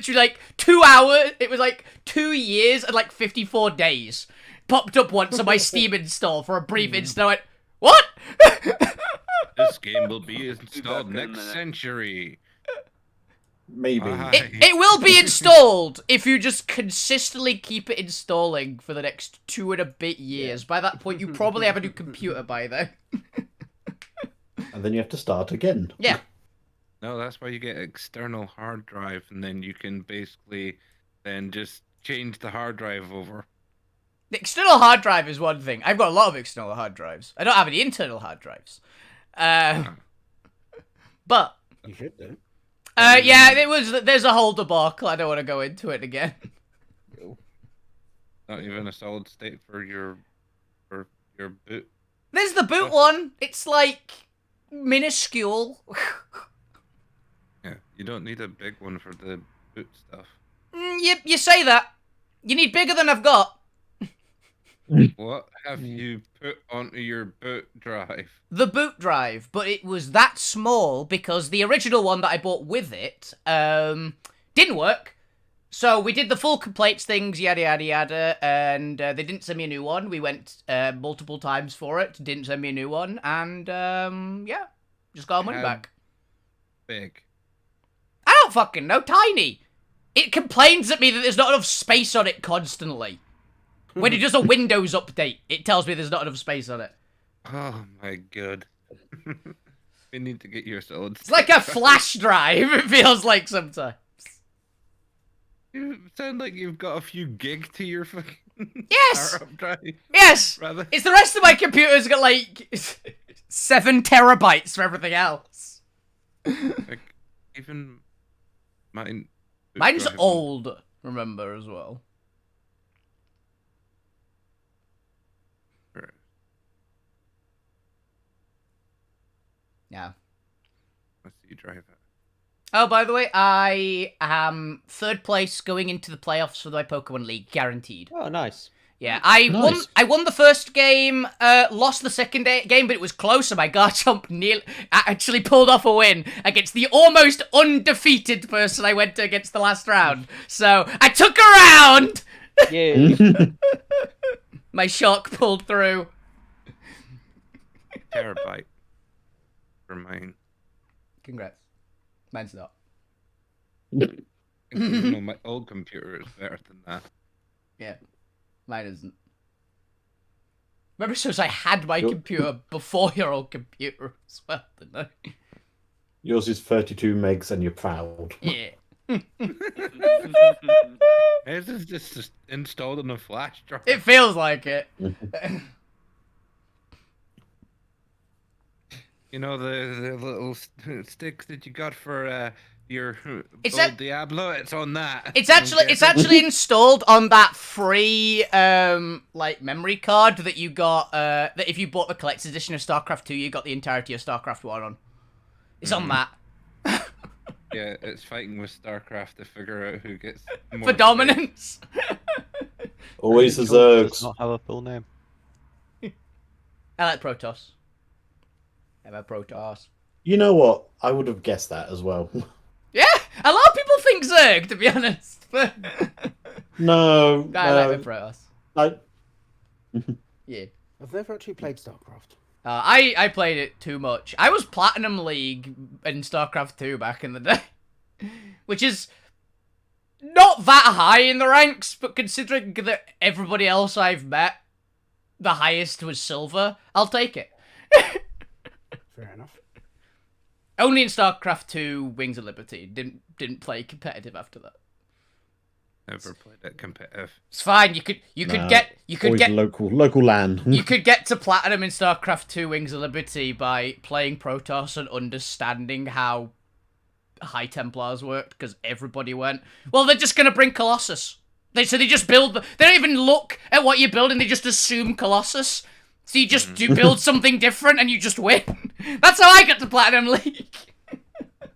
literally like 2 hours. It was like 2 years and like 54 days. Popped up once on my Steam install for a brief instant. I went, what? This game will be installed next century. Maybe. It will be installed if you just consistently keep it installing for the next 2 and a bit years. By that point, you probably have a new computer by then. And then you have to start again. Yeah. No, that's why you get external hard drive, and then you can basically then just change the hard drive over. The external hard drive is one thing. I've got a lot of external hard drives. I don't have any internal hard drives. But You should do. yeah, there's a whole debacle. I don't want to go into it again. Not even a solid state for your boot. There's the boot one. It's like minuscule. Yeah, you don't need a big one for the boot stuff. You say that. You need bigger than I've got. What have you put onto your boot drive? The boot drive, but it was that small because the original one that I bought with it didn't work. So we did the full complaints things, yada yada yada, and they didn't send me a new one. We went multiple times for it, didn't send me a new one, and yeah, just got our money back. Big. I don't fucking know, tiny. It complains at me that there's not enough space on it constantly. When it does a Windows update, it tells me there's not enough space on it. Oh my god. We need to get you a solid. It's like a flash drive, it feels like sometimes. You sound like you've got a few gig to your fucking Yes! drive. Yes! Rather. It's the rest of my computer's got like 7 terabytes for everything else. Like, even mine. Mine's drive- old, remember, as well. Yeah. Let's see you drive it. Oh, by the way, I am 3rd place going into the playoffs for my Pokemon League, guaranteed. Oh, nice. Yeah, I Nice. won the first game, lost the second game, but it was close, and my Garchomp actually pulled off a win against the almost undefeated person I went to against the last round. So, I took a round! Yeah. My shock pulled through. Terabyte. For mine. Congrats. Mine's not. No, my old computer is better than that. Yeah. Mine isn't. Remember, so I had my computer before your old computer as well, didn't I? Yours is 32 megs and you're proud. Yeah. This is just installed on a flash drive. It feels like it. You know the little sticks that you got for your It's old Diablo. It's on that. It's actually installed on that free like memory card that you got that if you bought the collector's edition of StarCraft 2, you got the entirety of StarCraft 1 on. It's on that. Yeah, it's fighting with StarCraft to figure out who gets more For dominance. Always the Does Zergs. not have a full name. I like Protoss. I have a Protoss. You know what? I would have guessed that as well. Yeah, a lot of people think Zerg, to be honest. But No. I like the Protoss. I... Yeah. I've never actually played StarCraft. I played it too much. I was Platinum League in StarCraft 2 back in the day. Which is not that high in the ranks, but considering that everybody else I've met, the highest was Silver, I'll take it. Fair enough. Only in StarCraft 2, Wings of Liberty. Didn't play competitive after that. Never played it competitive. It's fine. You could Always get local LAN. you could get to platinum in StarCraft 2 Wings of Liberty by playing Protoss and understanding how High Templars worked, because everybody went, well, they're just gonna bring Colossus. They just build. They don't even look at what you're building. They just assume Colossus. So you just do build something different and you just win. That's how I got to Platinum League.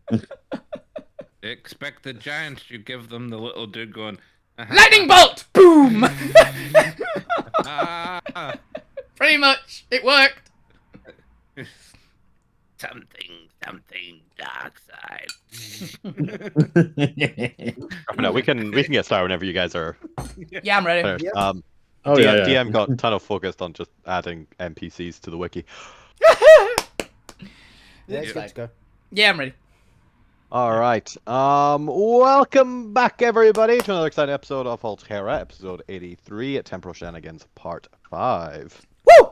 They expect the giants. You give them the little dude going. Lightning bolt! Boom! Ah, Pretty much. It worked. something something dark side. Oh, no, we can get started whenever you guys are Yeah, I'm ready. finished. Yep. Oh, yeah, yeah. DM got a ton of focused on just adding NPCs to the wiki. Yeah, It's it's fine. good to go. Yeah, I'm ready. All right. Welcome back, everybody, to another exciting episode of Alterra, episode 83 at Temporal Shenanigans, part 5. Woo!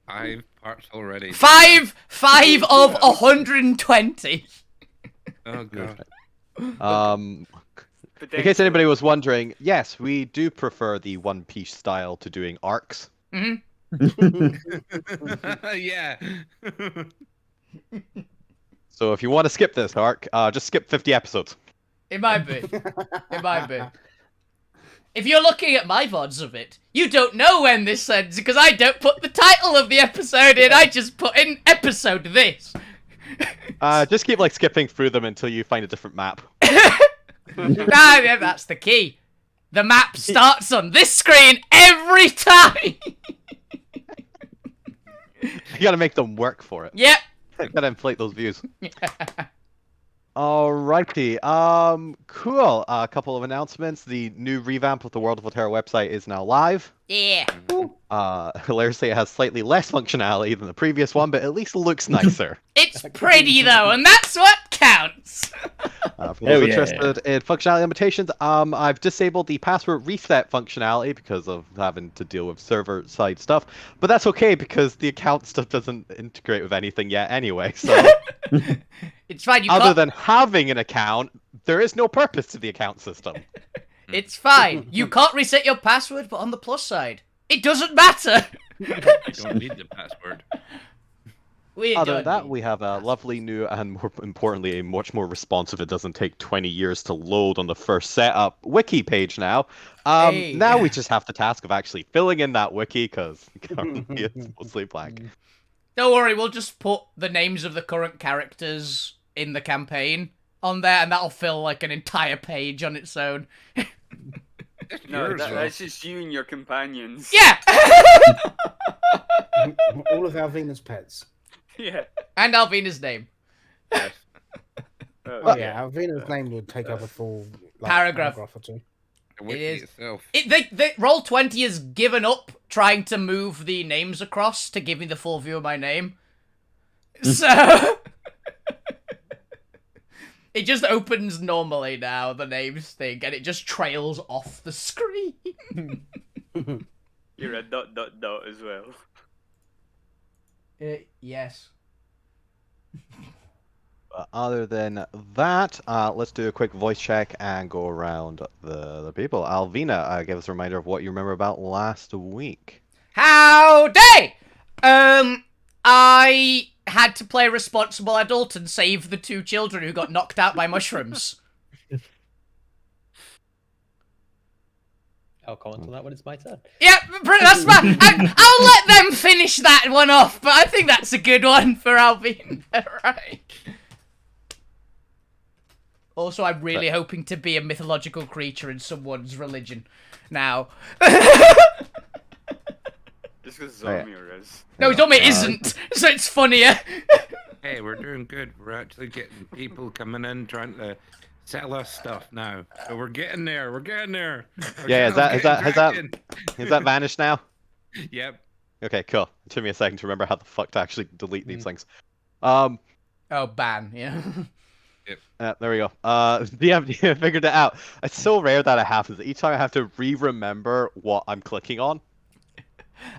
5 parts already. Five of 120. Oh god. In case anybody was wondering, yes, we do prefer the One Piece style to doing arcs. Hmm. Yeah. So if you want to skip this arc, just skip 50 episodes. It might be. It might be. If you're looking at my VODs of it, you don't know when this ends because I don't put the title of the episode in. I just put in episode this. Just keep skipping through them until you find a different map. Yeah, that's the key. The map starts on this screen every time. You gotta make them work for it. Yep. You gotta inflate those views. Alrighty. Cool. A couple of announcements. The new revamp of the World of Alterra website is now live. Yeah. Hilariously, it has slightly less functionality than the previous one, but at least looks nicer. It's pretty though, and that's what counts. For Oh, those yeah. interested in functionality limitations, I've disabled the password reset functionality because of having to deal with server-side stuff. But that's okay because the account stuff doesn't integrate with anything yet anyway. So, It's fine. You other can't. than having an account, there is no purpose to the account system. It's fine. You can't reset your password, but on the plus side, it doesn't matter. You don't need the password. We Other than don't that, need we have a lovely new and, more importantly, a much more responsive, it doesn't take 20 years to load on the first setup wiki page now. Hey. Now we just have the task of actually filling in that wiki because currently it's mostly blank. Don't worry, we'll just put the names of the current characters in the campaign on there, and that'll fill an entire page on its own. That's No, yours, though. that's just you and your companions. Yeah! All of Alvina's pets. Yeah. And Alvina's name. Yes. Oh yeah, Alvina's name would take up a full Paragraph. or two. The wiki is. itself. Roll20 has given up trying to move the names across to give me the full view of my name. So... It just opens normally now, the names thing, and it just trails off the screen. You're a ... as well. Yes. Other than that, let's do a quick voice check and go around the people. Alvina, give us a reminder of what you remember about last week. Howdy! I had to play a responsible adult and save the 2 children who got knocked out by mushrooms. I'll comment on that when it's my turn. Yeah, that's fine. I'll let them finish that one off, but I think that's a good one for Alvina, right? Also, I'm really hoping to be a mythological creature in someone's religion. Now. Just because Oh, yeah. Zomir is. No, Zombie isn't, so it's funnier. Hey, we're doing good. We're actually getting people coming in trying to sell us stuff now. So we're getting there. We're getting there. Our Yeah, channel's getting cracking. Has that vanished now? Yep. Okay, cool. It took me a second to remember how the fuck to actually delete these things. Oh, ban, yeah. There we go. DM figured it out. It's so rare that it happens. Each time I have to re-remember what I'm clicking on.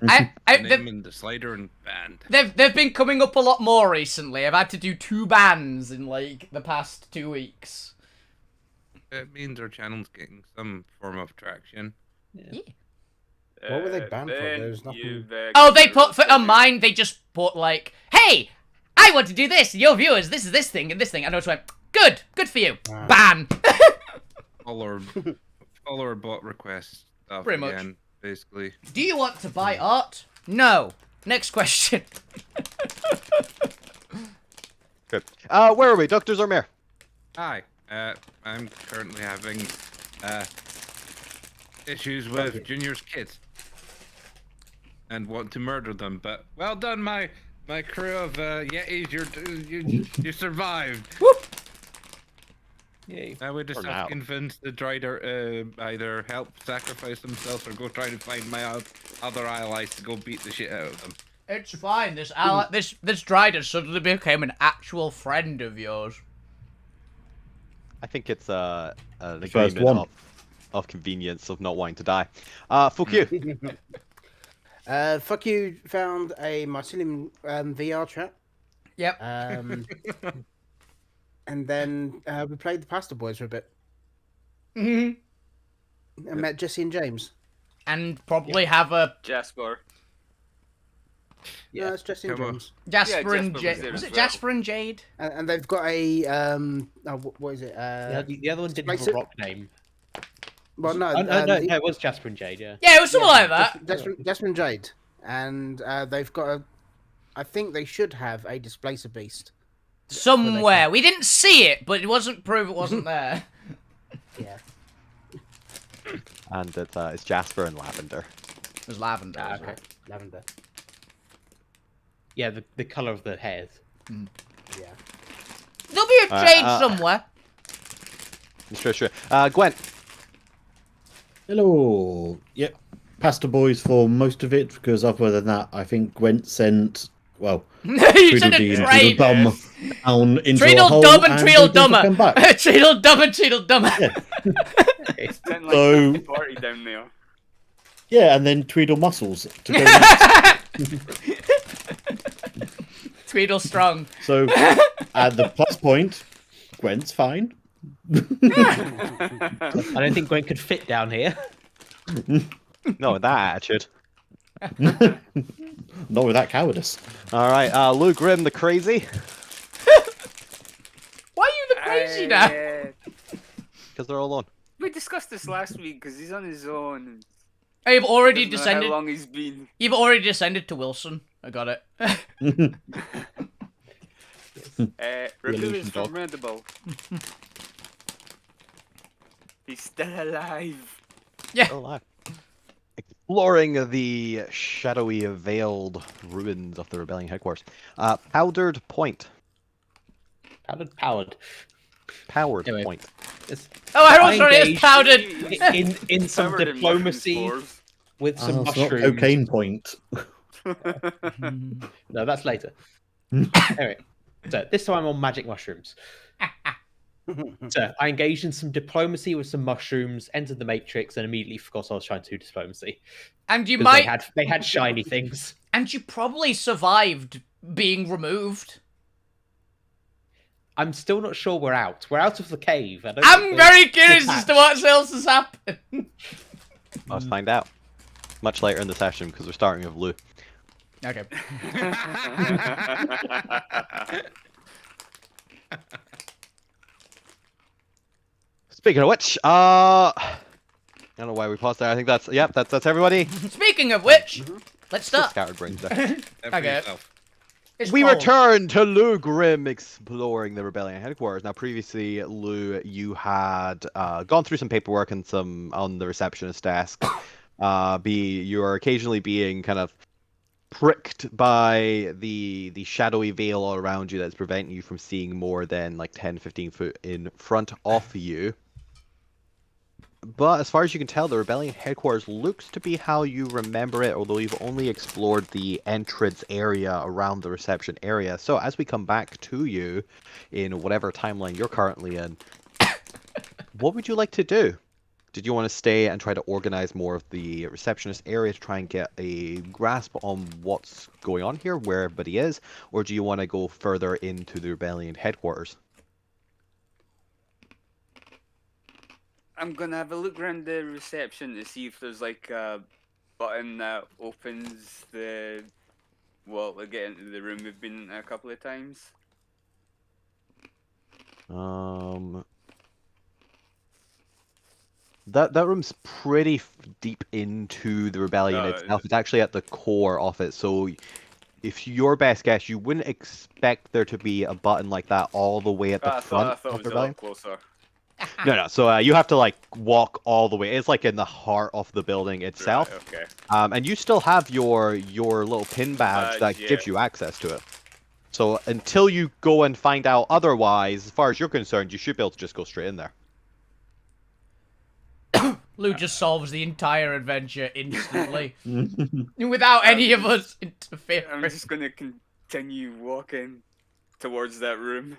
Name and the slider and band. They've been coming up a lot more recently. I've had to do 2 bans in the past 2 weeks. It means our channel's getting some form of traction. What were they banned for? Ben, There's nothing- you beg Oh, they put for on mine. They just put hey, I want to do this. Your viewers, this is this thing and this thing. And I just went, good for you. Ah. Ban. All our bot requests stuff Pretty much. again, basically. Do you want to buy art? No. Next question. Good. Where are we? Doctors or Mayor? Hi. I'm currently having issues with Junior's kids and want to murder them. But well done, my My crew of Yetis, you survived. Whoop! Yay. Now we just For have now. to convince the Drider either help sacrifice themselves or go try to find my other allies to go beat the shit out of them. It's fine. This Drider suddenly became an actual friend of yours. I think it's an first agreement one. of convenience of not wanting to die. Fuck you. Fuck you found a mycelium VR trap. Yep. And then we played the Pasta Boys for a bit. Mhm. I met Jesse and James. And probably have a Jasper. Yeah, it's Jesse and Come on. James. Jasper and Jasper was Jade. there Was as it well. Jasper and Jade? And they've got a what is it? The other one didn't have a Spicer- rock name. Well, no, Oh, no, it was Jasper and Jade, yeah. Yeah, it was something like that. Jasper and Jade, and they've got a. I think they should have a Displacer Beast. Somewhere. We didn't see it, but it wasn't proof it wasn't there. Yeah. And it's Jasper and Lavender. It was lavender. Ah, wasn't okay. it? Lavender. Yeah, the colour of the hairs. Yeah. There'll be a Jade Alright, somewhere. Sure. Gwen. Hello. Yep. Pasta Boys for most of it, because other than that, I think Gwent sent, well, You said a Tweedledee and trade. Tweedledum down into a hole Tweedledum and they didn't come Tweedledummer. back. Tweedledum and Tweedledummer. Yeah. It's like So- 50 party down there. Yeah, and then Tweedle Muscles to go next. Tweedle strong. So, at the plus point, Gwent's fine. I don't think Gwen could fit down here. No, that attitude. Not with that cowardice. All right, Lou Grimm the crazy, Why are you the crazy now? because they're all alone. We discussed this last week because he's on his own. Oh, you've already Doesn't know descended. how long he's been. You've already descended to Wilson. I got it. Ragu illusion is dog. formidable. He's still alive. Yeah. Still alive. Exploring the shadowy, veiled ruins of the rebellion headquarters. Powdered Point. Powered. Powered Anyway. Point. It's Oh, I was I sorry. It's engaged powdered. in some Covered in diplomacy mushroom spores. with some It's not mushrooms. cocaine point. No, that's later. Anyway, so this time I'm on magic mushrooms. So I engaged in some diplomacy with some mushrooms, entered the matrix, and immediately forgot I was trying to do diplomacy. And you 'Cause might. they had shiny things. And you probably survived being removed. I'm still not sure we're out. We're out of the cave. I don't I'm think very we're curious as to what else has happened. Let's find out. Much later in the session, because we're starting with Lou. Okay. Speaking of which, I don't know why we paused there. I think that's that's everybody. Speaking of which, let's start. Scattered brains there. That for Okay. yourself. It's We cold. return to Lou Grimm exploring the rebellion headquarters. Now, previously, Lou, you had gone through some paperwork and some on the receptionist desk. You are occasionally being kind of pricked by the shadowy veil all around you that's preventing you from seeing more than like 10-15 foot in front of you. But as far as you can tell, the rebellion headquarters looks to be how you remember it, although you've only explored the entrance area around the reception area. So as we come back to you in whatever timeline you're currently in, what would you like to do? Did you want to stay and try to organize more of the receptionist area to try and get a grasp on what's going on here, where everybody is? Or do you want to go further into the rebellion headquarters? I'm gonna have a look around the reception to see if there's like a button that opens the wall to get into the room we've been in a couple of times. That room's pretty deep into the rebellion itself. It's actually at the core of it. So, if your best guess, you wouldn't expect there to be a button like that all the way at the I front thought of it the was a lot rebellion. closer. No. So you have to like walk all the way. It's like in the heart of the building itself. Right, okay. And you still have your little pin badge that Yeah. gives you access to it. So until you go and find out otherwise, as far as you're concerned, you should be able to just go straight in there. Lou just solves the entire adventure instantly, without any of us interfering. I'm just gonna continue walking towards that room.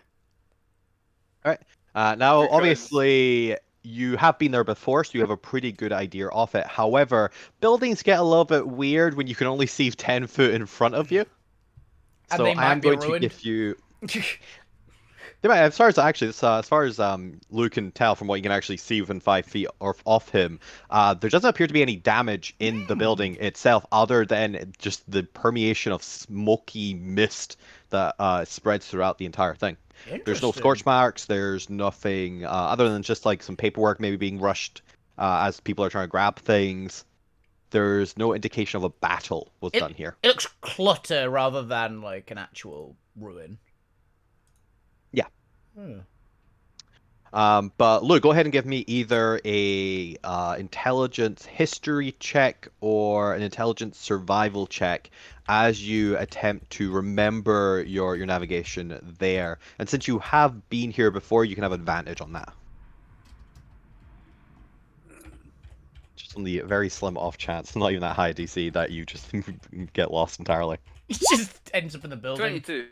Now, Because- obviously, you have been there before, so you have a pretty good idea of it. However, buildings get a little bit weird when you can only see 10 foot in front of you. And So they I might am be going to ruined. give you. They might, as far as Lou can tell from what you can actually see within 5 feet off him, there doesn't appear to be any damage in the building itself, other than just the permeation of smoky mist that spreads throughout the entire thing. There's no scorch marks. There's nothing other than just like some paperwork maybe being rushed as people are trying to grab things. There's no indication of a battle was done here. It looks clutter rather than like an actual ruin. Yeah. Hmm. But Lou, go ahead and give me either a intelligence history check or an intelligence survival check as you attempt to remember your navigation there. And since you have been here before, you can have advantage on that. Just on the very slim off chance, not even that high DC, that you just get lost entirely. It just ends up in the building. 22.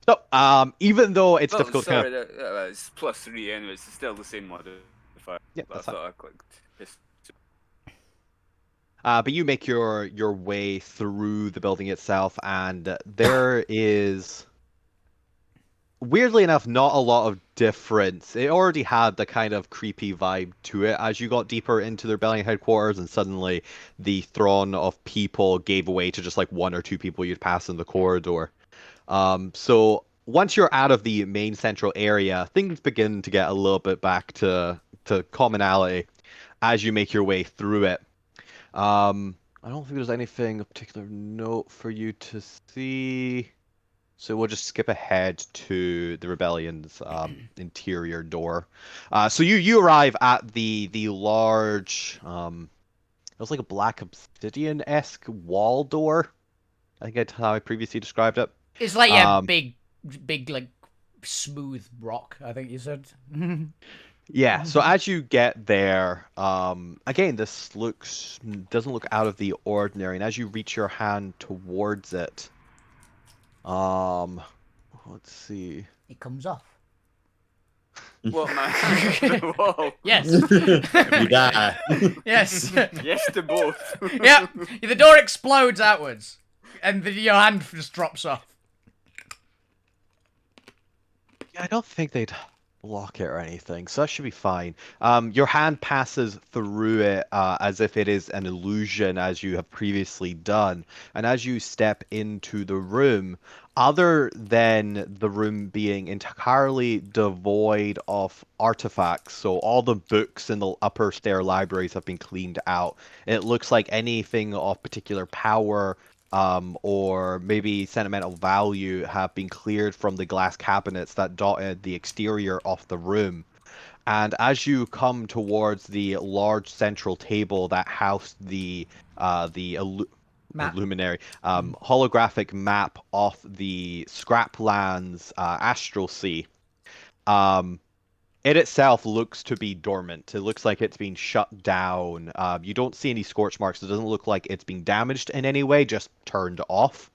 So, even though it's Oh, difficult to kind sorry, of... it's +3 anyway. It's still the same modifier. Yep, But I that's fine. thought I clicked this. But you make your way through the building itself, and there is, weirdly enough, not a lot of difference. It already had the kind of creepy vibe to it as you got deeper into the rebellion headquarters, and suddenly the throng of people gave way to just like 1 or 2 people you'd pass in the corridor. So once you're out of the main central area, things begin to get a little bit back to commonality as you make your way through it. I don't think there's anything of particular note for you to see. So we'll just skip ahead to the rebellion's interior door. So you arrive at the large, it was like a black obsidian-esque wall door. I think that's how I previously described it. It's like big like smooth rock. I think you said. Yeah, so as you get there, again, this doesn't look out of the ordinary, and as you reach your hand towards it, let's see. It comes off. What, man? Whoa. Yes. You die. Yes. Yes to both. Yep. The door explodes outwards, and your hand just drops off. Yeah, I don't think they'd block it or anything, so that should be fine. Your hand passes through it as if it is an illusion, as you have previously done. And as you step into the room, other than the room being entirely devoid of artifacts, so all the books in the upper stair libraries have been cleaned out. It looks like anything of particular power or maybe sentimental value have been cleared from the glass cabinets that dotted the exterior of the room. And as you come towards the large central table that housed the luminary holographic map of the Scraplands Astral Sea, it itself looks to be dormant. It looks like it's been shut down. You don't see any scorch marks. It doesn't look like it's been damaged in any way, just turned off.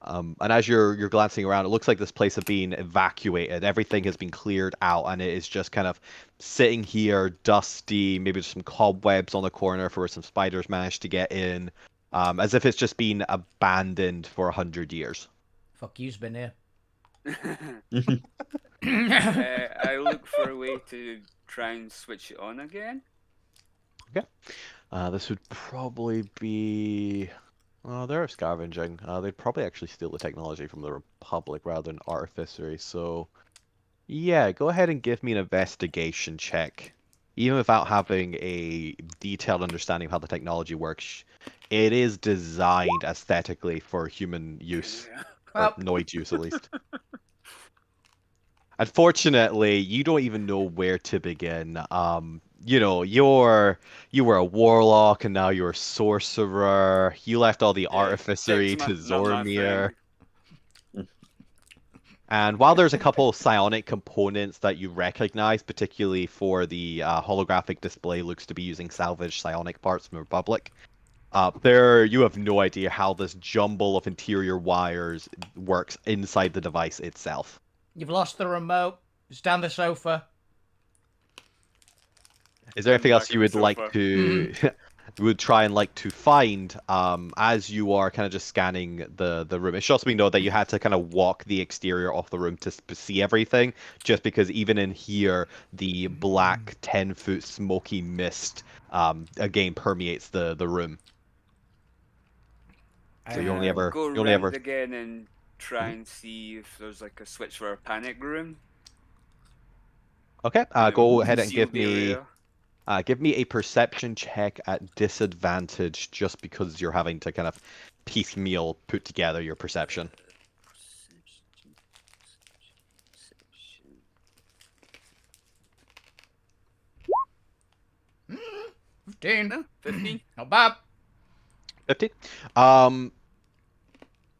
And as you're glancing around, it looks like this place has been evacuated. Everything has been cleared out, and it is just kind of sitting here, dusty. Maybe there's some cobwebs on the corner for where some spiders managed to get in, as if it's just been abandoned for 100 years. Fuck you's been here. I look for a way to try and switch it on again. Okay. This would probably be... Oh, they're scavenging. They'd probably actually steal the technology from the Republic rather than Artificery, so... Yeah, go ahead and give me an investigation check. Even without having a detailed understanding of how the technology works, it is designed aesthetically for human use. Well, Or Noid use, at least. Unfortunately, you don't even know where to begin. You know, you were a warlock and now you're a sorcerer. You left all the Yeah, artificery Six, to not my Zormir. friend. And while there's a couple of psionic components that you recognize, particularly for the holographic display looks to be using salvaged psionic parts from the Republic, there you have no idea how this jumble of interior wires works inside the device itself. You've lost the remote. It's down the sofa. Is there Down the anything else back you of the would like sofa. to would try and like to find as you are kind of just scanning the room? It should also be noted that you had to kind of walk the exterior of the room to see everything, just because even in here the black 10-foot smoky mist again permeates the room. So you only ever Go you only around ever again and try and see if there's like a switch for a panic room. okay. in a Go ahead and concealed area. give me a perception check at disadvantage, just because you're having to kind of piecemeal put together your perception. Mm, 15. No, 15. Not bad. 50.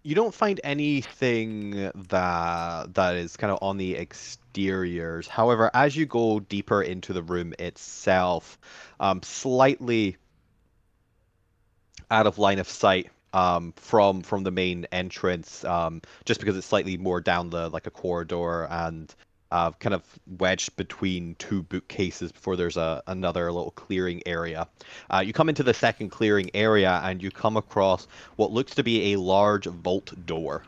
You don't find anything that is kind of on the exteriors. However, as you go deeper into the room itself, slightly out of line of sight from the main entrance, just because it's slightly more down the like a corridor and kind of wedged between two bookcases before there's another little clearing area. You come into the second clearing area and you come across what looks to be a large vault door.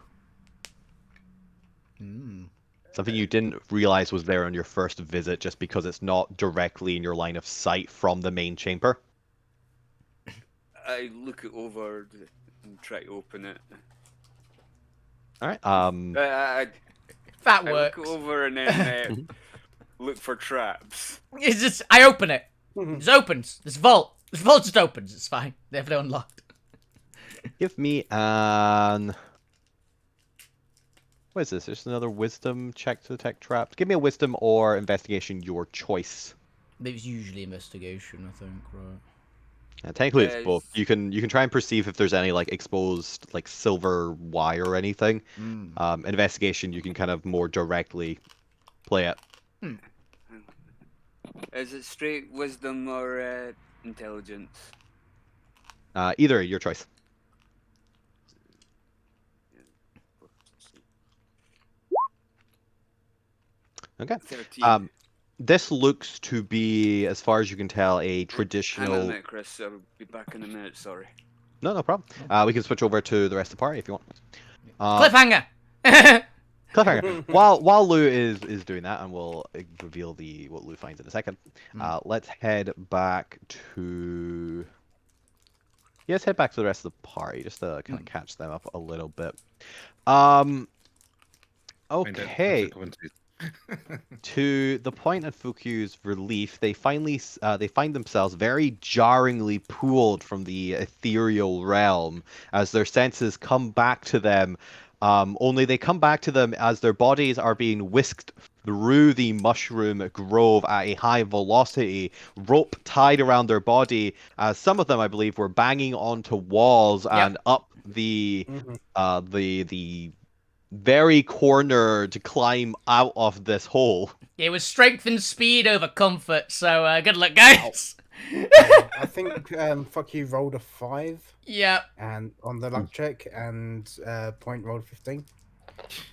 Something you didn't realize was there on your first visit, just because it's not directly in your line of sight from the main chamber. I look it over and try to open it. All right. That I works. look it over and then look for traps. It's just, I open it. It opens. This vault just opens. It's fine. They have it unlocked. Give me an. What is this? There's another wisdom check to detect traps. Give me a wisdom or investigation, your choice. It's usually investigation, I think, right? Technically, it's Yes. both. You can try and perceive if there's any like exposed like silver wire or anything. Investigation, you can kind of more directly play it. Is it straight wisdom or intelligence? Either your choice. Okay. 13. This looks to be, as far as you can tell, a Hang on a traditional. minute, Chris. I'll be back in a minute. Sorry. No problem. We can switch over to the rest of the party if you want. Cliffhanger! Cliffhanger. While Lou is doing that, and we'll reveal what Lou finds in a second. Let's head back to. Yeah, let's head back to the rest of the party just to kind of catch them up a little bit. Okay. To the point of Fuku's relief, they find themselves very jarringly pulled from the ethereal realm as their senses come back to them. Only they come back to them as their bodies are being whisked through the mushroom grove at a high velocity, rope tied around their body. Some of them, I believe, were banging onto walls and up the very corner to climb out of this hole. It was strength and speed over comfort, so good luck, guys. I think fuck you rolled a 5 Yeah. and on the luck check and point rolled 15.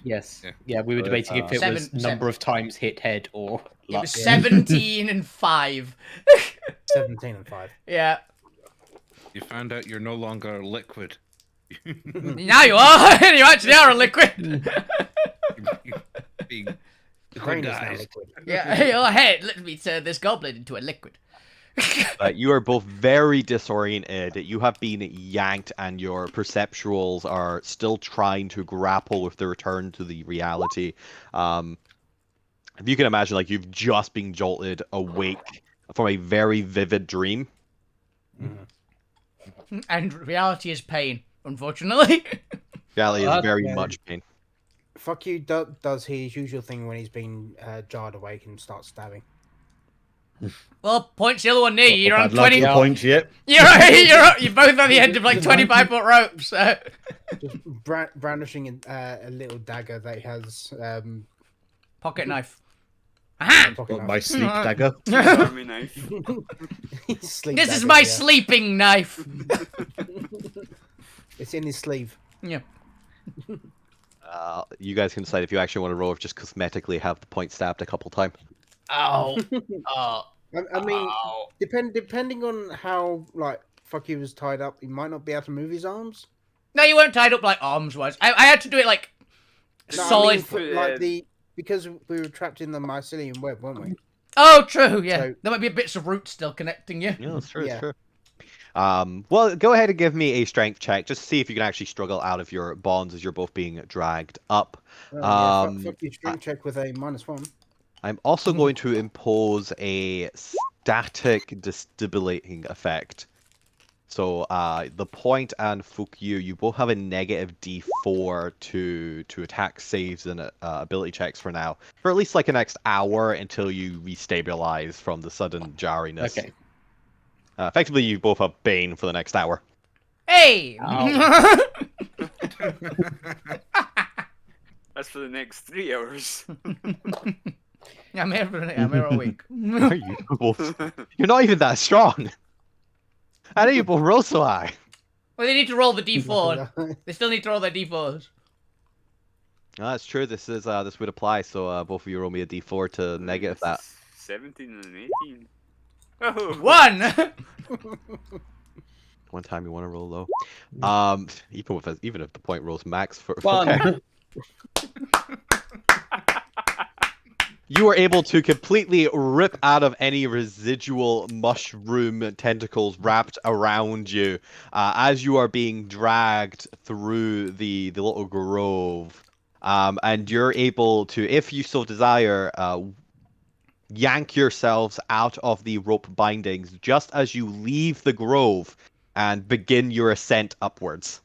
Yes. Yeah, we were debating if it was number of times hit head or It luck. was 17 and 5. 17 and 5. Yeah. You found out you're no longer liquid. Now you are! You actually are a liquid! Being Brain is now guys. liquid. Yeah, hey, let me turn this goblin into a liquid. You are both very disoriented. You have been yanked, and your perceptuals are still trying to grapple with the return to the reality. If you can imagine, like you've just been jolted awake from a very vivid dream. And reality is pain, unfortunately. Reality is very yeah. much pain. Fuck you does his usual thing when he's been jarred awake and starts stabbing. Well, points the other one near you. You're on Bad luck 20. for points yet. You're both on the end of like Just 25 foot ropes. Just brandishing a little dagger that he has Pocket knife. Aha! pocket Got my knife. sleep dagger. Army knife. Sleep This is dagger, my yeah. sleeping knife. It's in his sleeve. Yeah. You guys can decide if you actually want to roll or just cosmetically have the point stabbed a couple times. Oh. Oh. I mean, Oh. depending on how like fuck he was tied up, he might not be able to move his arms. No, you weren't tied up like arms was. I had to do it like No, I solid. mean, like because we were trapped in the mycelium web, weren't we? Oh, true. Yeah, So- there might be bits of root still connecting you. Yeah, that's true. Yeah. That's true. Well, go ahead and give me a strength check, just to see if you can actually struggle out of your bonds as you're both being dragged up. Yeah, fuck you, strength check with a -1. I'm also going to impose a static destabilizing effect. So the point and Fukyu, you both have a negative D4 to attack saves and ability checks for now, for at least like the next hour until you restabilize from the sudden jarriness. Okay. Effectively, you both have Bane for the next hour. Hey. That's for the next 3 hours. I'm here all week. Are you both? You're not even that strong. I know you both roll so high. Well, they need to roll the d4. They still need to roll their d4s. No, that's true. This would apply. So both of you roll me a d4 to negative that. 17 and 18. Oh. 1. One time you want to roll low. Even if the point rolls max for One. You are able to completely rip out of any residual mushroom tentacles wrapped around you as you are being dragged through the little grove. And you're able to, if you so desire, yank yourselves out of the rope bindings just as you leave the grove and begin your ascent upwards.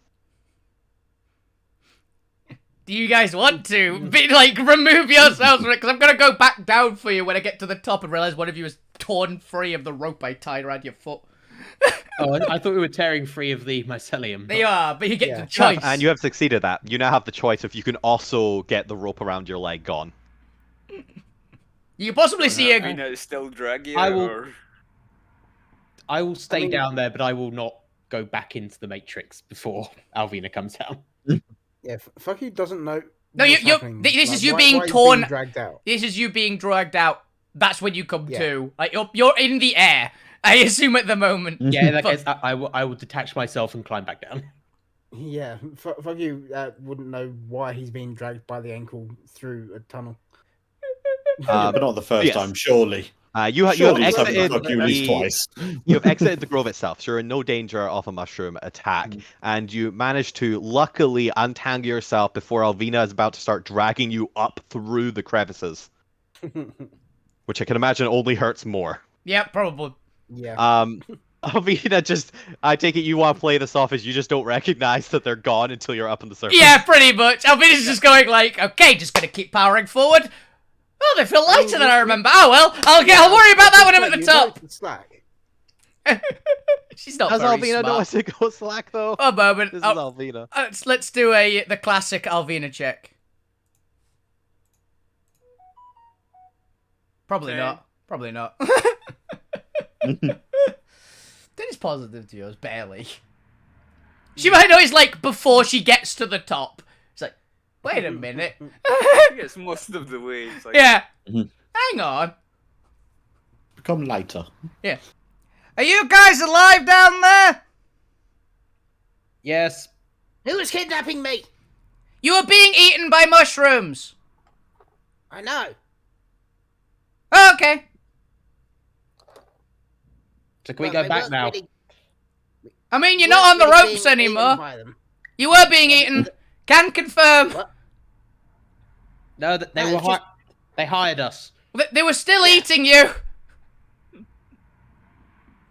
Do you guys want to remove yourselves from it? Because I'm gonna go back down for you when I get to the top and realize one of you is torn free of the rope I tied around your foot. Oh, I thought we were tearing free of the mycelium. They are, but you get Yeah. the choice. And you have succeeded that. You now have the choice if you can also get the rope around your leg gone. You can possibly see I a. mean, it's still drag you, I will- or... I will stay mean- down there, but I will not go back into the matrix before Alvina comes down. Yeah, fuck you doesn't know. No, what's you- happening. this is you why being he's torn- dragged out. This is you being dragged out. That's when you come Yeah. to. Like you're in the air. I assume at the moment. Yeah, in that Fuck. case, I will detach myself and climb back down. Yeah, fuck you wouldn't know why he's being dragged by the ankle through a tunnel. Yeah, but not the first yes. time, surely. You have Surely it's happened to exited fuck you at least the twice. you have exited the grove itself, so you're in no danger of a mushroom attack, and you manage to luckily untangle yourself before Alvina is about to start dragging you up through the crevices, which I can imagine only hurts more. Yeah, probably. Yeah. Alvina, I take it you want to play this off as you just don't recognize that they're gone until you're up on the surface. Yeah, pretty much. Alvina's just going like, okay, just gonna keep powering forward. Oh, they feel lighter than I remember. Oh well, I'll worry about that when I'm at the You top. go to Slack. She's not Does very Alvina know smart. to go slack though? A moment. This is Alvina. Let's do the classic Alvina check. Probably Okay. not. Probably not. Dennis positive to yours, barely. She might know it's like before she gets to the top. It's like, wait a minute. I guess most of the way, it's like... Yeah. Mhm. Hang on. Become lighter. Yeah. Are you guys alive down there? Yes. Who is kidnapping me? You are being eaten by mushrooms. I know. Okay. So can we Well, go they back weren't now? really- I mean, you're weren't not on the really ropes being eaten anymore. by them. You were being eaten. Can confirm. What? No, they No, were it's just- they hired us. They were still Yeah. eating you.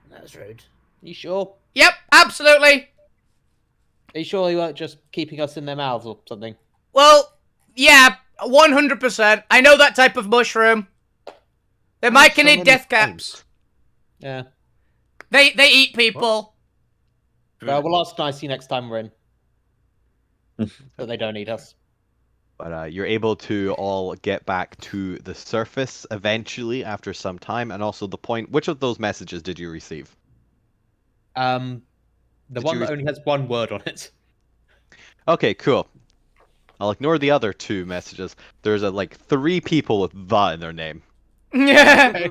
That's rude. You sure? Yep, absolutely. Are you sure they weren't just keeping us in their mouths or something? Well, Yeah, 100%. I know that type of mushroom. They're myconid death caps. Yeah. They eat people. Well, we'll ask nicely next time we're in. But they don't eat us. But you're able to all get back to the surface eventually after some time, and also the point. Which of those messages did you receive? The Did one you that only has one word on it. Okay, cool. I'll ignore the other 2 messages. There's like 3 people with "the" in their name, Yeah.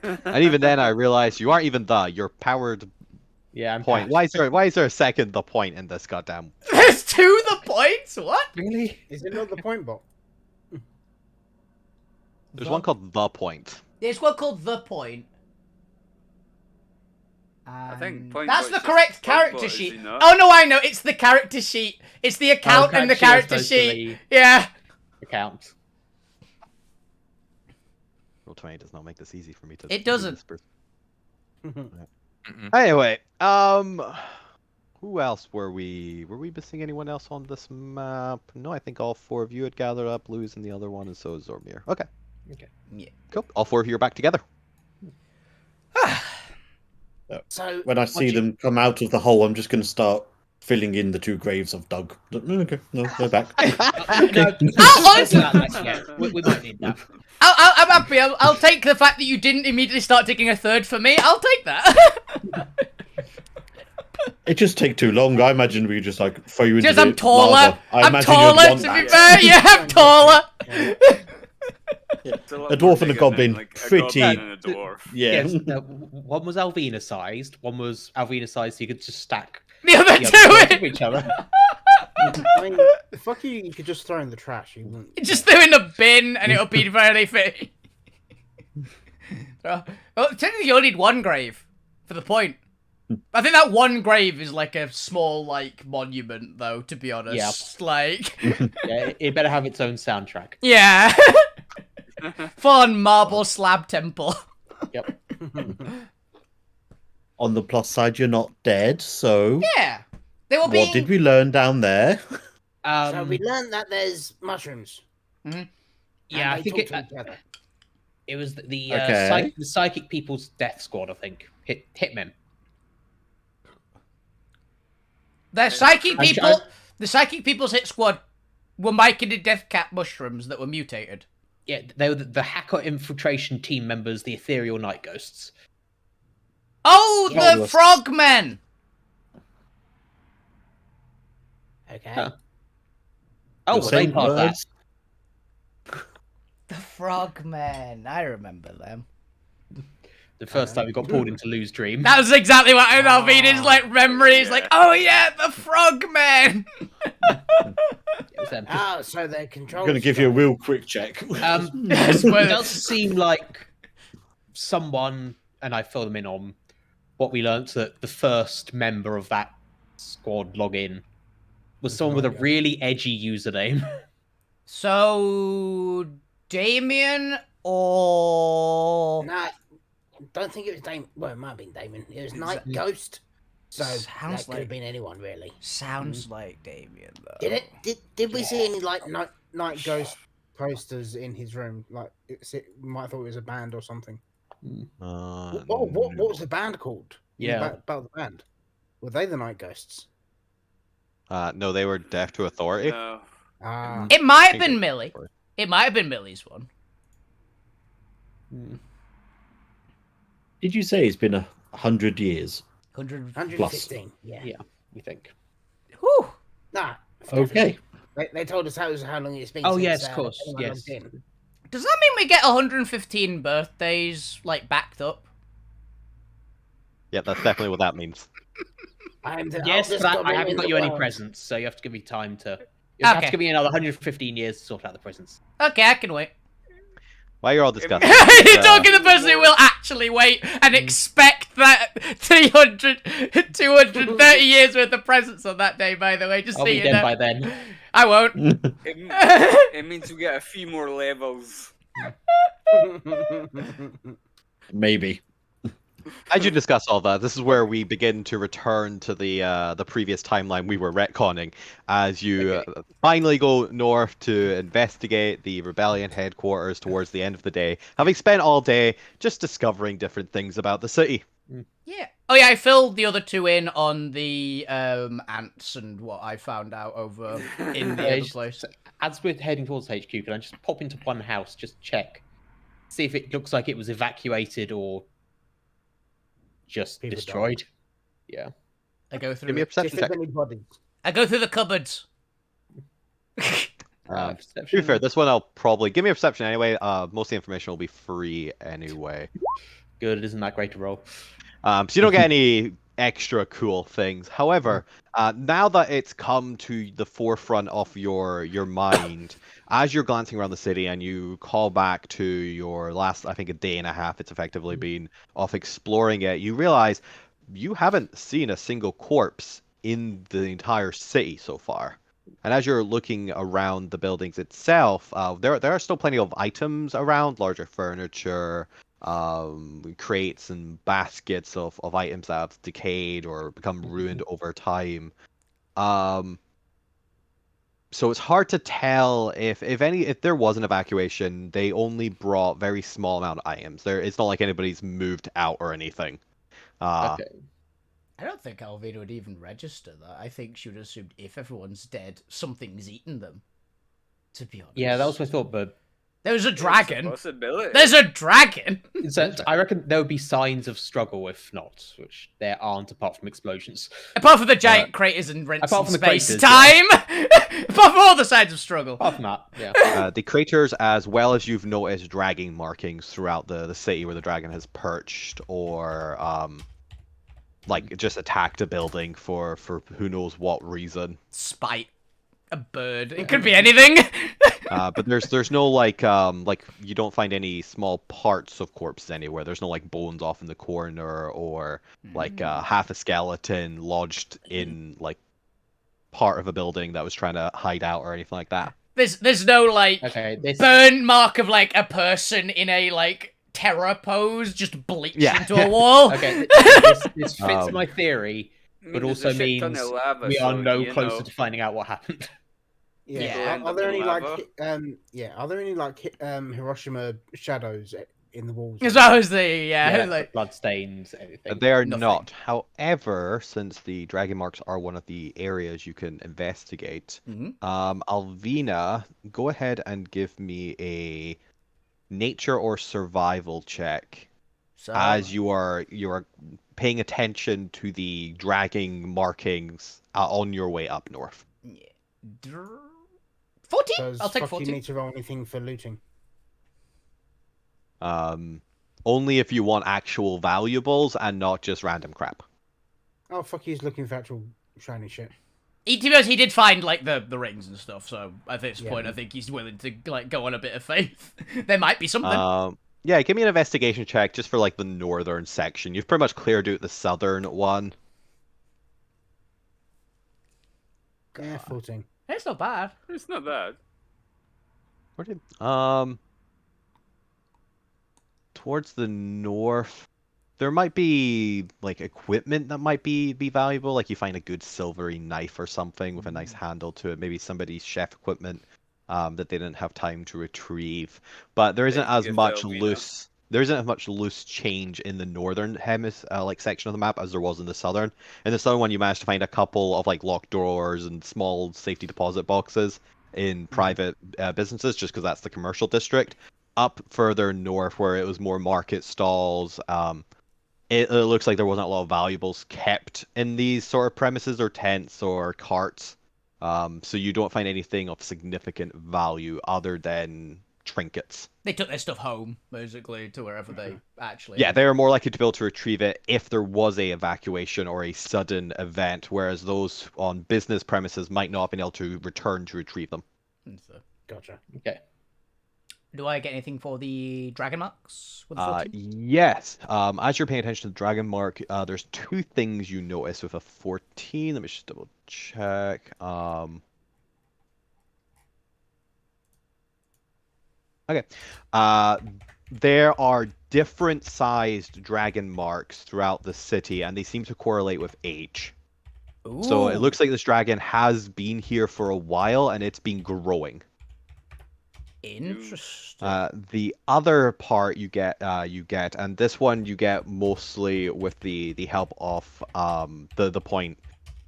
and even then, I realized you aren't even "the." You're powered Yeah, I'm point. patched. Why is there a second "the" point in this goddamn? There's 2 the points? What? Really? Is it not the point bot? There's one called "the point." There's one called The Point. I think Point That's Bot's the correct just character Point Bot, is sheet. he not? Oh no, I know. It's the character sheet. It's the account and the character character sheet as sheet. opposed to Yeah. Account. Roll20 does not make this easy for me to. It doesn't. Anyway, who else were we? Were we missing anyone else on this map? No, I think all 4 of you had gathered up. Lou's in the other one, and so is Zormir. Okay. Okay. Yeah. Cool. All 4 of you are back together. So When I see them come out of the hole, I'm just going to start filling in the 2 graves I've dug. Okay, no, they're back. We might need that. I'm happy. I'll take the fact that you didn't immediately start digging a 3rd for me. I'll take that. It just take too long. I imagine we just like throw you into Just the I'm taller. lava. I I'm imagine you'd taller, want to be that. fair. Yeah, I'm taller. It's lot A dwarf more and a bigger goblin, than, like, a pretty- goblin and a dwarf. Yeah. Yes, one was Alvina sized, one was Alvina sized, so you could just stack The other the 2 other parts it. of each other. I mean, fuck you could just throw in the trash. You wouldn't. Just throw in a bin and it'll be very fit. Well, technically you only need 1 grave for the point. I think that 1 grave is like a small, like, monument, though, to be honest. Like... Yeah, it better have its own soundtrack. Yeah. Fun marble slab temple. Yep. On the plus side, you're not dead, so Yeah. They were being... what did we learn down there? So we learned that there's mushrooms. Yeah, and I they think talk it, to each other. it was the Okay. the psychic people's death squad. I think Hitmen. The psychic I'm- people... The psychic people's hit squad were myconid death cap mushrooms that were mutated. Yeah, they were the hacker infiltration team members, the ethereal night ghosts. Oh, Yeah. the frogmen! Okay. Huh. Oh, The were they same part of that? words? The frogmen. I remember them. The first time we got pulled into Lou's dream. That was exactly what I mean. His like memories, like, oh yeah, the frogmen. It was them. Oh, so they're controlled. I'm going to give you a real quick check. Yes, It well, does seem like someone, and I fill them in on what we learnt, that the first member of that squad login was someone with a really edgy username. So Damien or Nah, don't think it was Damon. Well, it might have been Damon. It was Night Exactly. Ghost. So Sounds that could like- have been anyone, really. sounds like Damien though. Did it? Did we see any like Night Ghost posters in his room? Like, you might have thought it was a band or something. What was the band called? Yeah. About the band. Were they the Night Ghosts? No, they were deaf to authority. No. Ah, It might have think been it- Millie. It might have been Millie's one. Did you say it's been 100 years? 100. 115. Yeah. Yeah, you think? Whew. Nah. Okay. They told us how long it's been. Oh, since, yes, of course, anyone yes. logged in. Does that mean we get 115 birthdays like backed up? Yeah, that's definitely what that means. I am the Yes, oldest but I goblin haven't in got the you any world. presents, so you have to give me time to. You have Okay. to give me another 115 years to sort out the presents. Okay, I can wait. While you're all discussing, You're talking to the person who will actually wait and expect that 300, 230 years worth of presents on that day, by the way. Just I'll so be you dead know. by then. I won't. It means we get a few more levels. Maybe. As you discuss all that, this is where we begin to return to the previous timeline we were retconning, as you finally go north to investigate the rebellion headquarters towards the end of the day, having spent all day just discovering different things about the city. Yeah. Oh yeah, I filled the other two in on the ants and what I found out over in the other place. As we're heading towards HQ, can I just pop into one house, just check, see if it looks like it was evacuated or just People destroyed? Yeah. I go Give through me a it. See if perception there's check. any bodies. I go through the cupboards. To be Perception. fair, this one I'll probably give me a perception anyway. Most of the information will be free anyway. Good, it isn't that great a roll. So you don't get any extra cool things. However, now that it's come to the forefront of your mind, as you're glancing around the city and you call back to your last, I think, a day and a half, it's effectively been of exploring it, you realize you haven't seen a single corpse in the entire city so far. And as you're looking around the buildings itself, there are still plenty of items around, larger furniture, crates and baskets of items that have decayed or become ruined over time. So it's hard to tell if there was an evacuation, they only brought very small amount of items. It's not like anybody's moved out or anything. Okay. I don't think Alvina would even register that. I think she would assume if everyone's dead, something's eaten them. To be honest. Yeah, that was my thought, but There's a It's a dragon. possibility. There's a dragon. so I reckon there would be signs of struggle if not, which there aren't apart from explosions. Apart from the giant craters and rents apart in from the space craters, time. Apart from all the signs of struggle. Apart from that, yeah. The craters, as well as you've noticed dragging markings throughout the city where the dragon has perched or like just attacked a building for who knows what reason. Spite. A bird. It could be anything. But there's no like you don't find any small parts of corpses anywhere. There's no like bones off in the corner or like half a skeleton lodged in like part of a building that was trying to hide out or anything like that. There's no like this burn mark of like a person in a like terror pose just bleached Yeah. into a wall. Okay, this fits my theory, but There's also a shit ton means of lava, we are so, no you closer know. to finding out what happened. Yeah. Yeah. Are there any like Lava. Are there any like Hiroshima shadows in the walls? As that was the like blood stains, everything. They are Nothing. not. However, since the dragon marks are one of the areas you can investigate, Alvina, go ahead and give me a nature or survival check so, as you are paying attention to the dragging markings on your way up north. 14? Does I'll take Fucky 14. need to roll anything for looting? Only if you want actual valuables and not just random crap. Oh, Fucky's looking for actual shiny shit. To be honest, he did find like the rings and stuff, so at this Yeah. point I think he's willing to like go on a bit of faith. There might be something. Yeah, give me an investigation check just for like the northern section. You've pretty much cleared out the southern one. Yeah, 14. It's not bad. It's not bad. Where did towards the north, there might be like equipment that might be valuable. Like you find a good silvery knife or something with a nice handle to it. Maybe somebody's chef equipment that they didn't have time to retrieve. But there isn't as Give much Alvina. loose. There isn't as much loose change in the northern like section of the map as there was in the southern. In the southern one, you managed to find a couple of like locked drawers and small safety deposit boxes in private businesses, just because that's the commercial district. Up further north, where it was more market stalls, it looks like there wasn't a lot of valuables kept in these sort of premises or tents or carts. So you don't find anything of significant value other than trinkets. They took their stuff home, basically, to wherever they actually. Yeah, they are more likely to be able to retrieve it if there was a evacuation or a sudden event, whereas those on business premises might not have been able to return to retrieve them. So, Gotcha. Okay. do I get anything for the dragon marks with the 14? Yes. As you're paying attention to the dragon mark, there's two things you notice with a 14. Let me just double check. Okay. there are different sized dragon marks throughout the city, and they seem to correlate with age. So it Ooh. looks like this dragon has been here for a while, and it's been growing. Interesting. The other part you get, and this one you get mostly with the help of the point.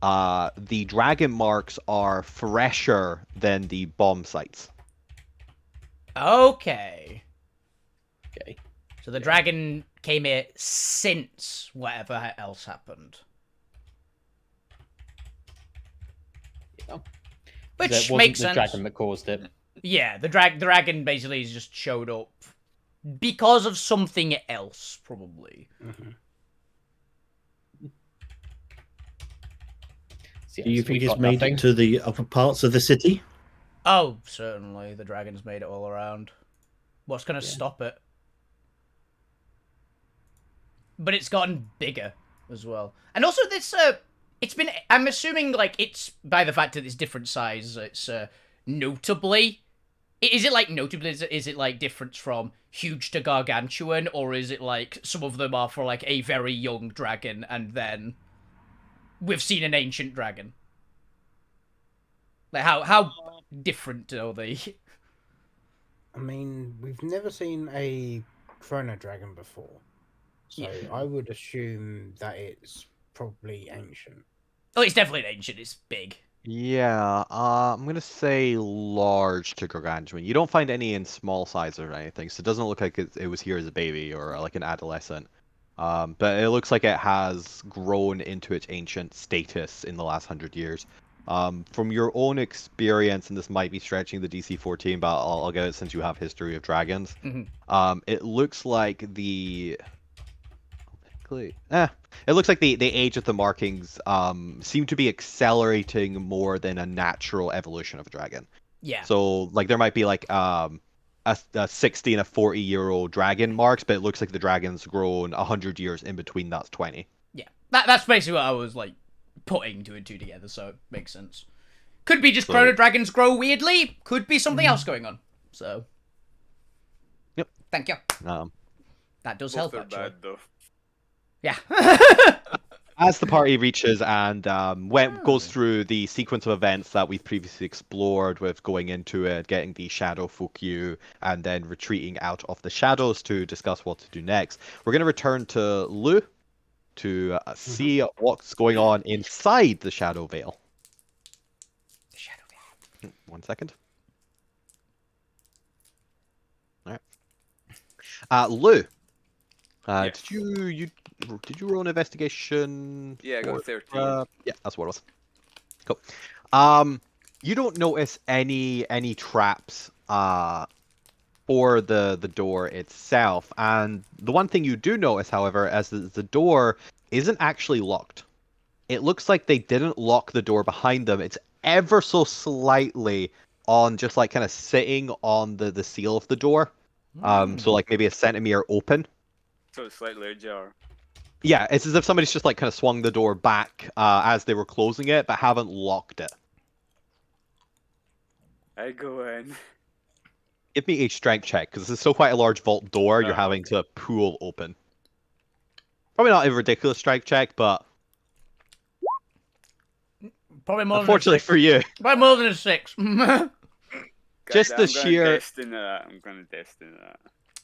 The dragon marks are fresher than the bomb sites. Okay. Okay. So the dragon came here since whatever else happened. Yeah. Which It wasn't makes the sense. dragon that caused it. Yeah, the dragon basically just showed up because of something else, probably. Mhm. So, Do you so think we've it's got made nothing. it to the upper parts of the city? Oh, certainly, the dragon's made it all around. What's gonna stop it? But it's gotten bigger as well, and also this it's been. I'm assuming like it's by the fact that it's different size. It's notably. Is it like notably? Is it like different from huge to gargantuan, or is it like some of them are for like a very young dragon, and then we've seen an ancient dragon? Like how different are they? I mean, we've never seen a chrono dragon before, so Yeah. I would assume that it's probably ancient. Oh, it's definitely an ancient. It's big. Yeah, I'm gonna say large to gargantuan. You don't find any in small size or anything, so it doesn't look like it was here as a baby or like an adolescent. But it looks like it has grown into its ancient status in the last 100 years. From your own experience, and this might be stretching the DC-14, but I'll get it since you have history of dragons. It looks like it looks like the age of the markings seem to be accelerating more than a natural evolution of a dragon. Yeah. So like there might be like a 60 and a 40-year-old dragon marks, but it looks like the dragon's grown 100 years in between. That's 20. Yeah. That's basically what I was like putting two and two together, so it makes sense. Could be just So- chrono dragons grow weirdly. Could be something else going on. So. Yep. Thank you. Um, That does Both help are actually. bad though. Yeah. As the party reaches and goes through the sequence of events that we've previously explored, with going into it, getting the shadow Fukyu, and then retreating out of the shadows to discuss what to do next, we're going to return to Lu to see what's going on inside the Shadow Veil. The shadow veil. 1 second. All right. Lu, Yes. did you roll an investigation? Yeah, I got or- 13. Yeah, that's what it was. Cool. You don't notice any traps for the door itself, and the one thing you do notice, however, is that the door isn't actually locked. It looks like they didn't lock the door behind them. It's ever so slightly on, just like kind of sitting on the seal of the door. So like maybe a centimeter open. So it's slightly ajar. Yeah, it's as if somebody's just like kind of swung the door back as they were closing it, but haven't locked it. I go in. Give me a strength check, because this is still quite a large vault door you're Oh, having to pull open. Probably not a ridiculous strength check, but Probably more unfortunately than a six. for you, Probably more than a 6. Just the I'm sheer- Gonna destine that. I'm gonna destine that.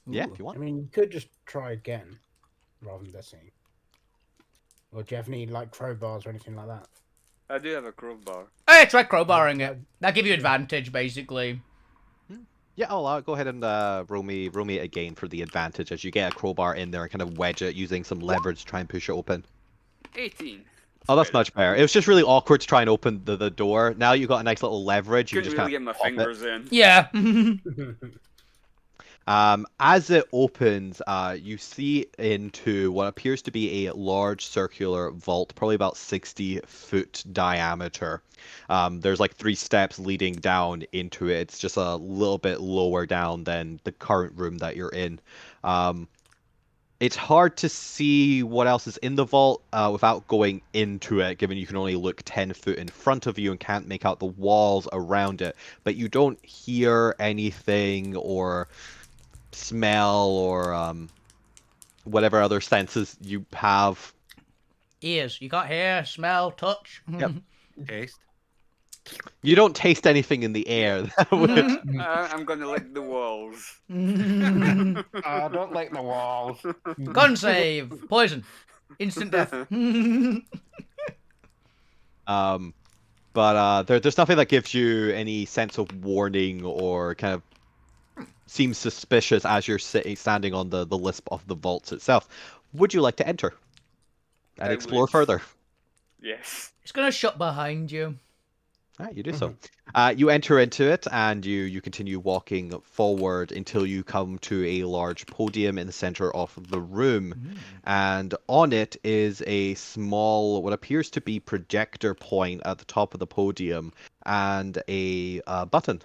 yeah, if you I want. mean, you could just try again rather than destiny. Or do you have any like crowbars or anything like that? I do have a crowbar. Hey, try crowbarring it. That'll give you advantage, basically. Yeah, I'll go ahead and roll me it again for the advantage as you get a crowbar in there and kind of wedge it using some leverage to try and push it open. 18. Oh, that's better. much better. It was just really awkward to try and open the door. Now you've got a nice little leverage. You Couldn't just really get kind my of pop it. fingers in. Yeah. As it opens, you see into what appears to be a large circular vault, probably about 60-foot diameter. There's like 3 steps leading down into it. It's just a little bit lower down than the current room that you're in. It's hard to see what else is in the vault without going into it, given you can only look 10 foot in front of you and can't make out the walls around it. But you don't hear anything or smell or whatever other senses you have. Ears. You got hair, smell, touch. Yep. Taste. You don't taste anything in the air. That would- I'm gonna lick the walls. I don't like the walls. Con save. Poison. Instant death. There's nothing that gives you any sense of warning or kind of seems suspicious as you're standing on the lisp of the vaults itself. Would you like to enter and I explore would. further? Yes. It's gonna shut behind you. All right, you do so. You enter into it, and you continue walking forward until you come to a large podium in the center of the room. And on it is a small, what appears to be projector point at the top of the podium, and a button.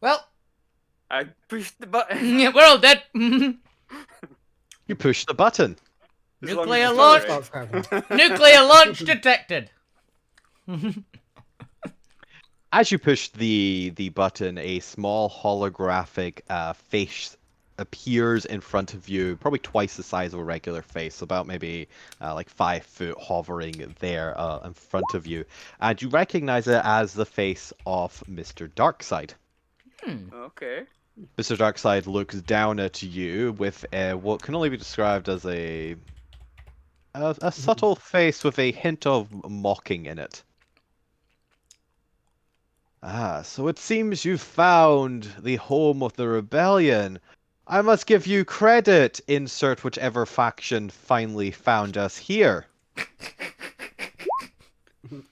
Well, I pushed the button. we're all dead. You push the button. As long Nuclear as it's launch. alright. Starts happening. Nuclear launch detected. As you push the button, a small holographic face appears in front of you, probably twice the size of a regular face, about maybe like 5 foot hovering there in front of you. And you recognize it as the face of Mr. Darkseid. Okay. Mr. Darkseid looks down at you with what can only be described as a subtle face with a hint of mocking in it. Ah, so it seems you found the home of the rebellion. I must give you credit, insert whichever faction finally found us here.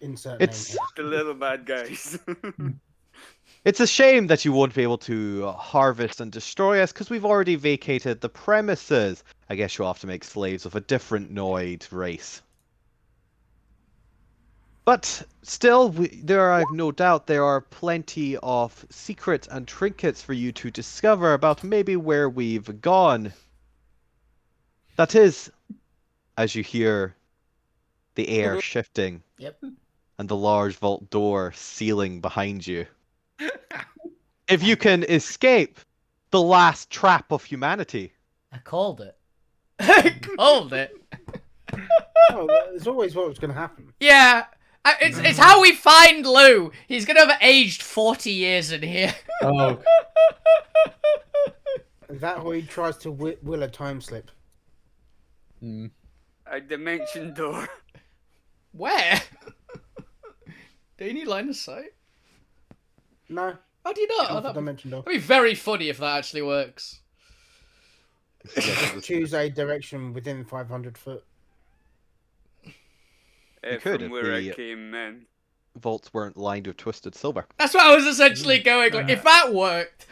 Insert It's- name. The little bad guys. It's a shame that you won't be able to harvest and destroy us, because we've already vacated the premises. I guess you'll have to make slaves of a different Noid race. But still, I've no doubt there are plenty of secrets and trinkets for you to discover about maybe where we've gone. That is, as you hear the air shifting. Yep. And the large vault door sealing behind you. If you can escape the last trap of humanity. I called it. I called it. Oh, there's always what was going to happen. Yeah. It's how we find Lou. He's gonna have aged 40 years in here. Oh, Is that how he tries to will a time slip? A dimension door. Where? Do you need line of sight? No. How do you know? Oh, Alpha that'd dimension door. be very funny if that actually works. Choose a direction within 500 foot. could From if where the- I came in. Vaults weren't lined with twisted silver. That's what I was essentially going. Like, if that worked.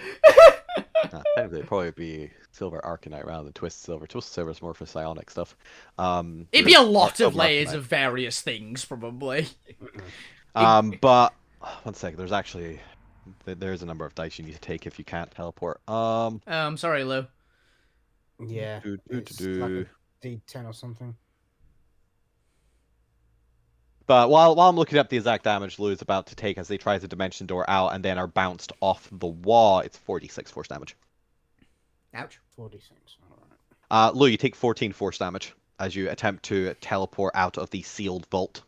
Technically, it'd probably be silver arcanite rather than twisted silver. Twisted silver is more for psionic stuff. It'd be a lot of silver layers arcanite. of various things, probably. But one second. There's actually there's a number of dice you need to take if you can't teleport. I'm sorry, Lou. Yeah. do, It's like a D10 or something. But while I'm looking up the exact damage Lou's about to take as they try the dimension door out and then are bounced off the wall, it's 46 force damage. Ouch. 46. Alright. Lou, you take 14 force damage as you attempt to teleport out of the sealed vault.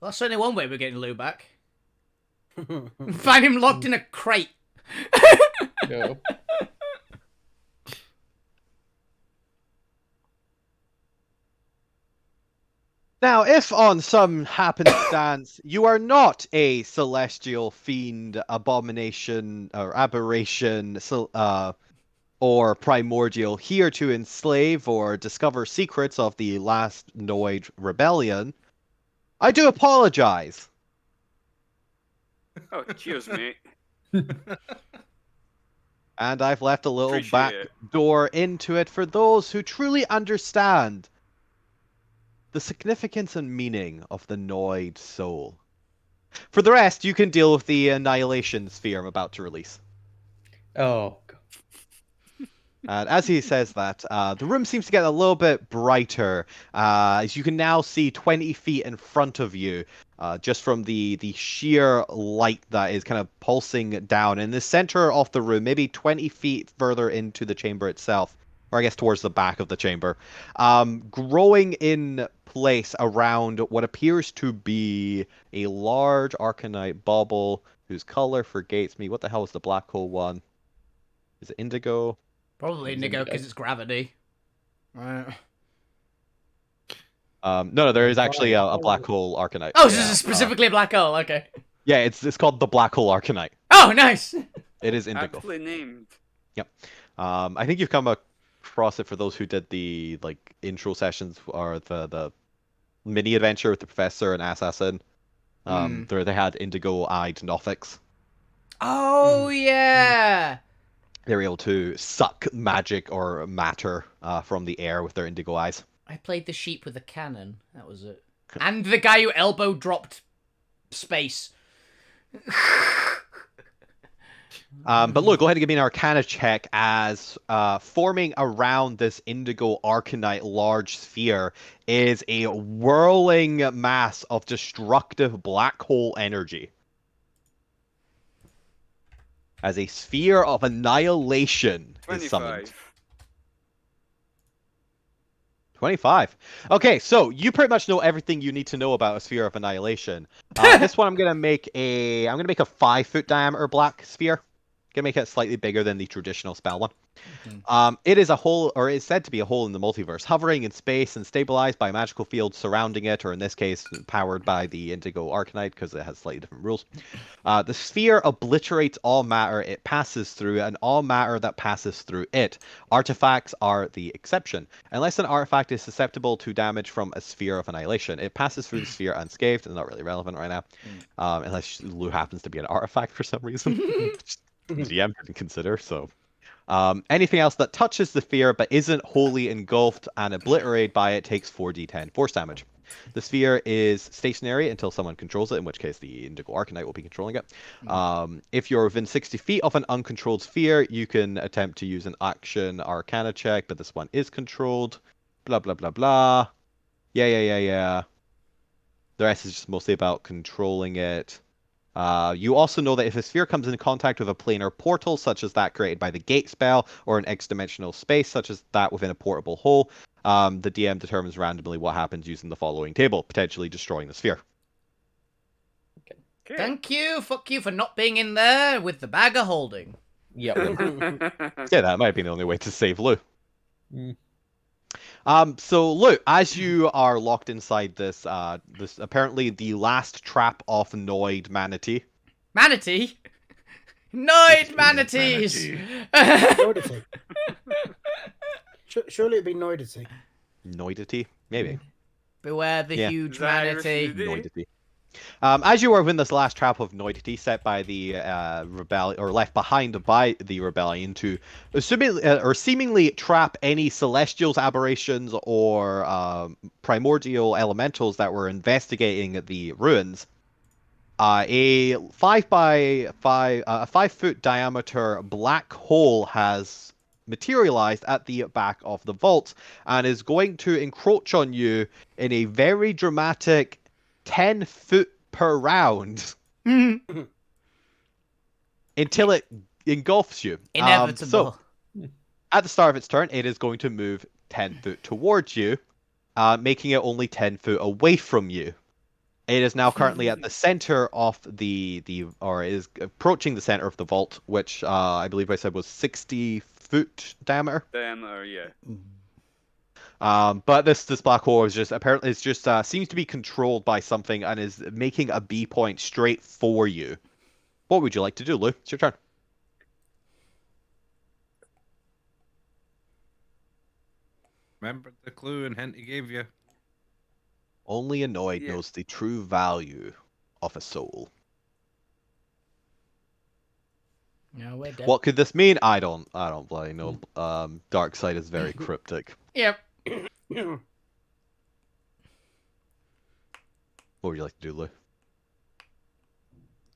Well, that's certainly one way we're getting Lou back. Find him locked in a crate. no. Now, if on some happenstance you are not a celestial fiend, abomination, or aberration, or primordial here to enslave or discover secrets of the last Noid rebellion, I do apologize. Oh, cheers, mate. And I've left a little Appreciate back it. door into it for those who truly understand the significance and meaning of the Noid soul. For the rest, you can deal with the annihilation sphere I'm about to release. Oh, God. And as he says that, the room seems to get a little bit brighter, as you can now see 20 feet in front of you, just from the sheer light that is kind of pulsing down. In the center of the room, maybe 20 feet further into the chamber itself, or I guess towards the back of the chamber, growing in place around what appears to be a large arcanite bauble whose color forgets me. What the hell is the black hole one? Is it indigo? Probably indigo because it's gravity. Right. No, there is actually a black hole arcanite. Oh, this is specifically a black hole. Okay. Yeah, it's called the black hole arcanite. Oh, nice. It is indigo. Aptly named. Yep. I think you've come across it for those who did the intro sessions or the mini adventure with the professor and assassin. There they had indigo-eyed Nothics. Oh yeah. They were able to suck magic or matter from the air with their indigo eyes. I played the sheep with a cannon. That was it. And the guy who elbow dropped space. But look, go ahead and give me an Arcana check as forming around this indigo arcanite large sphere is a whirling mass of destructive black hole energy. As a sphere of annihilation is summoned. 25. Okay, so you pretty much know everything you need to know about a sphere of annihilation. This one I'm gonna make a 5-foot diameter black sphere. Gonna make it slightly bigger than the traditional spell one. It is a hole, or is said to be a hole in the multiverse, hovering in space and stabilized by magical fields surrounding it, or in this case, powered by the indigo arcanite because it has slightly different rules. The sphere obliterates all matter it passes through, and all matter that passes through it. Artifacts are the exception. Unless an artifact is susceptible to damage from a sphere of annihilation, it passes through the sphere unscathed. It's not really relevant right now, unless Lou happens to be an artifact for some reason. GM didn't consider, so. Anything else that touches the sphere but isn't wholly engulfed and obliterated by it takes 4d10 force damage. The sphere is stationary until someone controls it, in which case the indigo arcanite will be controlling it. If you're within 60 feet of an uncontrolled sphere, you can attempt to use an action arcana check, but this one is controlled. Blah, blah, blah, blah. Yeah. The rest is just mostly about controlling it. You also know that if a sphere comes into contact with a planar portal, such as that created by the gate spell, or an X-dimensional space, such as that within a portable hole, the DM determines randomly what happens using the following table, potentially destroying the sphere. Okay. Thank you. Fuck you for not being in there with the bag of holding. Yep. Yeah, that might be the only way to save Lou. So Lou, as you are locked inside this, this apparently the last trap of Noid Manatee. Manatee? Noid manatees! Noidity. Surely it'd be noidity. Noidity? Maybe. Beware the Yeah. huge Is that manatee. Irish Noidity. As you are within this last trap of Noidity set by the rebellion, or left behind by the rebellion to seemingly trap any celestials, aberrations, or primordial elementals that were investigating the ruins, a 5-foot diameter black hole has materialized at the back of the vault and is going to encroach on you in a very dramatic 10 foot per round until it engulfs you. Inevitable. So, at the start of its turn, it is going to move 10 foot towards you, making it only 10 foot away from you. It is now currently at the center of or is approaching the center of the vault, which I believe I said was 60 foot diameter. Diameter, yeah. But this black hole is just apparently seems to be controlled by something and is making a B point straight for you. What would you like to do, Lou? It's your turn. Remember the clue and hint he gave you? Only a Noid Yeah. knows the true value of a soul. No, we're dead. What could this mean? I don't bloody know. Dark side is very cryptic. Yep. What would you like to do, Lou?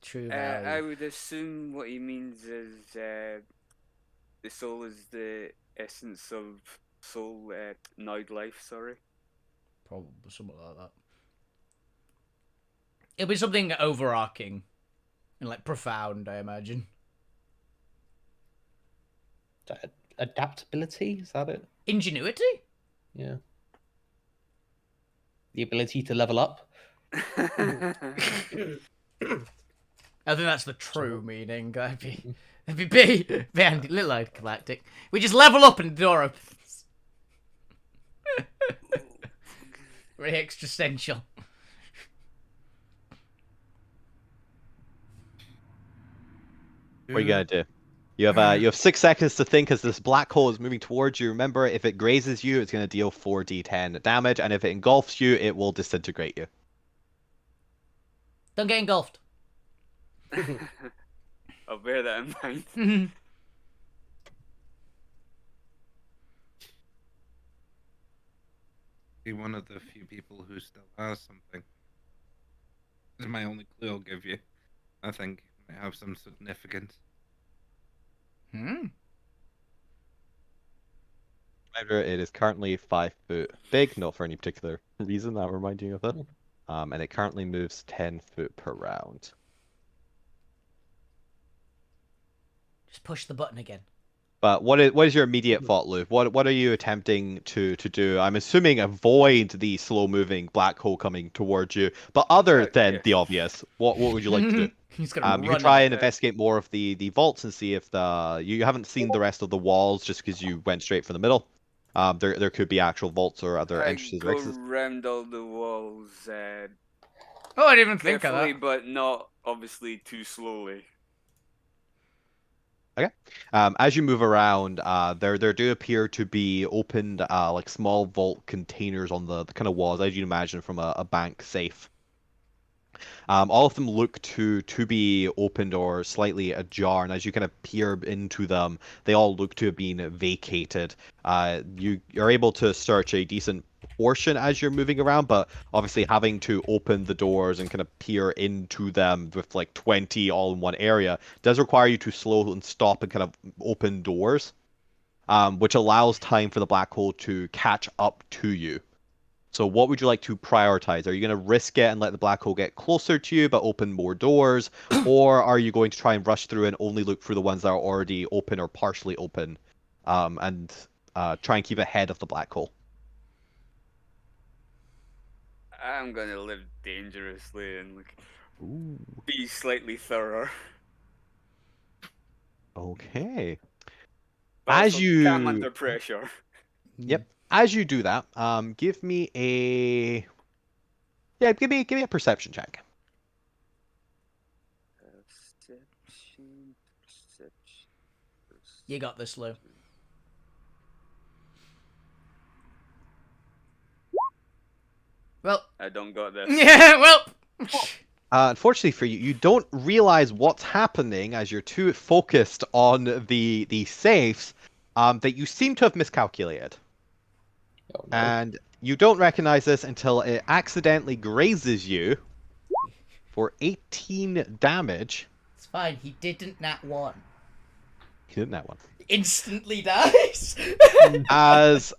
True I value. would assume what he means is the soul is the essence of soul, Noid life. Sorry. Probably something like that. It'll be something overarching and like profound, I imagine. Adaptability, is that it? Ingenuity? Yeah. The ability to level up. I think that's the true meaning. It'd be handy, little anticlimactic. We just level up and the door opens. Very existential. What are you gonna do? You have 6 seconds to think as this black hole is moving towards you. Remember, if it grazes you, it's gonna deal 4d10 damage, and if it engulfs you, it will disintegrate you. Don't get engulfed. I'll bear that in mind. Be one of the few people who still has something. This is my only clue I'll give you. I think it might have some significance. However, it is currently 5 foot big, not for any particular reason that reminding you of it. And it currently moves 10 foot per round. Just push the button again. But what is your immediate thought, Lou? What are you attempting to do? I'm assuming avoid the slow moving black hole coming towards you. But other than the obvious, what would you like to do? He's gonna You can try and investigate more of the vaults and see if you haven't seen the rest of the walls just because you went straight for the middle. There could be actual vaults or other entrances or Go exits. round all the walls. Oh, I didn't even think of Carefully, that. but not obviously too slowly. Okay. As you move around, there do appear to be opened like small vault containers on the kind of walls, as you'd imagine from a bank safe. All of them look to be opened or slightly ajar, and as you kind of peer into them, they all look to have been vacated. You're able to search a decent portion as you're moving around, but obviously having to open the doors and kind of peer into them with like 20 all in one area does require you to slow and stop and kind of open doors, which allows time for the black hole to catch up to you. So what would you like to prioritize? Are you going to risk it and let the black hole get closer to you but open more doors? Or are you going to try and rush through and only look for the ones that are already open or partially open, and try and keep ahead of the black hole? I'm gonna live dangerously and be slightly thorough. Okay. But As also you calm under pressure. Yep. As you do that, give me a give me a perception check. Perception. You got this, Lou. Well, I don't got this. yeah, well. Unfortunately for you, you don't realize what's happening as you're too focused on the safes, that you seem to have miscalculated. Oh, no. And you don't recognize this until it accidentally grazes you for 18 damage. It's fine. He didn't nat one. He didn't that one. Instantly dies. As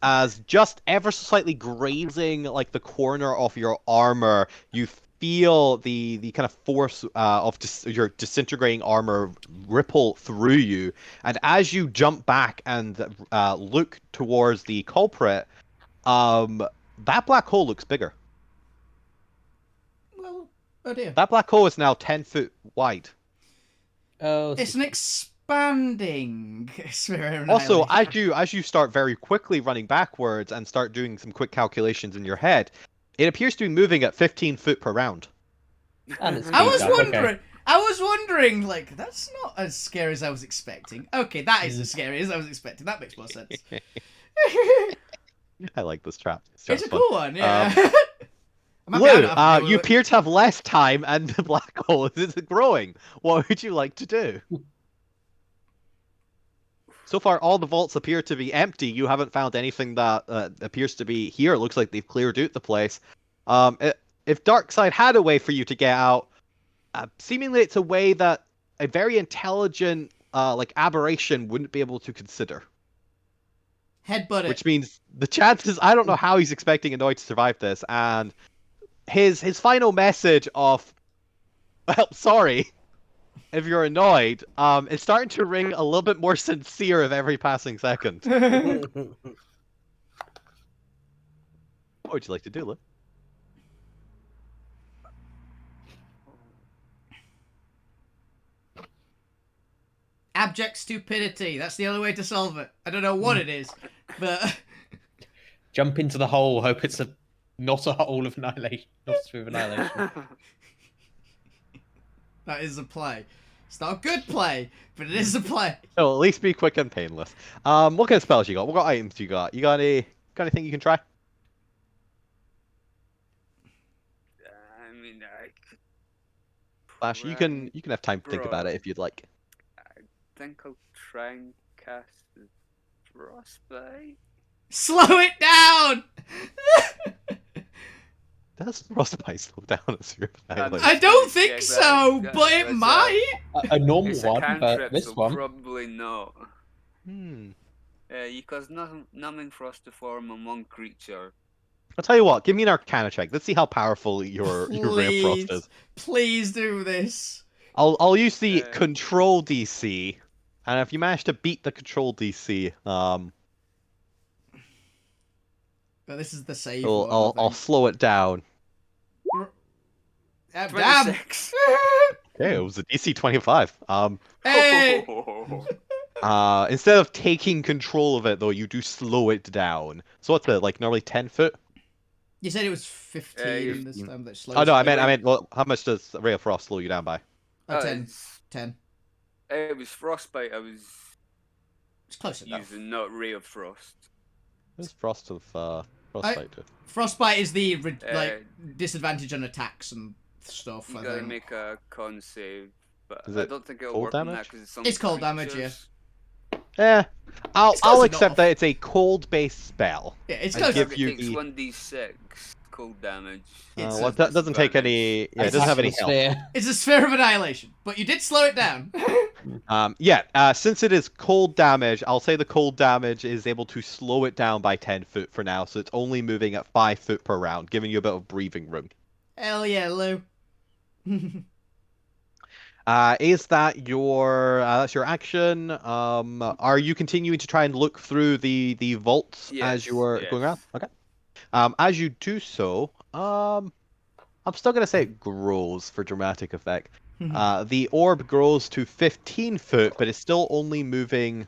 just ever so slightly grazing like the corner of your armor, you feel the kind of force of your disintegrating armor ripple through you, and as you jump back and look towards the culprit, that black hole looks bigger. Well, oh dear. That black hole is now 10 foot wide. Oh, It's an expanding sphere of Also, annihilation. as you start very quickly running backwards and start doing some quick calculations in your head, it appears to be moving at 15 foot per round. and it's I was feedback, wondering. okay. I was wondering, like, that's not as scary as I was expecting. Okay, that is as scary as I was expecting. That makes more sense. I like this trap. It's a cool one, yeah. I'm happy I Lou, don't have to do you it. appear to have less time, and the black hole is growing. What would you like to do? So far, all the vaults appear to be empty. You haven't found anything that appears to be here. It looks like they've cleared out the place. If Darkseid had a way for you to get out, seemingly it's a way that a very intelligent like aberration wouldn't be able to consider. Headbutt it. which means the chances. I don't know how he's expecting Annoyed to survive this, and his final message of, well, sorry, if you're annoyed, is starting to ring a little bit more sincere of every passing second. What would you like to do, Lou? Abject stupidity. That's the only way to solve it. I don't know what it is, but Jump into the hole. Hope it's not a hole of annihilation. Not a sphere of annihilation. that is a play. It's not a good play, but it is a play. It'll at least be quick and painless. What kind of spells you got? What items you got? You got anything you can try? I mean, I could Flash, you can have time to think about it if you'd like. think I'll try and cast the frostbite. Slow it down. Does frostbite slow down a sphere of annihilation? I don't think Yeah, so, that- but it that's might. A normal It's a one, but cantrip, this so one. probably not. You cause numbing frost to form on one creature. I'll tell you what. Give me an Arcana check. Let's see how powerful your Ray of Frost is. Please do this. I'll use the control DC, and if you manage to beat the control DC, But this is the save. I'll slow it down. Damn. 26. Okay, it was a DC 25. Hey. Instead of taking control of it though, you do slow it down. So what's it like? Normally 10 foot. You said it was 15 this time. That slows. Oh no, I meant. Well, how much does Ray of Frost slow you down by? 10. 10. It was frostbite. I was It's close enough. using, not ray of frost. What does Frost of Frostbite do? Frostbite is the disadvantage on attacks and stuff. You I gotta think. make a con save, but Is I it don't think it'll cold work on that damage? because it's on It's cold damage, creatures. I'll close enough. accept that it's a cold-based spell. Yeah, it's I close give enough. It you takes the- 1d6 cold damage. It's Well, a that doesn't take any. Yeah, it That's doesn't have any actually health. sphere. It's a sphere of annihilation, but you did slow it down. Since it is cold damage, I'll say the cold damage is able to slow it down by 10 foot for now, so it's only moving at 5 foot per round, giving you a bit of breathing room. Hell yeah, Lou. Is that your that's your action? Are you continuing to try and look through the vaults as you were going around? Yes. Okay. As you do so, I'm still gonna say it grows for dramatic effect. The orb grows to 15 foot, but it's still only moving.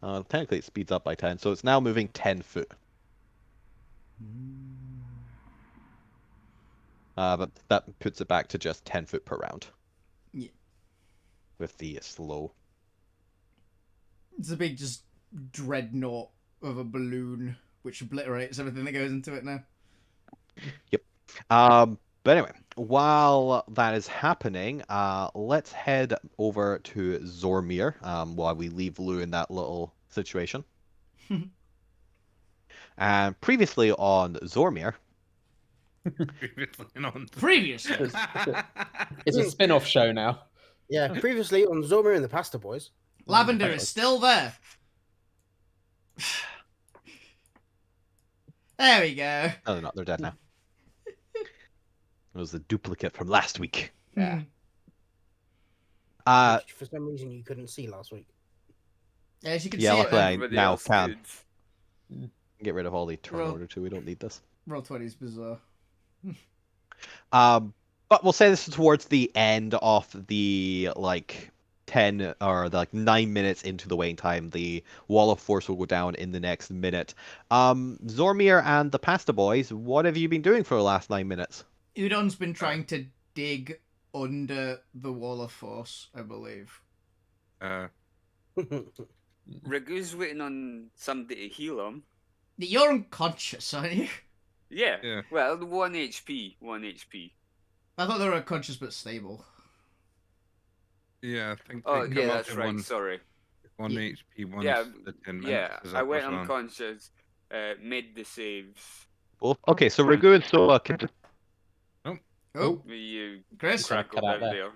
Technically, it speeds up by 10, so it's now moving 10 foot. But that puts it back to just 10 foot per round. Yeah. With the slow. It's a big just dreadnought of a balloon which obliterates everything that goes into it now. Yep. But anyway, while that is happening, let's head over to Zormir while we leave Lou in that little situation. And previously on Zormir, Previously. It's a spin-off show now. Yeah, previously on Zormir and the Pasta Boys. Lavender is still there. There we go. no, they're not. They're dead now. It was the duplicate from last week. Yeah. Which for some reason you couldn't see last week. Yeah, as you can Yeah, see it luckily there. I Everybody now else can did. get rid of all the turn Roll. order too. We don't need this. Roll20 is bizarre. But we'll say this is towards the end of the 10 or the 9 minutes into the waiting time. The wall of force will go down in the next minute. Zormir and the Pasta Boys, what have you been doing for the last 9 minutes? Udon's been trying to dig under the wall of force, I believe. Ragu's waiting on somebody to heal him. You're unconscious, aren't you? Yeah. Well, 1 HP. 1 HP. I thought they were unconscious but stable. Yeah, I think. Oh, they yeah, come up that's to right. Sorry. One Yeah. HP once Yeah, the 10 minutes. Yeah, is I up went as well. unconscious, made the saves. Well, okay, so Ragu and Soba can Oh, You Chris? Crap. cut out there.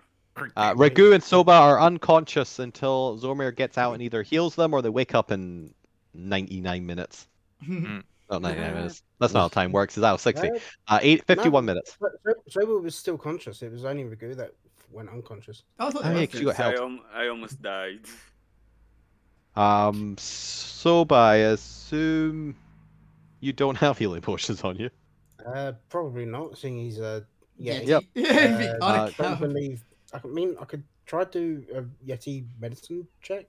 Ragu and Soba are unconscious until Zormir gets out and either heals them or they wake up and 99 minutes. Mm. Not 99 minutes. That's not how time works. Is that 60? Uh, 51 minutes. Soba was still conscious. It was only Ragu that went unconscious. I thought Oh, they yeah, were 'cause you got help. I almost died. Soba, I assume you don't have healing potions on you. Probably not, seeing he's a Yeti. Yep. Yeah, on I don't account. believe. I mean, I could try to do a Yeti medicine check.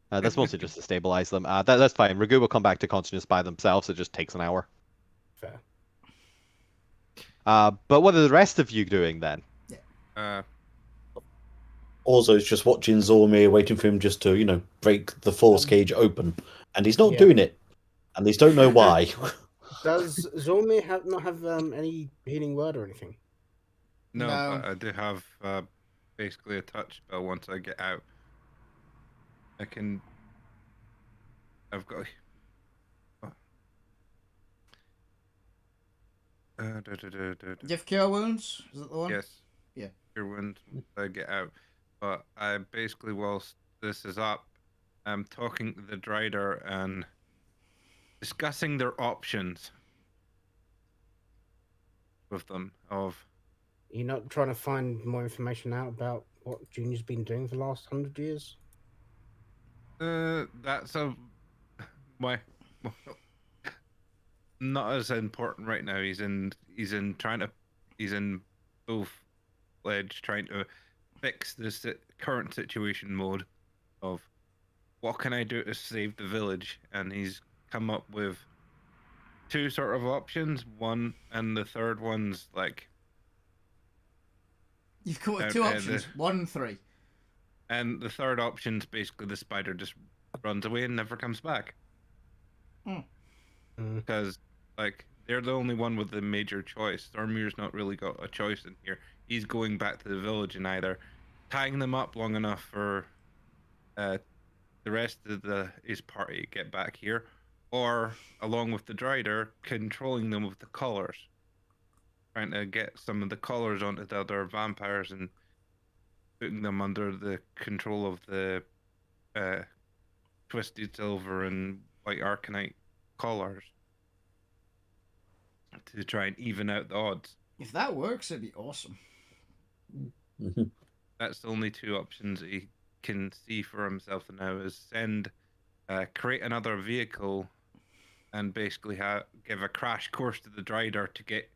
That's mostly just to stabilize them. That's fine. Ragu will come back to consciousness by themselves. It just takes an hour. Fair. But what are the rest of you doing then? Orzo's just watching Zormir, waiting for him just to, break the force cage open. And he's not Yeah. doing it. And they don't know why. Does Zormir not have any healing word or anything? No, No. but I do have basically a touch spell once I get out. I've got. Do you have cure wounds? Is that the one? Yes. Yeah. Cure wounds once I get out. But I basically, whilst this is up, I'm talking to the Drider and discussing their options with them. You're not trying to find more information out about what Junior's been doing for the last 100 years? That's my not as important right now. He's in full fledged trying to fix this current situation mode of what can I do to save the village, and he's come up with two sort of options. One, and the third one's like You've come up with two options. 1 and 3. and the third option's basically the spider just runs away and never comes back. Because like they're the only one with the major choice. Stormir's not really got a choice in here. He's going back to the village and either tying them up long enough for the rest of his party to get back here, or along with the Drider, controlling them with the collars, trying to get some of the collars onto the other vampires and putting them under the control of the Twisted Silver and White Arcanite collars to try and even out the odds. If that works, it'd be awesome. That's the only two options that he can see for himself now is create another vehicle and basically give a crash course to the Drider to get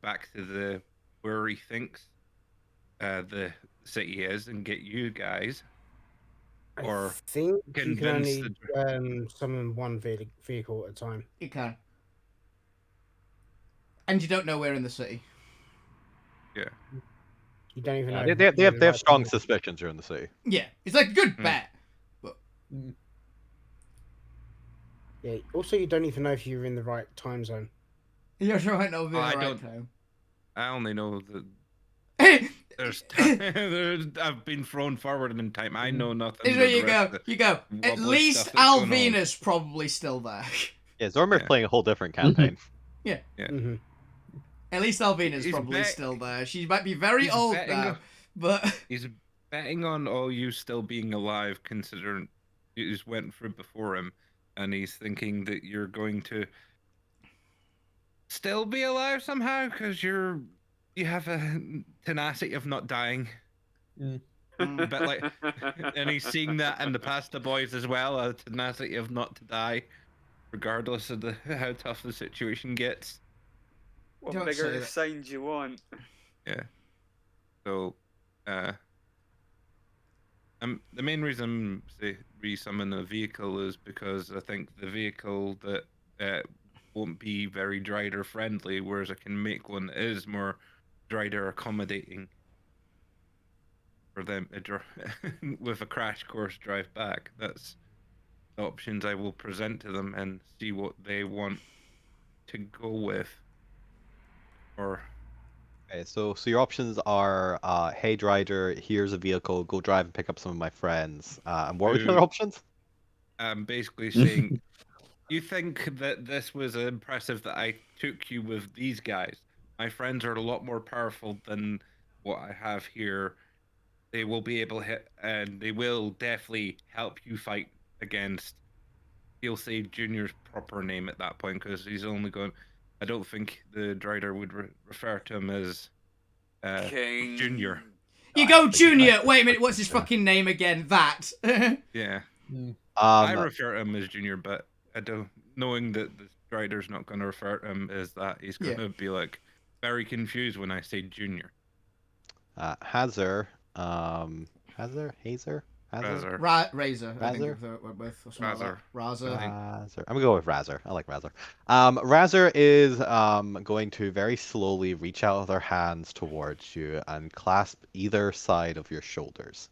back to where he thinks the city is and get you guys. Or I think you can convince only summon one vehicle at a time. You can. And you don't know where in the city. Yeah. You don't even know. They have strong suspicions you're in the city. Yeah, it's like a good bet. But yeah. Also, you don't even know if you're in the right time zone. you're sure I know the I right don't- time. I only know that Hey, there's I've been thrown forward in time. I know nothing. here's where you go. You go. At wobbly least stuff that's going on. Alvina's probably still there. Yeah, Zormir's Yeah. playing a whole different campaign. Mm-hmm. At least Alvina's He's probably bet- still there. She might be very he's old betting now, on- but He's betting on all you still being alive, considering you just went through before him, and he's thinking that you're going to still be alive somehow because you have a tenacity of not dying. But like, and he's seeing that in the Pasta Boys as well, a tenacity of not to die, regardless of how tough the situation gets. What Don't say bigger that. signs you want? Yeah. So, the main reason I resummon a vehicle is because I think the vehicle that won't be very Drider friendly, whereas I can make one that is more Drider accommodating for them with a crash course drive back. That's the options I will present to them and see what they want to go with. Or Okay, so your options are, hey Drider, here's a vehicle, go drive and pick up some of my friends. And what were the other options? I'm basically saying, you think that this was impressive that I took you with these guys. My friends are a lot more powerful than what I have here. They will be able to hit, and they will definitely help you fight against he'll say Junior's proper name at that point because he's only going. I don't think the Drider would refer to him as King Junior. You go, Junior. Wait a minute. What's his fucking name again? That. Yeah. Mm. I refer to him as Junior, but I don't. Knowing that the Drider's not going to refer to him as that, he's going to be like very confused when I say Junior. Hazer. Hazer. Razor. Razor. I think Razor? it went with or something like that. Razor. Razor. I'm gonna go with Razor. I like Razor. Razor is going to very slowly reach out their hands towards you and clasp either side of your shoulders.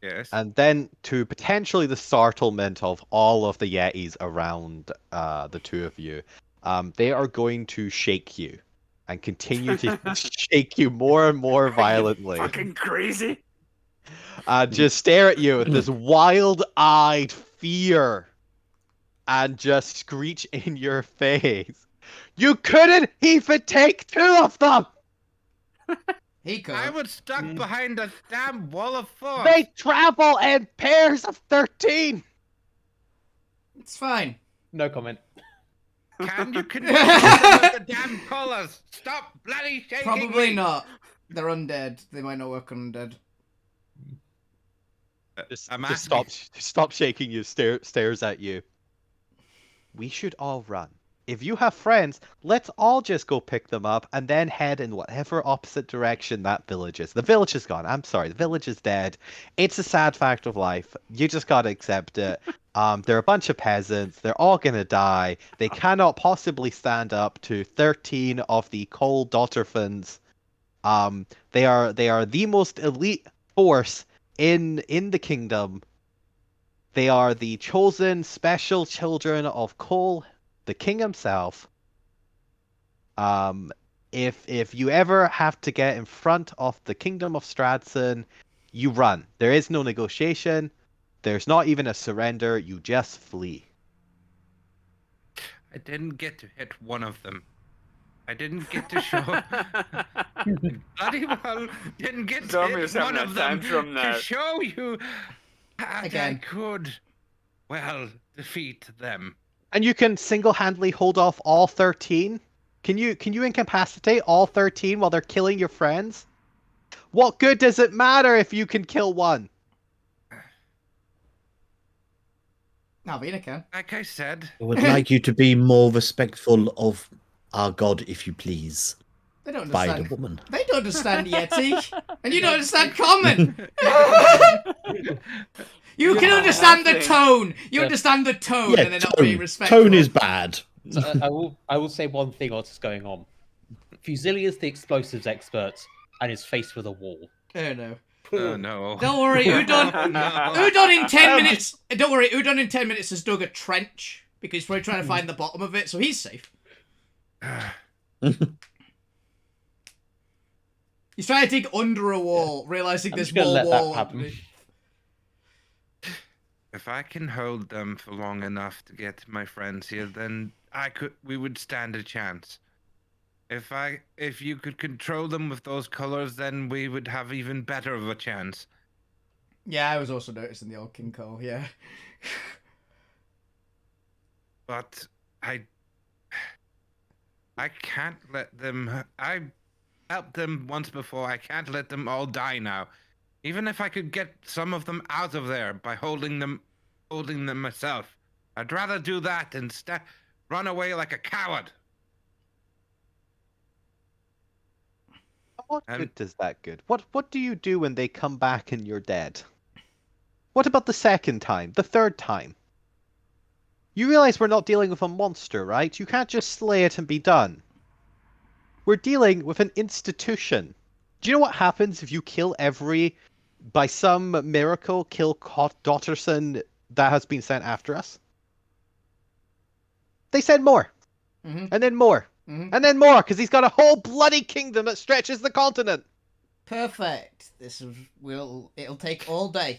Yes. And then, to potentially the startlement of all of the Yetis around the two of you, they are going to shake you and continue to shake you more and more violently. Are you fucking crazy? Just stare at you with this wild-eyed fear and just screech in your face. You couldn't even take 2 of them! He could. I was stuck behind a damn wall of force. They travel in pairs of 13! It's fine. No comment. Can you control the damn colors? Stop bloody shaking Probably me. not. They're undead. They might not work on undead. Just asking- stop shaking you, stares at you. We should all run. If you have friends, let's all just go pick them up and then head in whatever opposite direction that village is. The village is gone. I'm sorry, the village is dead. It's a sad fact of life. You just gotta accept it. They're a bunch of peasants. They're all gonna die. They cannot possibly stand up to 13 of the Cole Dotterfins. They are the most elite force in the kingdom. They are the chosen special children of Cole, the king himself. If you ever have to get in front of the kingdom of Stradson, you run. There is no negotiation. There's not even a surrender. You just flee. I didn't get to hit one of them. I didn't get to show. Bloody well didn't get to Tommy's hit one having a of them tantrum now. to show you that Again. I could, well, defeat them. And you can single-handedly hold off all 13? Can you incapacitate all 13 while they're killing your friends? What good does it matter if you can kill one? Alvina can. Like I said, I would like you to be more respectful of our god, if you please. They don't Spider understand. woman. They don't understand Yeti, and you don't understand Common. You can understand the tone. You understand the tone, Yeah, and they're not being tone. respectful. Tone is bad. So, I will say one thing whilst it's going on. Fusilia's the explosives expert and is faced with a wall. Oh no. oh no. Don't worry, Udon. No. Udon in 10 minutes. Don't worry, Udon in 10 minutes has dug a trench because he's probably trying to find the bottom of it, so he's safe. He's trying to dig under a wall, realizing I'm there's just gonna more let that wall. happen. underneath. If I can hold them for long enough to get my friends here, then we would stand a chance. If you could control them with those colors, then we would have even better of a chance. Yeah, I was also noticing the old King Cole, yeah. But I can't let them. I helped them once before. I can't let them all die now. Even if I could get some of them out of there by holding them myself, I'd rather do that than run away like a coward. What good does that good? What do you do when they come back and you're dead? What about the second time? The third time? You realize we're not dealing with a monster, right? You can't just slay it and be done. We're dealing with an institution. Do you know what happens if you kill by some miracle, kill Dotterson that has been sent after us? They send more. Mm-hmm. And then more. Mm-hmm. And then more, because he's got a whole bloody kingdom that stretches the continent. Perfect. It'll take all day.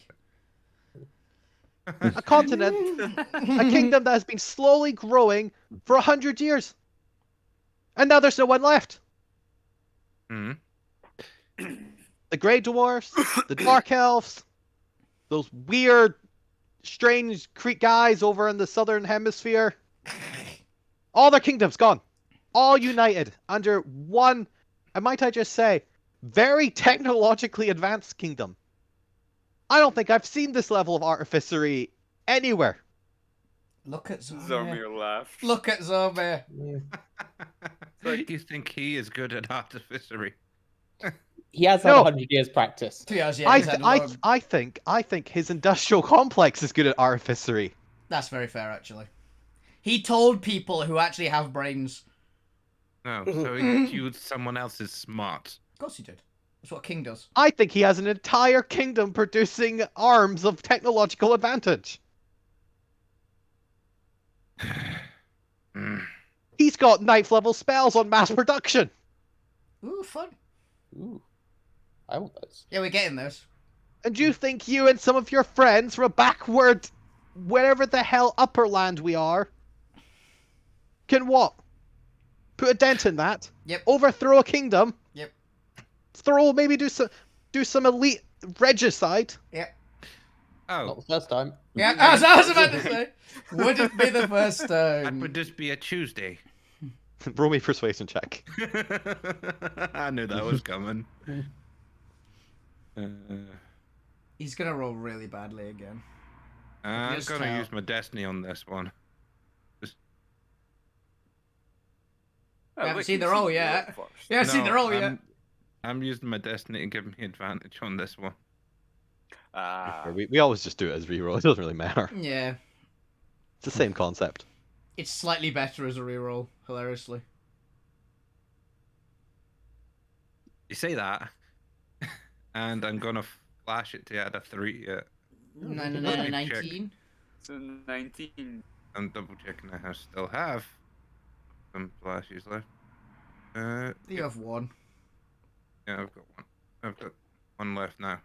A continent, a kingdom that has been slowly growing for 100 years. And now there's no one left. Hmm. The Grey Dwarfs, the Dark Elves, those weird strange Creek guys over in the southern hemisphere. All their kingdoms gone. All united under one, and might I just say, very technologically advanced kingdom. I don't think I've seen this level of artificery anywhere. Look at Zormir. Zormir laughed. Look at Zormir. So do you think he is good at artificery? He has had No. 100 years practice. Yeah, he's had long. I think his industrial complex is good at artificery. That's very fair, actually. He told people who actually have brains. No, so he used someone else's smart. Of course he did. That's what a king does. I think he has an entire kingdom producing arms of technological advantage. He's got ninth level spells on mass production. Ooh, fun. Ooh. I want those. Yeah, we're getting those. And you think you and some of your friends from a backward, wherever the hell upper land we are, can what? Put a dent in that? Yep. Overthrow a kingdom? Yep. Maybe do some elite regicide? Yep. Oh, Not the first time. Yeah, as I was about to say. Wouldn't be the first that time. would just be a Tuesday. Roll me persuasion check. I knew that was coming. He's gonna roll really badly again. I'm Just gonna tell. use my destiny on this one. We haven't seen the roll yet. You haven't seen the roll yet. I'm using my destiny to give me advantage on this one. We always just do it as reroll. It doesn't really matter. Yeah. It's the same concept. It's slightly better as a reroll, hilariously. You say that, and I'm gonna flash it to add a 3. No, Let me check. 19. So 19. I'm double checking I still have some flashes left. You have one. Yeah, I've got one. I've got one left now.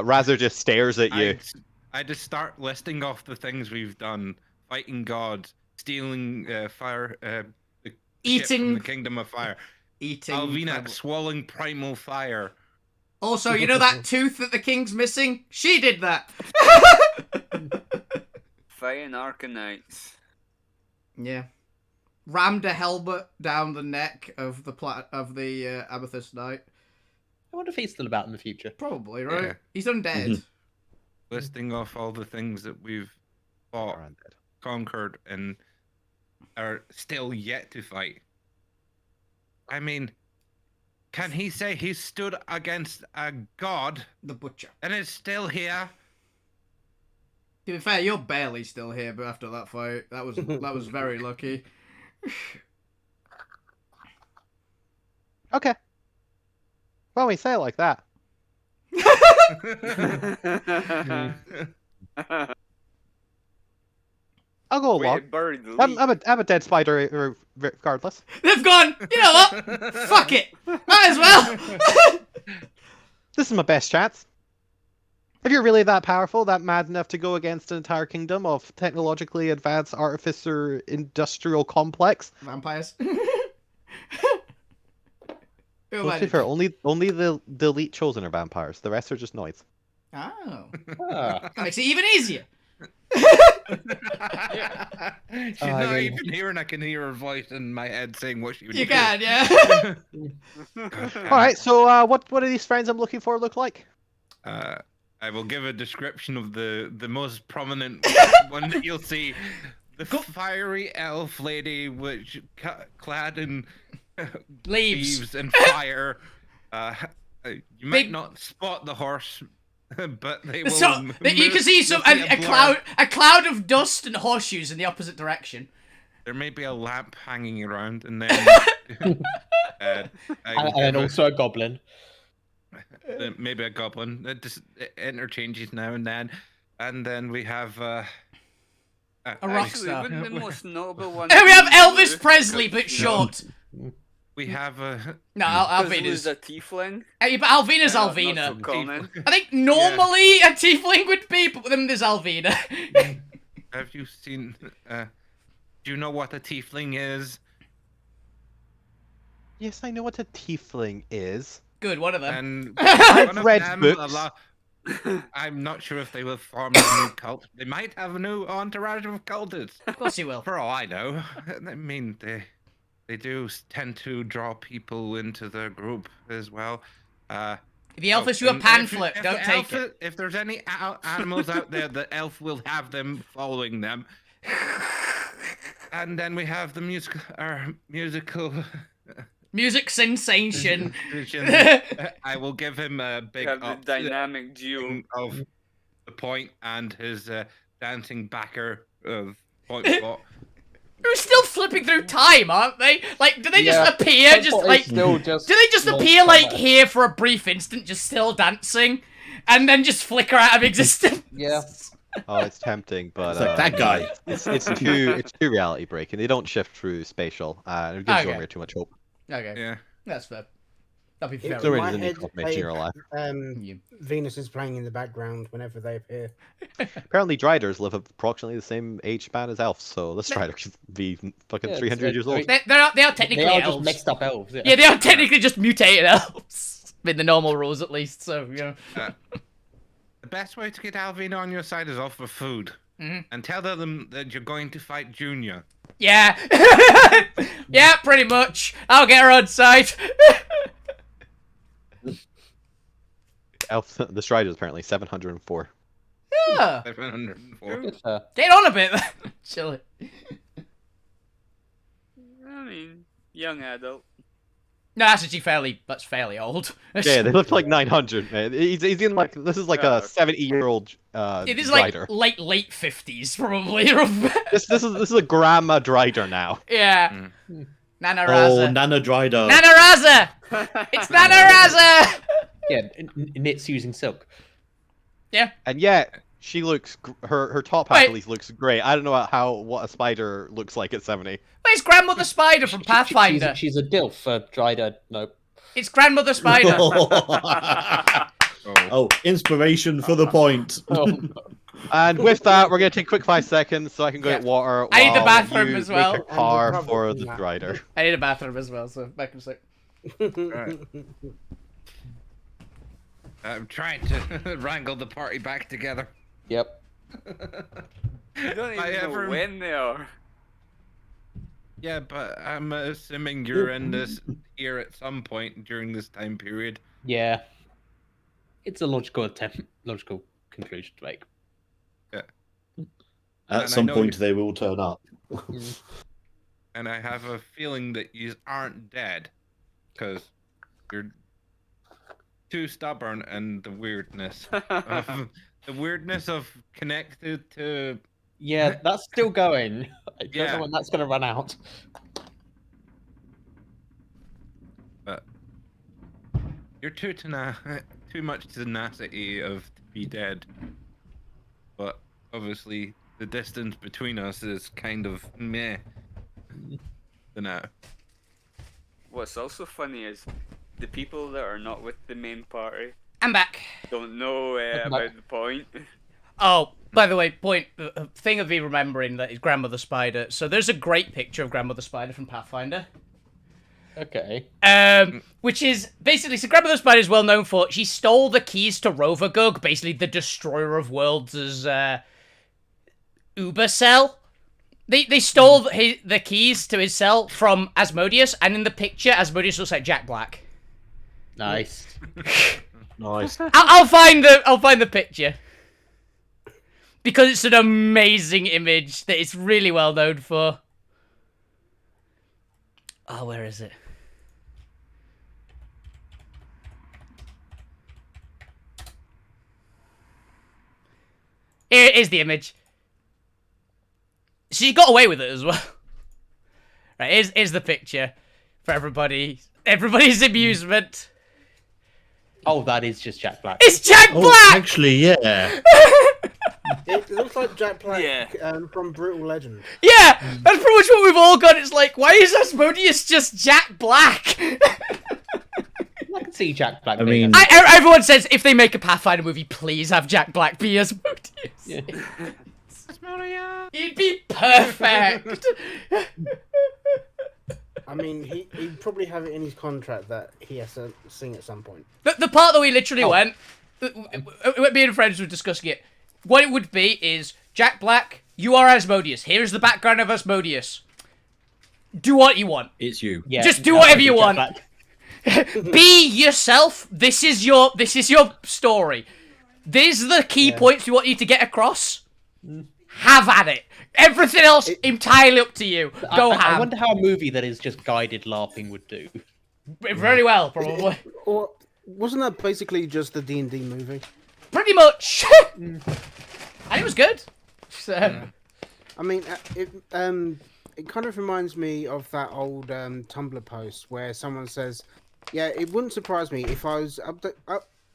Razor just stares at you. I just start listing off the things we've done: fighting gods, stealing fire, the ship Eating- from the kingdom of fire, Eating. Alvina swallowing primal fire. Also, you know that tooth that the king's missing? She did that! Fighting Arcanites. Yeah. Rammed a helmet down the neck of the Amethyst Knight. I wonder if he's still about in the future. Probably, right? Yeah. He's undead. Listing off all the things that we've fought, conquered, and are still yet to fight. I mean, can he say he stood against a god The Butcher. and is still here? To be fair, you're barely still here, but after that fight, that was very lucky. Okay. Well, we say it like that. I'll go along. Buried the lead. I'm a dead spider regardless. They've gone! You know what? Fuck it! Might as well! This is my best chance. If you're really that powerful, that mad enough to go against an entire kingdom of technologically advanced artificer industrial complex, Vampires. well, to be fair, only the elite chosen are vampires. The rest are just noise. Oh. Ah. That makes it even easier. She's not even here, and I can hear her voice in my head saying what she would You do. can, yeah. All right, so what do these friends I'm looking for look like? I will give a description of the most prominent one that you'll see. The fiery elf lady, which clad in leaves and fire. You might not spot the horse, but they will. So you can see some a cloud of dust and horseshoes in the opposite direction. There may be a lamp hanging around, and then And also a goblin. Maybe a goblin. It interchanges now and then we have a rock Actually, star. wouldn't the most notable one? And we have be Elvis Lou? Presley, but short. we have a. No, Because Alvina's. Lou's a tiefling. Hey, but Alvina's Not Alvina. so common. I think normally a tiefling would be, but then there's Alvina. Have you seen? Do you know what a tiefling is? Yes, I know what a tiefling is. Good, one of them. And I've one of read them, books. I'm not sure if they will form a new cult. They might have a new entourage of cultists. Of course he will. For all I know. I mean, they do tend to draw people into the group as well. The elf is you a and pamphlet. Don't take it. If there's any animals out there, the elf will have them following them. And then we have the musical Music sensation. I will give him a big Have the dynamic duo of the point and his dancing backer of point spot. They're still flipping through time, aren't they? Like, do they just appear? Point Just Spot is like, still just do they just lost appear like somewhere. here for a brief instant, just still dancing, and then just flicker out of existence? Yeah. Oh, it's tempting, but It's like that guy. It's too reality breaking. They don't shift through spatial. It gives Okay. Zormir too much hope. Okay, Yeah. that's fair. That'd be In fair. It's already my the new head, confirmation in real life. You- Venus is playing in the background whenever they appear. Apparently, Driders live approximately the same age span as elves, so this Drider could be fucking Yeah, 300 years old. They are technically They are elves. just mixed up elves. Yeah, they are technically just mutated elves. In the normal rules, at least. So you know. The best way to get Alvina on your side is offer food. Mhm. And tell them that you're going to fight Junior. Yeah. Yeah, pretty much. I'll get her on site. Elf, the Strider is apparently 704. Yeah. 704. Get on a bit, actually. I mean, young adult. No, that's actually fairly old. Yeah, they look like 900, man. He's in like, this is like a 70-year-old It is like Drider. late 50s, probably. This is a grandma Drider now. Yeah. Nana Oh, Raza. Nana Drider. Nana Raza! It's Nana Raza! Yeah, knits using silk. And yet, she looks, her top half Wait. at least looks great. I don't know what a spider looks like at 70. Where's Grandmother Spider from Pathfinder? She's a DILF for Drider. Nope. It's Grandmother Spider. Oh, inspiration for the point. Oh, And with that, we're going to take a quick 5 seconds so I can go Yeah. get water. I need the while bathroom you as well. Make a car And recover for from the that. Drider. I need a bathroom as well, so back in a sec. Right. I'm trying to wrangle the party back together. yep. You don't even I know ever- when they are. Yeah, but I'm assuming you're in this here at some point during this time period. Yeah. It's a logical conclusion to make. At And I some know point, you- they will turn up. And I have a feeling that you aren't dead. Because you're too stubborn and the weirdness. The weirdness of connected to... Yeah, that's still going. I don't Yeah. know when that's going to run out. But you're too much tenacity of to be dead. But obviously the distance between us is kind of meh. For now. What's also funny is the people that are not with the main party I'm back. don't know about the point. Oh, by the way, thing of me remembering that is Grandmother Spider. So there's a great picture of Grandmother Spider from Pathfinder. Okay. Which is basically, so Grandmother Spider is well known for, she stole the keys to Rovergug, basically the destroyer of worlds as Uber cell. They stole the keys to his cell from Asmodeus, and in the picture, Asmodeus looks like Jack Black. Nice. Nice. I'll find the picture because it's an amazing image that it's really well known for. Oh, where is it? Here is the image. She got away with it as well. Right, here's the picture for everybody's amusement. Oh, that is just Jack Black. It's Jack Oh, Black! actually, yeah. It looks like Jack Black Yeah. from Brutal Legend. Yeah, that's pretty much what we've all got. It's like, why is Asmodeus just Jack Black? I can see Jack Black. I being mean- Everyone says if they make a Pathfinder movie, please have Jack Black be Asmodeus. Yeah. He'd be perfect. I mean, he'd probably have it in his contract that he has to sing at some point. The part that we literally went, me and friends were discussing it. What it would be is, Jack Black, you are Asmodeus. Here's the background of Asmodeus. Do what you want. It's you. Yeah, Just do no, whatever I you think want. Jack Black- Be yourself. This is your story. These are the key points we want you to get across. Have at it. Everything else entirely up to you. Go I ham. wonder how a movie that is just guided LARPing would do. Very well, probably. Or wasn't that basically just the D&D movie? Pretty much. And it was good. So, I mean, it kind of reminds me of that old Tumblr post where someone says, "Yeah, it wouldn't surprise me if I was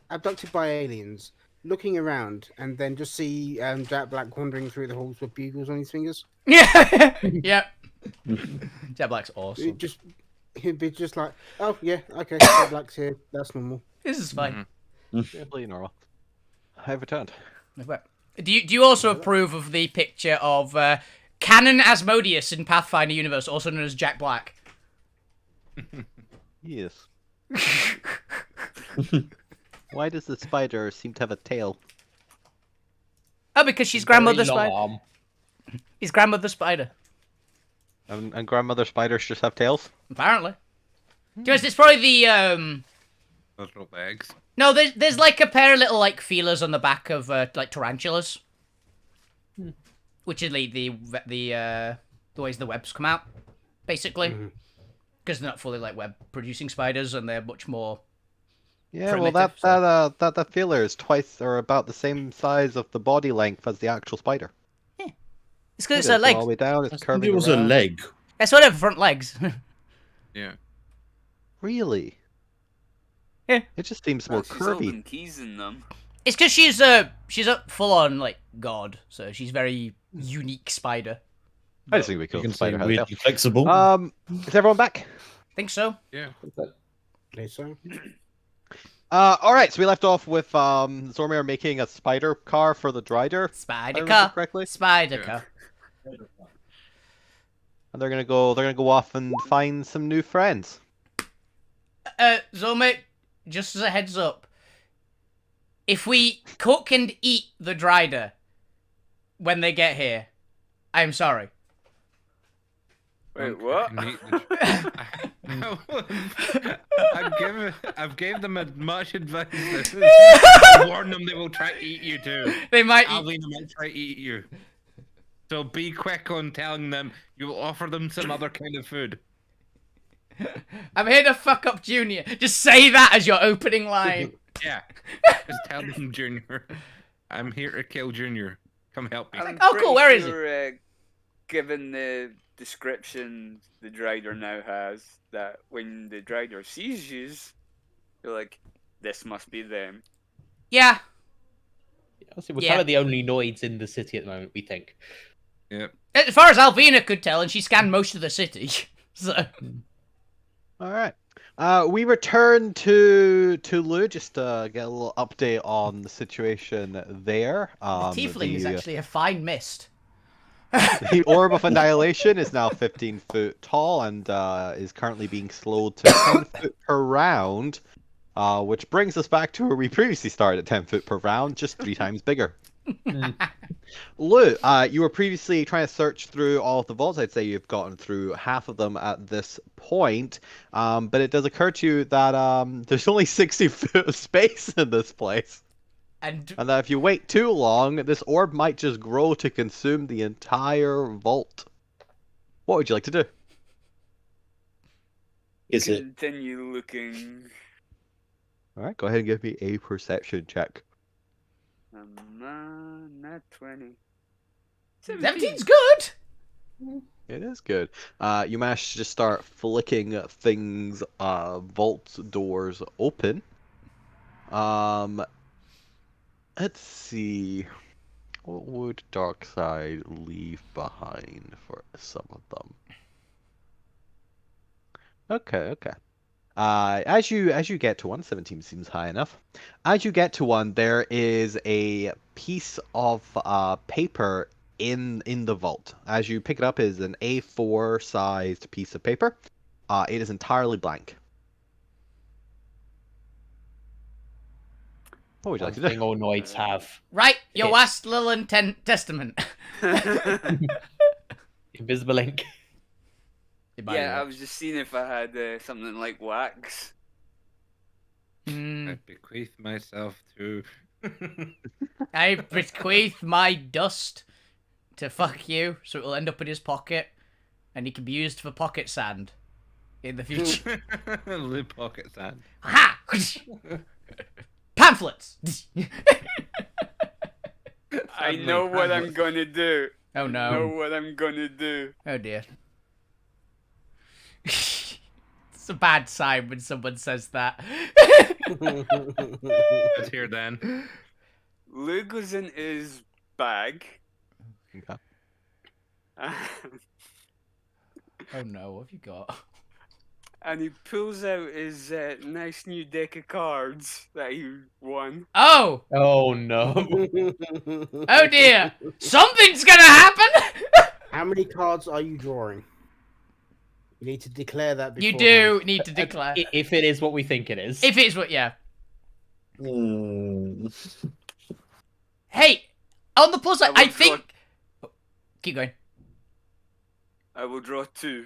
abducted by aliens, looking around, and then just see Jack Black wandering through the halls with bugles on his fingers." yeah. Yep. Jack Black's awesome. He'd be just like, "Oh yeah, okay, Jack Black's here. That's normal." This is fine. Completely normal. I've returned. Do you also approve of the picture of canon Asmodeus in Pathfinder universe, also known as Jack Black? Yes. Why does the spider seem to have a tail? Oh, because she's grandmother Very long spider. arm. He's grandmother spider. And grandmother spiders just have tails? Apparently. Just it's probably the Little legs. No, there's like a pair of little like feelers on the back of like tarantulas, which is like the ways the webs come out, basically, because they're not fully like web producing spiders and they're much more. Yeah, well, primitive, that feeler is twice or about the same size of the body length as the actual spider. It's because it's It a is leg. all the way down. It's I think curving it was a around. leg. That's whatever front legs. Yeah. Really? Yeah. It just seems more She's holding curvy. keys in them. It's because she's a full on like god, so she's very unique spider. I just think we You cool. can The say spider has a tail. weirdly flexible. Is everyone back? Think so. Yeah. Okay, so All right, so we left off with Zormir making a spider car for the Drider. Spider remember car. correctly? Spider Yeah. car. And they're gonna go off and find some new friends. Zomit, just as a heads up, if we cook and eat the Drider when they get here, I'm sorry. Wait, what? I've given them as much advice. I warn them they will try to eat you too. They might eat. Alvin might try to eat you. So be quick on telling them you will offer them some other kind of food. I'm here to fuck up Junior. Just say that as your opening line. Yeah. Just tell them, Junior. I'm here to kill Junior. Come help me. I'm oh, cool, pretty where is he? sure, given the description the Drider now has, that when the Drider sees you, you're like, this must be them. Yeah. We're Yeah. kind of the only noids in the city at the moment, we think. Yep. As far as Alvina could tell, and she scanned most of the city. So. All right. We return to Tulu just to get a little update on the situation there. The tiefling is actually a fine mist. The Orb of Annihilation is now 15 foot tall and is currently being slowed to 10 foot per round, which brings us back to where we previously started at 10 foot per round, just 3 times bigger. Lou, you were previously trying to search through all of the vaults. I'd say you've gotten through half of them at this point, but it does occur to you that there's only 60 foot of space in this place. And And that if you wait too long, this orb might just grow to consume the entire vault. What would you like to do? Is it? Continue looking. Alright, go ahead and give me a perception check. Not 20. 17's good. It is good. You managed to just start flicking things, vault doors open. Let's see. What would Darkside leave behind for some of them? Okay. As you get to one, 17 seems high enough. As you get to one, there is a piece of paper in the vault. As you pick it up, it is an A4 sized piece of paper. It is entirely blank. What would you One like to do? thing all noids have. Right, your Hit. last little testament. Invisible ink. Yeah, I was just seeing if I had something like wax. I bequeath myself to. I bequeath my dust to fuck you, so it'll end up in his pocket, and he can be used for pocket sand in the future. Lip pocket sand. Ha! Pamphlets! I know what I'm gonna do. Oh I no. know what I'm gonna do. Oh dear. It's a bad sign when someone says that. Let's hear then. Lou goes in his bag. Okay. Oh no, what have you got? And he pulls out his nice new deck of cards that he won. Oh! Oh no. Oh dear! Something's gonna happen! How many cards are you drawing? You need to declare that You beforehand. do need to declare. If it is what we think it is. If it's what, yeah. Hmm. Hey! On the plus side, I I will think... Oh, keep going. I will draw 2.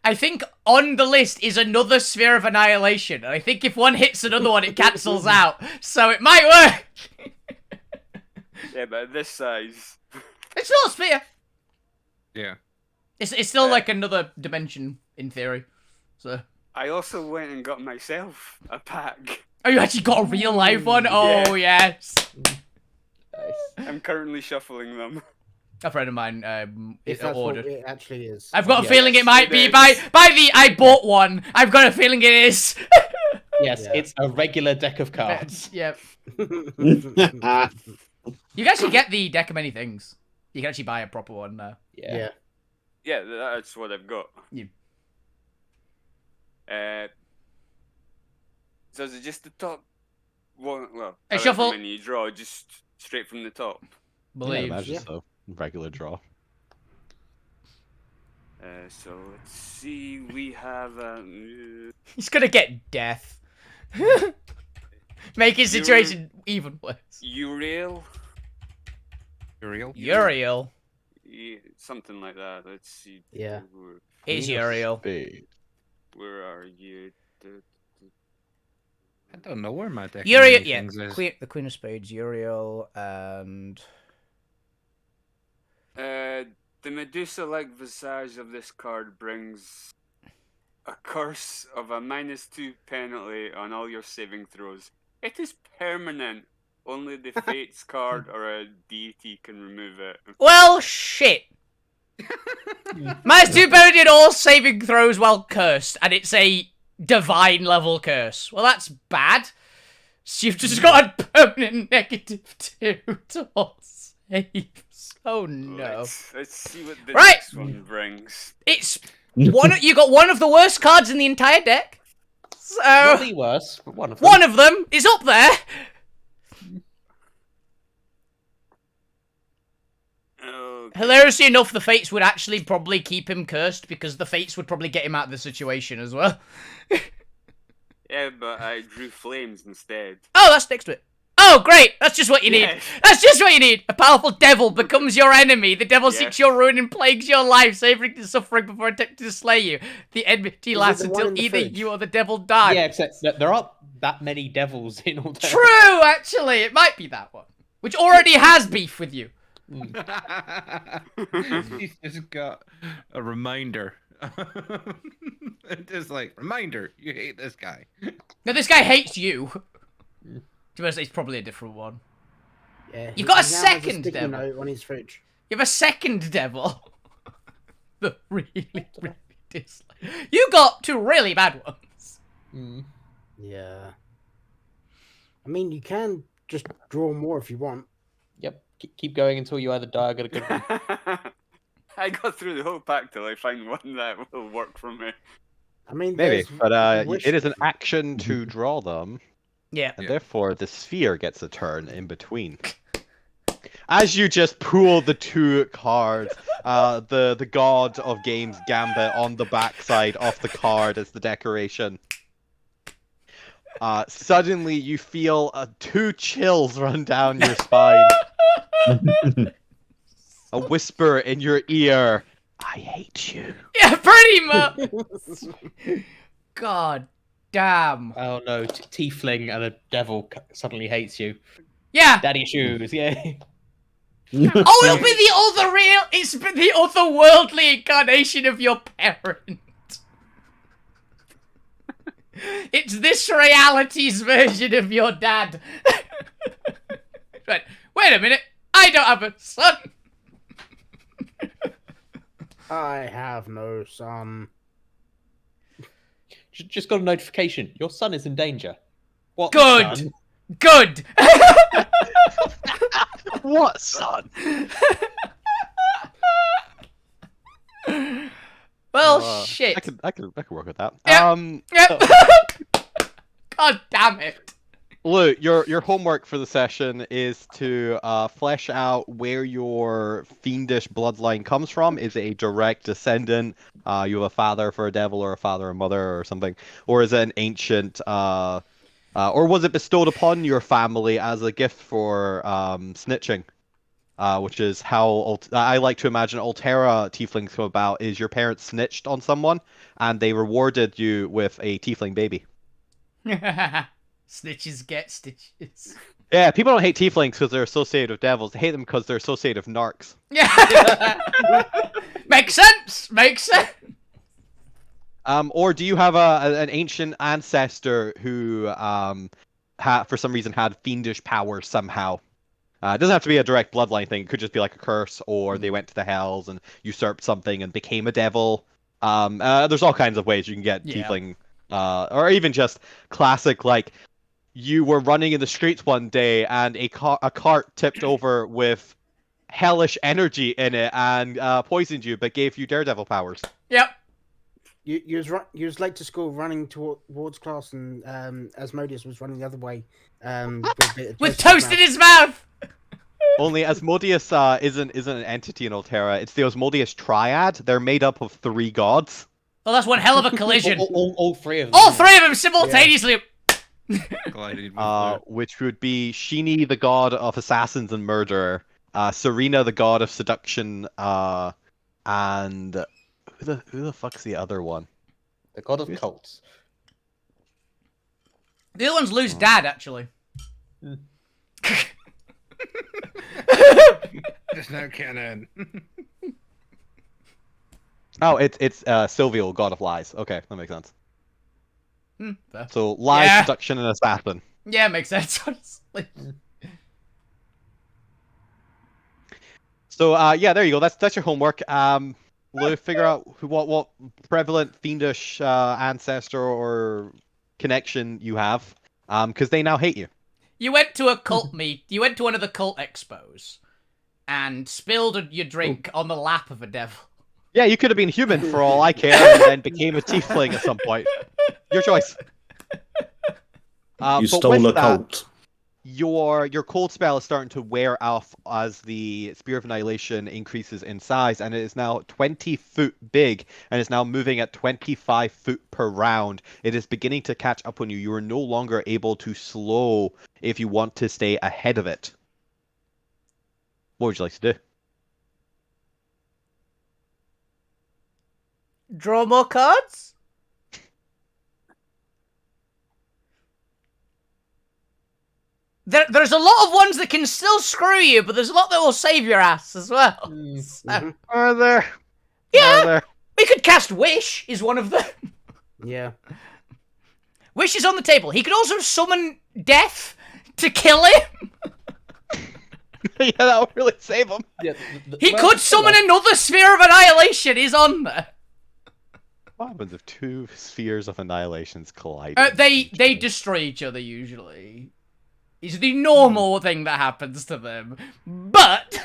I think on the list is another Sphere of Annihilation. And I think if one hits another one, it cancels out. So it might work. Yeah, but this size. It's still a sphere. Yeah. It's still like another dimension, in theory. So... I also went and got myself a pack. Oh, you actually got a real life one? Oh, yes. I'm currently shuffling them. A friend of mine If that's what ordered. it actually is. I've got a Yeah. feeling it might It be is. by the I bought one. I've got a feeling it is. Yes, Yeah. it's a regular deck of cards. Yep. You can actually get the deck of many things. You can actually buy a proper one now. Yeah. Yeah. Yeah, that's what I've got. You. So is it just the top one? Well, A however shuffle. many you draw, just straight from the top. Yeah, Believe. imagine Yeah. so. Regular draw. So let's see. We have. He's gonna get death. Make his situation even worse. Uriel. Uriel? Uriel. Yeah, something like that. Let's see. Yeah. Is Queen of Uriel. Spades. Where are you? I don't know where my deck Uriel, of yeah. things is. The Queen of Spades, Uriel, and... The Medusa-like visage of this card brings a curse of a -2 penalty on all your saving throws. It is permanent. Only the Fates card or a deity can remove it. Well, shit. -2 penalty on all saving throws while cursed, and it's a divine level curse. Well, that's bad. So you've just got a permanent -2 to all saves. Oh no. Let's see what the Right. next one brings. It's one. You got one of the worst cards in the entire deck. Not So the worst, but one of them. one of them is up there. Okay. Hilariously enough, the Fates would actually probably keep him cursed because the Fates would probably get him out of the situation as well. Yeah, but I drew flames instead. Oh, that's next to it. Oh, great! That's just what you need. Yes. That's just what you need. A powerful devil becomes your enemy. The devil Yes. seeks your ruin and plagues your life, savoring to suffering before attempting to slay you. The enmity Is it lasts the one until in the either fridge? you or the devil die. Yeah, except that there aren't that many devils in all that. True, actually. It might be that one. Which already has beef with you. He's just got a reminder. Just like, reminder, you hate this guy. Now, this guy hates you. To be honest, it's probably a different one. Yeah. You've got a he now has second sticky devil. note on his fridge. You have a second devil. The really, really dislike. You got two really bad ones. Mm. Yeah. I mean, you can just draw more if you want. Yep. Keep going until you either die or get a good one. I got through the whole pack till I find one that will work for me. I mean, Maybe, there's but wish- it is an action to draw them, Yeah. and Yeah. therefore the sphere gets a turn in between. As you just pull the two cards, the god of games Gambit on the backside of the card as the decoration. Suddenly you feel 2 chills run down your spine. A whisper in your ear. I hate you. Yeah, pretty much. God damn. Oh no, tiefling and a devil suddenly hates you. Yeah. Daddy issues, yeah. Oh, it'll be the other real. It's the otherworldly incarnation of your parent. It's this reality's version of your dad. Right, wait a minute. I don't have a son. I have no son. Just got a notification. Your son is in danger. What? Good. Son? Good. What, son? Well, shit. I could work with that. Yep. Yep. God damn it. Lou, your homework for the session is to flesh out where your fiendish bloodline comes from. Is it a direct descendant? You have a father for a devil, or a father or mother, or something, or is it an ancient? Or was it bestowed upon your family as a gift for snitching? Which is how I like to imagine Alterra tieflings come about. Is your parents snitched on someone, and they rewarded you with a tiefling baby? Snitches get stitches. Yeah, people don't hate tieflings because they're associated with devils. They hate them because they're associated with narcs. Yeah. Makes sense. Makes sense. Or do you have an ancient ancestor who for some reason had fiendish powers somehow? It doesn't have to be a direct bloodline thing. It could just be like a curse, or they went to the hells and usurped something and became a devil. There's all kinds of ways you can get tiefling, or even just classic, like you were running in the streets one day and a cart tipped over with hellish energy in it and poisoned you, but gave you daredevil powers. Yep. You was late to school running towards class, and Asmodeus was running the other way. With toast in his mouth. Only Asmodeus isn't an entity in Alterra. It's the Asmodeus Triad. They're made up of 3 gods. Well, that's one hell of a collision. all 3 of them. All 3 of them simultaneously. Which would be Sheeny, the god of assassins and murder, Serena, the god of seduction, and who the fuck's the other one? The god of cults. The other one's Lou's dad, actually. Just no canon. Oh, it's Silvio, god of lies. Okay, that makes sense. Fair. So lies, Yeah. seduction, and assassin. Yeah, makes sense, honestly. So yeah, there you go. That's your homework. Lou, figure out what prevalent fiendish ancestor or connection you have, because they now hate you. You went to a cult meet. You went to one of the cult expos, and spilled your drink on the lap of a devil. Yeah, you could have been human for all I care, and then became a tiefling at some point. Your choice. You but stole with a that, cult. Your cold spell is starting to wear off as the Spear of Annihilation increases in size, and it is now 20 foot big, and is now moving at 25 foot per round. It is beginning to catch up on you. You are no longer able to slow if you want to stay ahead of it. What would you like to do? Draw more cards? There's a lot of ones that can still screw you, but there's a lot that will save your ass as well. So, Are there? yeah, Are there? we could cast Wish, is one of them. Yeah. Wish is on the table. He could also summon Death to kill him. Yeah, that would really save him. Yeah, He could summon another Sphere of Annihilation. He's on there. What happens if 2 spheres of annihilations collide? They destroy each other usually. It's the normal thing that happens to them. But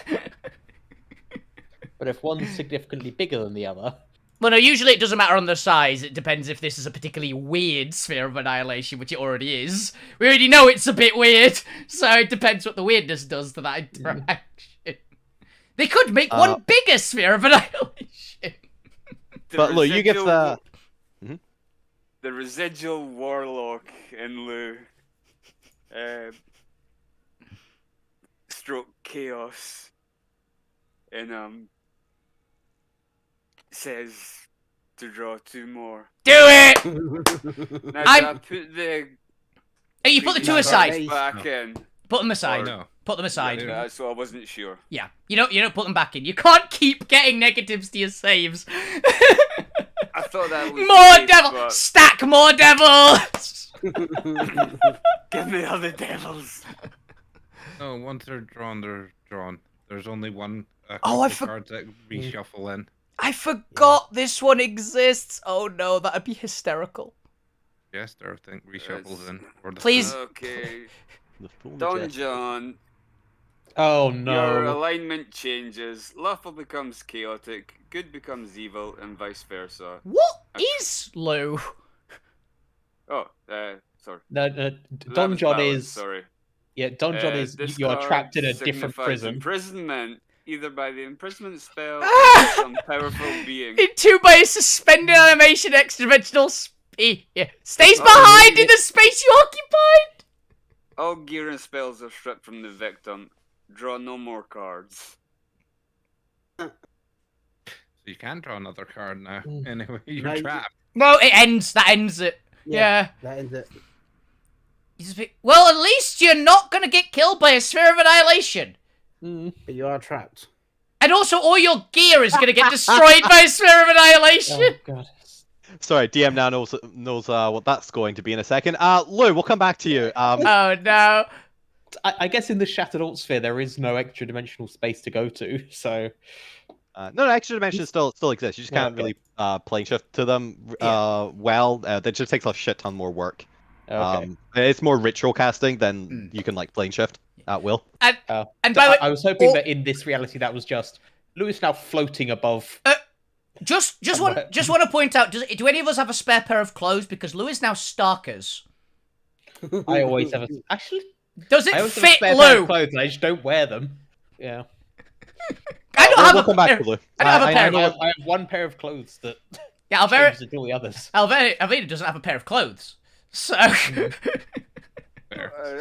But if one's significantly bigger than the other, well, no, usually it doesn't matter on the size. It depends if this is a particularly weird Sphere of Annihilation, which it already is. We already know it's a bit weird, so it depends what the weirdness does to that interaction. They could make one bigger Sphere of Annihilation. But look, you get the... the residual warlock in Lou, stroke chaos, and says to draw 2 more. Do it! Now, I'm- do I put the Hey, you put the two creepy aside. cards back in? Put them aside. Or- No. Put them aside. Yeah. Yeah, so I wasn't sure. Yeah. You don't put them back in. You can't keep getting negatives to your saves. I thought that was More the case, devil! but Stack more devils! give me other devils. No, once they're drawn, There's only one Oh, I couple cards that reshuffle in. I forgot this one exists. Oh no, that'd be hysterical. Jester, I think, reshuffles in. Or the Please. Okay. The full Don jest. John, Oh your no. alignment changes. Lawful becomes chaotic. Good becomes evil, and vice versa. What is Lou? Oh, sorry. No, That Don was John balanced, is sorry. Don John is This you're card trapped in a different signifies prison. Imprisonment, either by the imprisonment spell or Ah! by some powerful being. Into by a suspended animation extra-dimensional speed. Stays Oh, behind yeah. in the space you occupied! All gear and spells are stripped from the victim. Draw no more cards. So you can draw another card now. Mm. Anyway, No, you're you- trapped. No, it ends. That ends it. Yeah. That ends it. You just be- well, at least you're not gonna get killed by a sphere of annihilation. Mm. But you are trapped. And also, all your gear is gonna get destroyed by a sphere of annihilation. Oh god. Sorry, DM now knows what that's going to be in a second. Lou, we'll come back to you. Oh no. I guess in the Shattered Altsphere there is no extra dimensional space to go to, so no, extra dimensions still exist. You just can't Okay. really plane shift to them well. That just takes a shit ton more work. okay. It's more ritual casting than you can like plane shift at will. And Oh. and by the way, I was hoping all- that in this reality that was just Louis now floating above. just Somewhere. want to point out: do any of us have a spare pair of clothes? Because Lou is now Starkers. I always have a actually. Does it I always have a fit spare pair of Lou? clothes. I just don't wear them. Yeah. I don't we'll have a come back pair. to Lou. I don't have a pair. I have one pair of clothes that Yeah, Alvera changes into all the others. Alveda doesn't have a pair of clothes, so Fair.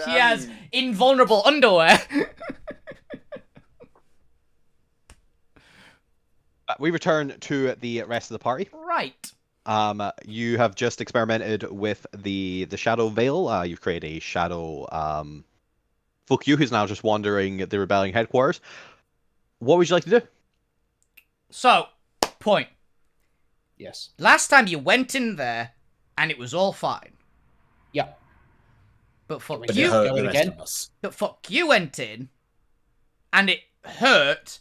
she I has mean, invulnerable underwear. We return to the rest of the party. Right. You have just experimented with the shadow veil. You've created a shadow fuck you, who's now just wandering the rebellion headquarters. What would you like to do? So, point. Yes. Last time you went in there, and it was all fine. Yeah. But fuck But you. It hurt going the rest again? of us. But fuck you went in, and it hurt,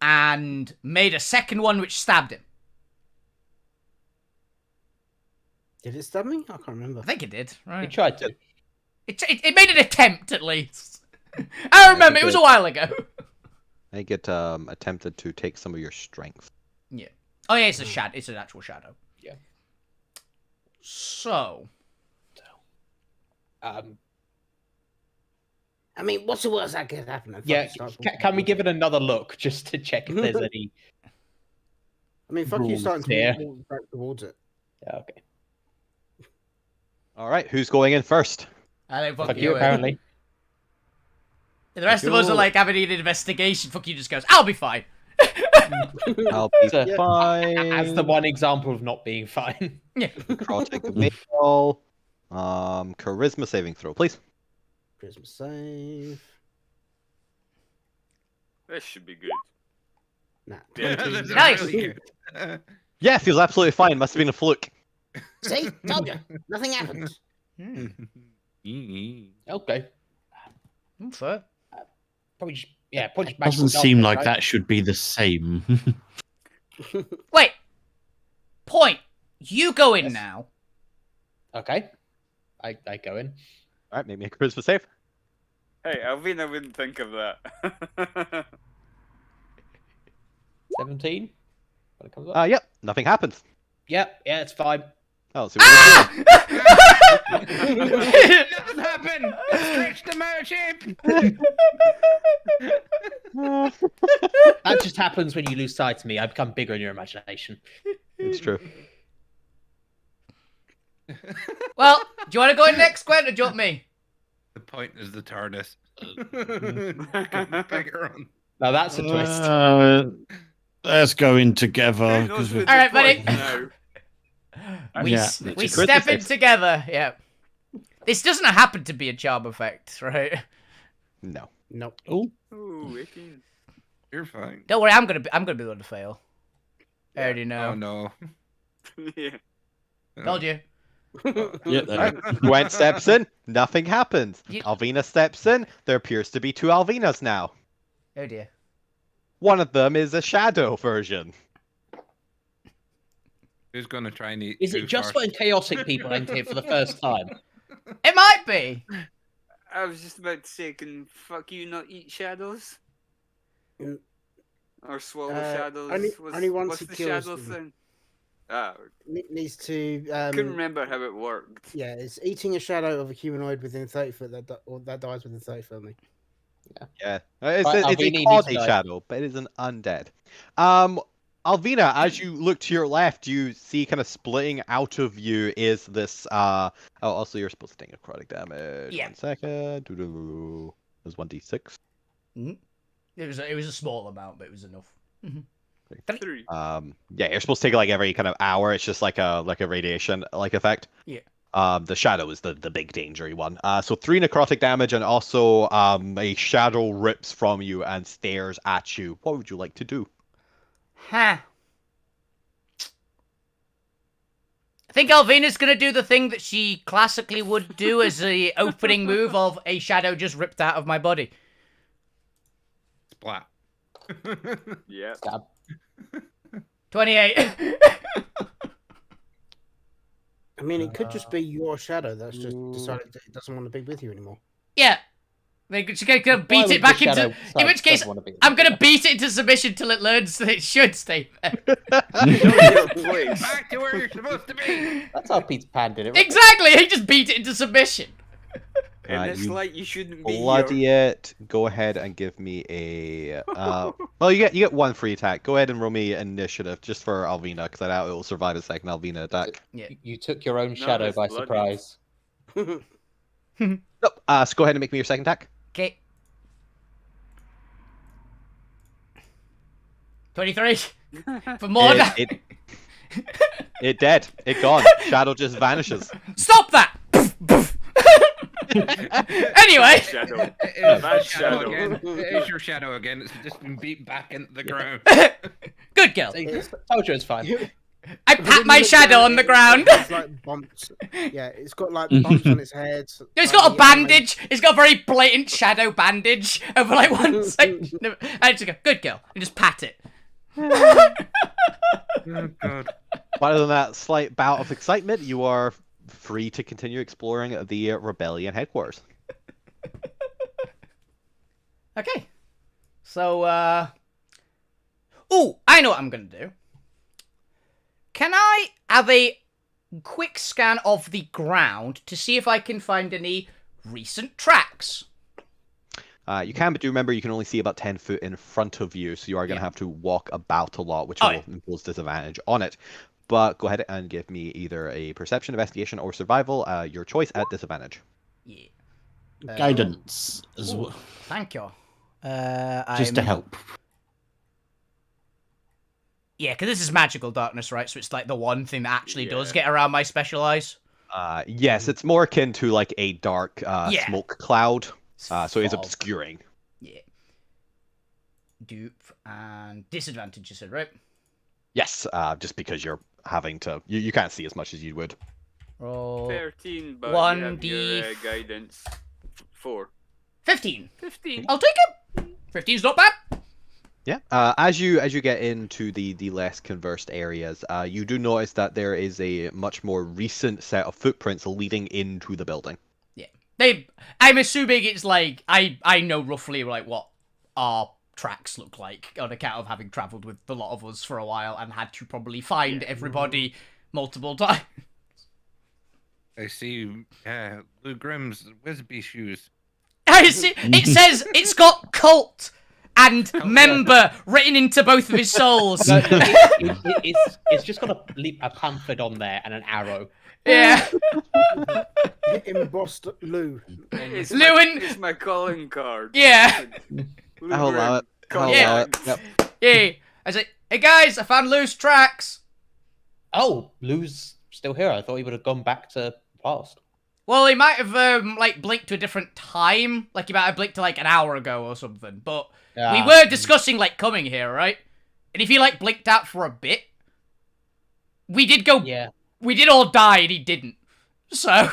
and made a second one which stabbed him. Did it stab me? I can't remember. I think it did. He Right. tried to. It made an attempt at least. I remember it was a while ago. I think it attempted to take some of your strength. Yeah. Oh yeah, it's a shadow. It's an actual shadow. Yeah. So. I mean, what's the worst that could happen? Yeah. Can we give it another look just to check if there's any? I mean, fuck you rules starting there? to walk back towards it. Yeah, okay. All right, who's going in first? I think fuck Fuck you. you, apparently. The rest of us are like having an investigation. Fuck you just goes, I'll be fine. I'll be So- fine. As the one example of not being fine. Necrotic veil. Charisma saving throw, please. Christmas save. this should be good. Nah. Yeah, 20. that's Nice. really good. Yeah, feels absolutely fine. Must have been a fluke. See? Told you. Nothing happened. Okay. Fair. Probably just magical Doesn't seem darkness, like right? that should be the same. Wait. Point. You go in Yes. now. Okay. I go in. All right, make me a charisma save. Hey, Alvina wouldn't think of that. 17. When it comes up. Yep, nothing happens. Yeah, it's fine. Oh, so we're It doesn't happen! Stretch them out of shape! That just happens when you lose sight of me. I become bigger in your imagination. It's true. Well, do you want to go in next, Gwen, or do you want me? The point is the TARDIS. Bigger on. Now that's a twist. Let's go in together. Who knows 'cause what we- the All right, buddy. point now? We Yeah. s- we It's a step in crucifix. together. Yeah. This doesn't happen to be a charm effect, right? No. Nope. Oh, Ooh, 18. You're fine. Don't worry, I'm gonna be the one to fail. I already know. Oh no. Yeah. Told you. yeah. There. Gwen steps in, nothing happens. You- Alvina steps in, there appears to be 2 Alvinas now. Oh dear. One of them is a shadow version. Who's gonna try and eat? Is who it just first? when chaotic people enter here for the first time? It might be. I was just about to say, can fuck you not eat shadows? Mm. Or swallow Uh, shadows? only once what's he the kills shadow them. thing? Ah, Needs to. couldn't remember how it worked. Yeah, it's eating a shadow of a humanoid within 30 foot that dies within 30 foot of me. Yeah. It's, Right, it's Alvina, a you need to quality die. shadow, but it is an undead. Alvina, as you look to your left, you see kind of splitting out of you is this oh, also you're supposed to take necrotic damage. Yeah. 1 second. Doo-doo. It was 1d6. It was a small amount, but it was enough. 3. Yeah, you're supposed to take it like every kind of hour. It's just like a radiation like effect. Yeah. The shadow is the big dangery one. So 3 necrotic damage, and also a shadow rips from you and stares at you. What would you like to do? Huh. I think Alvina's gonna do the thing that she classically would do as the opening move of a shadow just ripped out of my body. Splat. Yeah. Stab. 28. I mean, it could just be your shadow that's just decided that it doesn't want to be with you anymore. Yeah. She's gonna Why beat would it back the into. shadow In which case, doesn't wanna be I'm there? gonna beat it into submission till it learns that it should stay there. Place. Back to where you're supposed to be. That's how Peter Pan did it. Right? Exactly. He just beat it into submission. And it's you like you shouldn't be bloody here. it. Go ahead and give me a. Well, you get 1 free attack. Go ahead and roll me initiative just for Alvina, because I doubt it will survive a second Alvina attack. You took your own shadow it's by bloody. surprise. Nope. So go ahead and make me your second attack. Okay. 23. For more than. It dead. It gone. Shadow just vanishes. Stop that! Anyway. Shadow. It is Bad shadow shadow. again. It is your shadow again. It's just been beat back into the ground. Good girl. Told you it's fine. I pat my shadow on the ground. It's like bumps. Yeah, it's got like bumps on its head. It's got a bandage. It's got a very blatant shadow bandage over like one section. I just go, good girl, and just pat it. Oh god. Other than that slight bout of excitement, you are free to continue exploring the rebellion headquarters. Okay. So, ooh, I know what I'm gonna do. Can I have a quick scan of the ground to see if I can find any recent tracks? You can, but do remember you can only see about 10 foot in front of you, so you are going to have to walk about a lot, which will impose disadvantage on it. But go ahead and give me either a perception, investigation, or survival, your choice at disadvantage. Yeah. Guidance as Ooh, well, thank you. just to help. Yeah, because this is magical darkness, right? So it's like the one thing that actually does Yeah. get around my special eyes. Yes, it's more akin to like a dark Yeah. smoke cloud, so it's Fog. obscuring. Yeah. Dupe and disadvantage, you said, right? Yes, just because you're having to, you can't see as much as you would. Roll 13, but One you have D- your guidance. 4. 15. 15. I'll take it. 15's not bad. Yeah. As you get into the less conversed areas, you do notice that there is a much more recent set of footprints leading into the building. I'm assuming it's like I know roughly like what our tracks look like on account of having travelled with a lot of us for a while and had to probably find everybody multiple times. I see. Yeah, Lou Grimm's Wisby shoes. I see. It says it's got cult and member written into both of his souls. No, it's just got a pamphlet on there and an arrow. Yeah. Embossed Lou. It's Lewin- it's my calling card. Yeah. I'll allow it. I'll Yeah. allow it. Yep. Yeah. I say, hey guys, I found loose tracks. Oh, Lou's still here. I thought he would have gone back to the past. Well, he might have like blinked to a different time. Like he might have blinked to like an hour ago or something. But we were discussing like coming here, right? And if he like blinked out for a bit, we did go. Yeah. We did all die, and he didn't. So.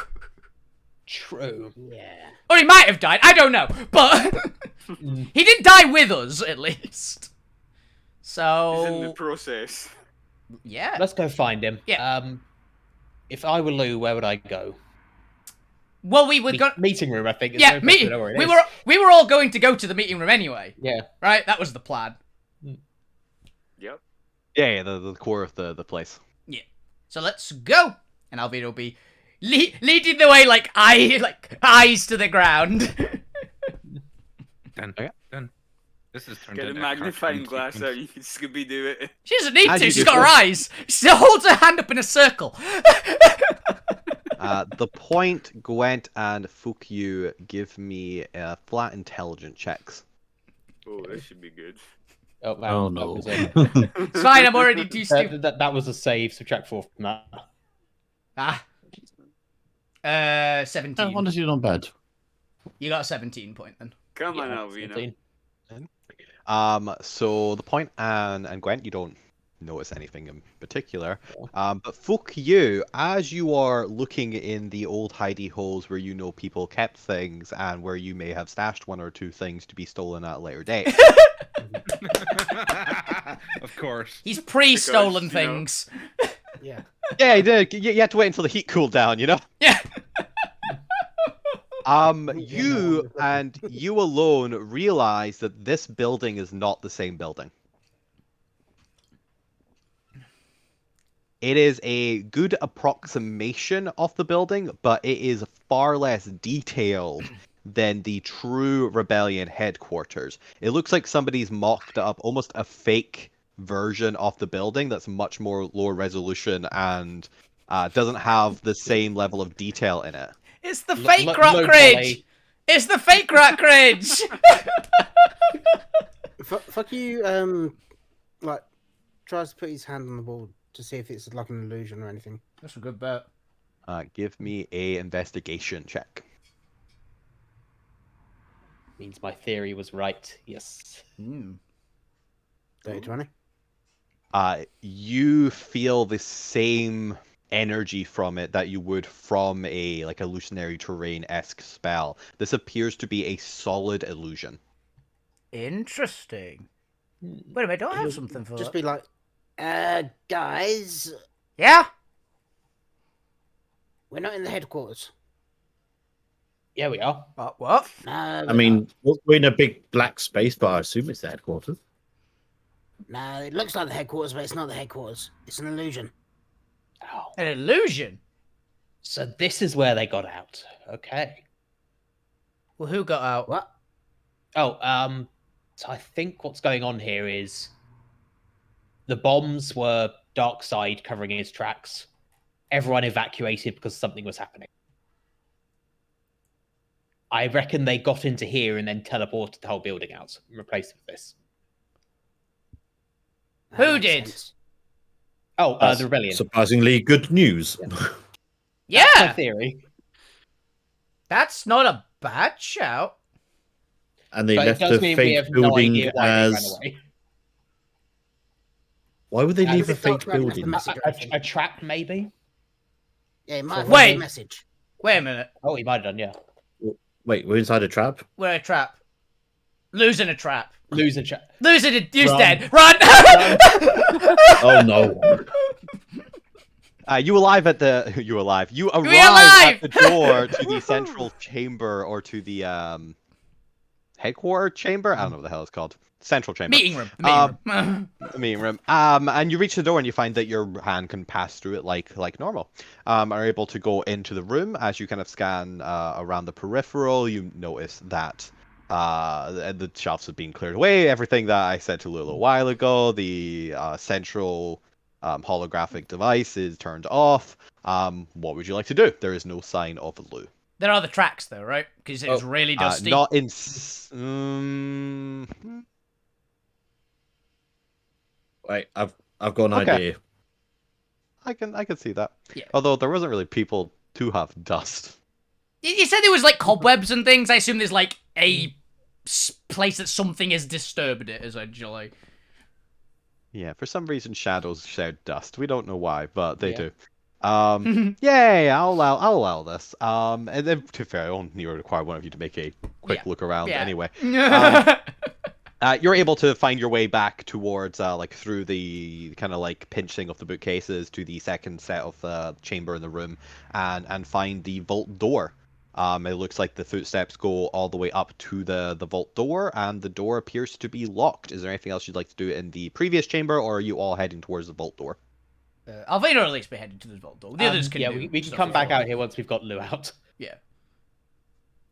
True. Yeah. Or he might have died. I don't know, but he did die with us at least. He's in the So process. yeah. Let's go find him. Yeah. If I were Lou, where would I go? Well, we were going. Meeting room, I think. It's Yeah, no better meeting. to know where it We is. were all going to go to the meeting room anyway, Yeah. right? That was the plan. Yep. Yeah, the core of the place. So let's go, and Alvin will be leading the way, like eyes to the ground. Done. Okay. Done. This is turned Get a into magnifying cartoon glass sequence. out. You can Scooby Doo it. She doesn't need As to. you She's do. got her eyes. She holds her hand up in a circle. The point, Gwent, and Fukyu give me flat intelligence checks. Oh, this should be good. Oh, man, Oh that no. was it. It's fine. I'm already too stupid. That was a save. Subtract 4 from that. Ah. 17. Honestly, not bad. You got a 17 point then. Come on, Yeah, Alvina. 17. So the point and Gwent, you don't notice anything in particular. But Fukyu, as you are looking in the old hidey holes where you know people kept things and where you may have stashed one or two things to be stolen at a later date. Of course. He's pre-stolen Because, you know- things. Yeah. Yeah, you did. You had to wait until the heat cooled down, you know? Yeah. You and you alone realize that this building is not the same building. It is a good approximation of the building, but it is far less detailed than the true rebellion headquarters. It looks like somebody's mocked up almost a fake version of the building that's much more lower resolution and doesn't have the same level of detail in it. It's the fake low rock ridge. quality. It's the fake rock ridge. Fuck you. Like tries to put his hand on the board to see if it's like an illusion or anything. That's a good bet. Give me a investigation check. Means my theory was right. Yes. Dirty 20. You feel the same energy from it that you would from a like illusionary terrain-esque spell. This appears to be a solid illusion. Interesting. Wait a minute, don't I have something for Just that? be like, guys, Yeah? we're not in the headquarters. Yeah, we are. What? No. I mean, we're in a big black space, but I assume it's the headquarters. No, it looks like the headquarters, but it's not the headquarters. It's an illusion. Oh. An illusion? So this is where they got out. Okay. Well, who got out? What? Oh, so I think what's going on here is the bombs were dark side covering his tracks. Everyone evacuated because something was happening. I reckon they got into here and then teleported the whole building out and replaced it with this. That Who makes did? sense. Oh, That's the rebellion. Surprisingly good news. Yeah! That's my theory. That's not a bad shout. And they But it left does the mean we fake have no building idea why they ran as. away. Why would they leave a It's not fake like that's the building? message. A trap, maybe? Yeah, it might have Wait. a message. Wait a minute. Oh, he might have done, yeah. Wait, we're inside a trap? We're in a trap. Losing a trap. Lose a trap. Losing it. You're Run. dead. Run! Oh no. You arrive at the you arrive. You arrive alive! at the door to the central chamber or to the headquarter chamber. I don't know what the hell it's called. Central chamber. Meeting room. The meeting room. The meeting room. And you reach the door and you find that your hand can pass through it like normal. Are able to go into the room as you kind of scan around the peripheral. You notice that and the shelves have been cleared away. Everything that I said to Lou a little while ago, the central holographic device is turned off. What would you like to do? There is no sign of Lou. There are the tracks though, right? Because it was really dusty. Not in. Wait, I've got an Okay. idea. I can see that. Yeah. Although there wasn't really people to have dust. You said there was like cobwebs and things. I assume there's like a place that something has disturbed it, essentially. Yeah, for some reason shadows share dust. We don't know why, but they Yeah. do. Yeah, I'll allow this. And then to be fair, I only require one of you to make a quick Yeah. look around Yeah. anyway. You're able to find your way back towards like through the kind of like pinching of the bookcases to the second set of the chamber in the room, and find the vault door. It looks like the footsteps go all the way up to the vault door, and the door appears to be locked. Is there anything else you'd like to do in the previous chamber, or are you all heading towards the vault door? Alvina will at least be headed to the vault door. The others can yeah, do we can stuff come if back they out want. here once we've got Lou out. Yeah.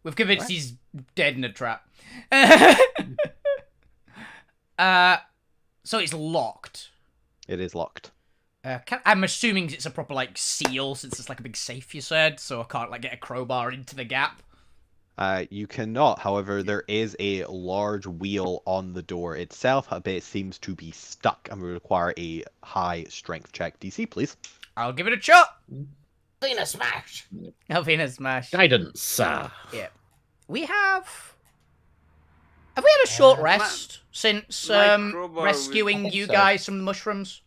We've convinced he's dead in a trap. So it's locked. It is locked. I'm assuming it's a proper like seal, since it's like a big safe. You said, so I can't like get a crowbar into the gap. You cannot. However, there is a large wheel on the door itself, but it seems to be stuck, and we require a high strength check. DC, please. I'll give it a shot. Alvina smash. Alvina smash. Guidance. Yeah. We have we had a short rest since my crowbar rescuing think you so. guys from the mushrooms?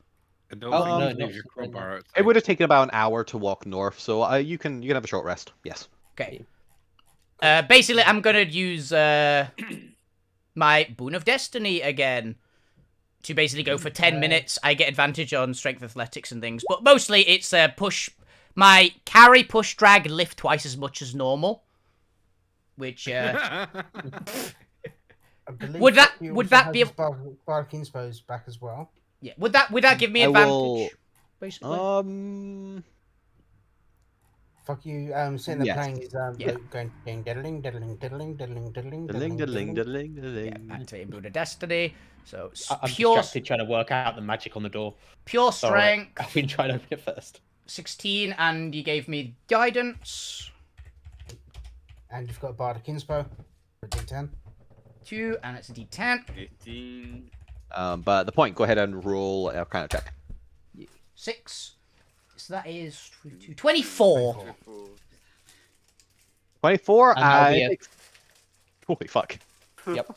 I don't Oh, think no, you no, leave your no. crowbar outside. It would have taken about an hour to walk north, so you can have a short rest. Yes. Okay. Basically, I'm gonna use my Boon of Destiny again to basically go for 10 minutes. I get advantage on strength athletics and things, but mostly it's push. My carry, push, drag, lift twice as much as normal. Which I believe Would that- he would also that has be his Bardic Inspos back as well. yeah, would that give me I advantage? will- Basically. Fuck you, sitting there Yes. playing his Yeah. going diddling, diddling, diddling, diddling, diddling, Diddling, diddling, diddling. diddling, Yeah, diddling. activating Boon of Destiny. So I'm pure distracted trying to work out the magic on the door. pure It's all right. strength. I've been trying to open it first. 16, and you gave me guidance. And you've got a Bardic Inspo for a D10. 2, and it's a D10. 15. But at the point, go ahead and roll a kind of check. 6. So that is 24. 24. 24. And that'll be I it. think- Holy fuck. Yep.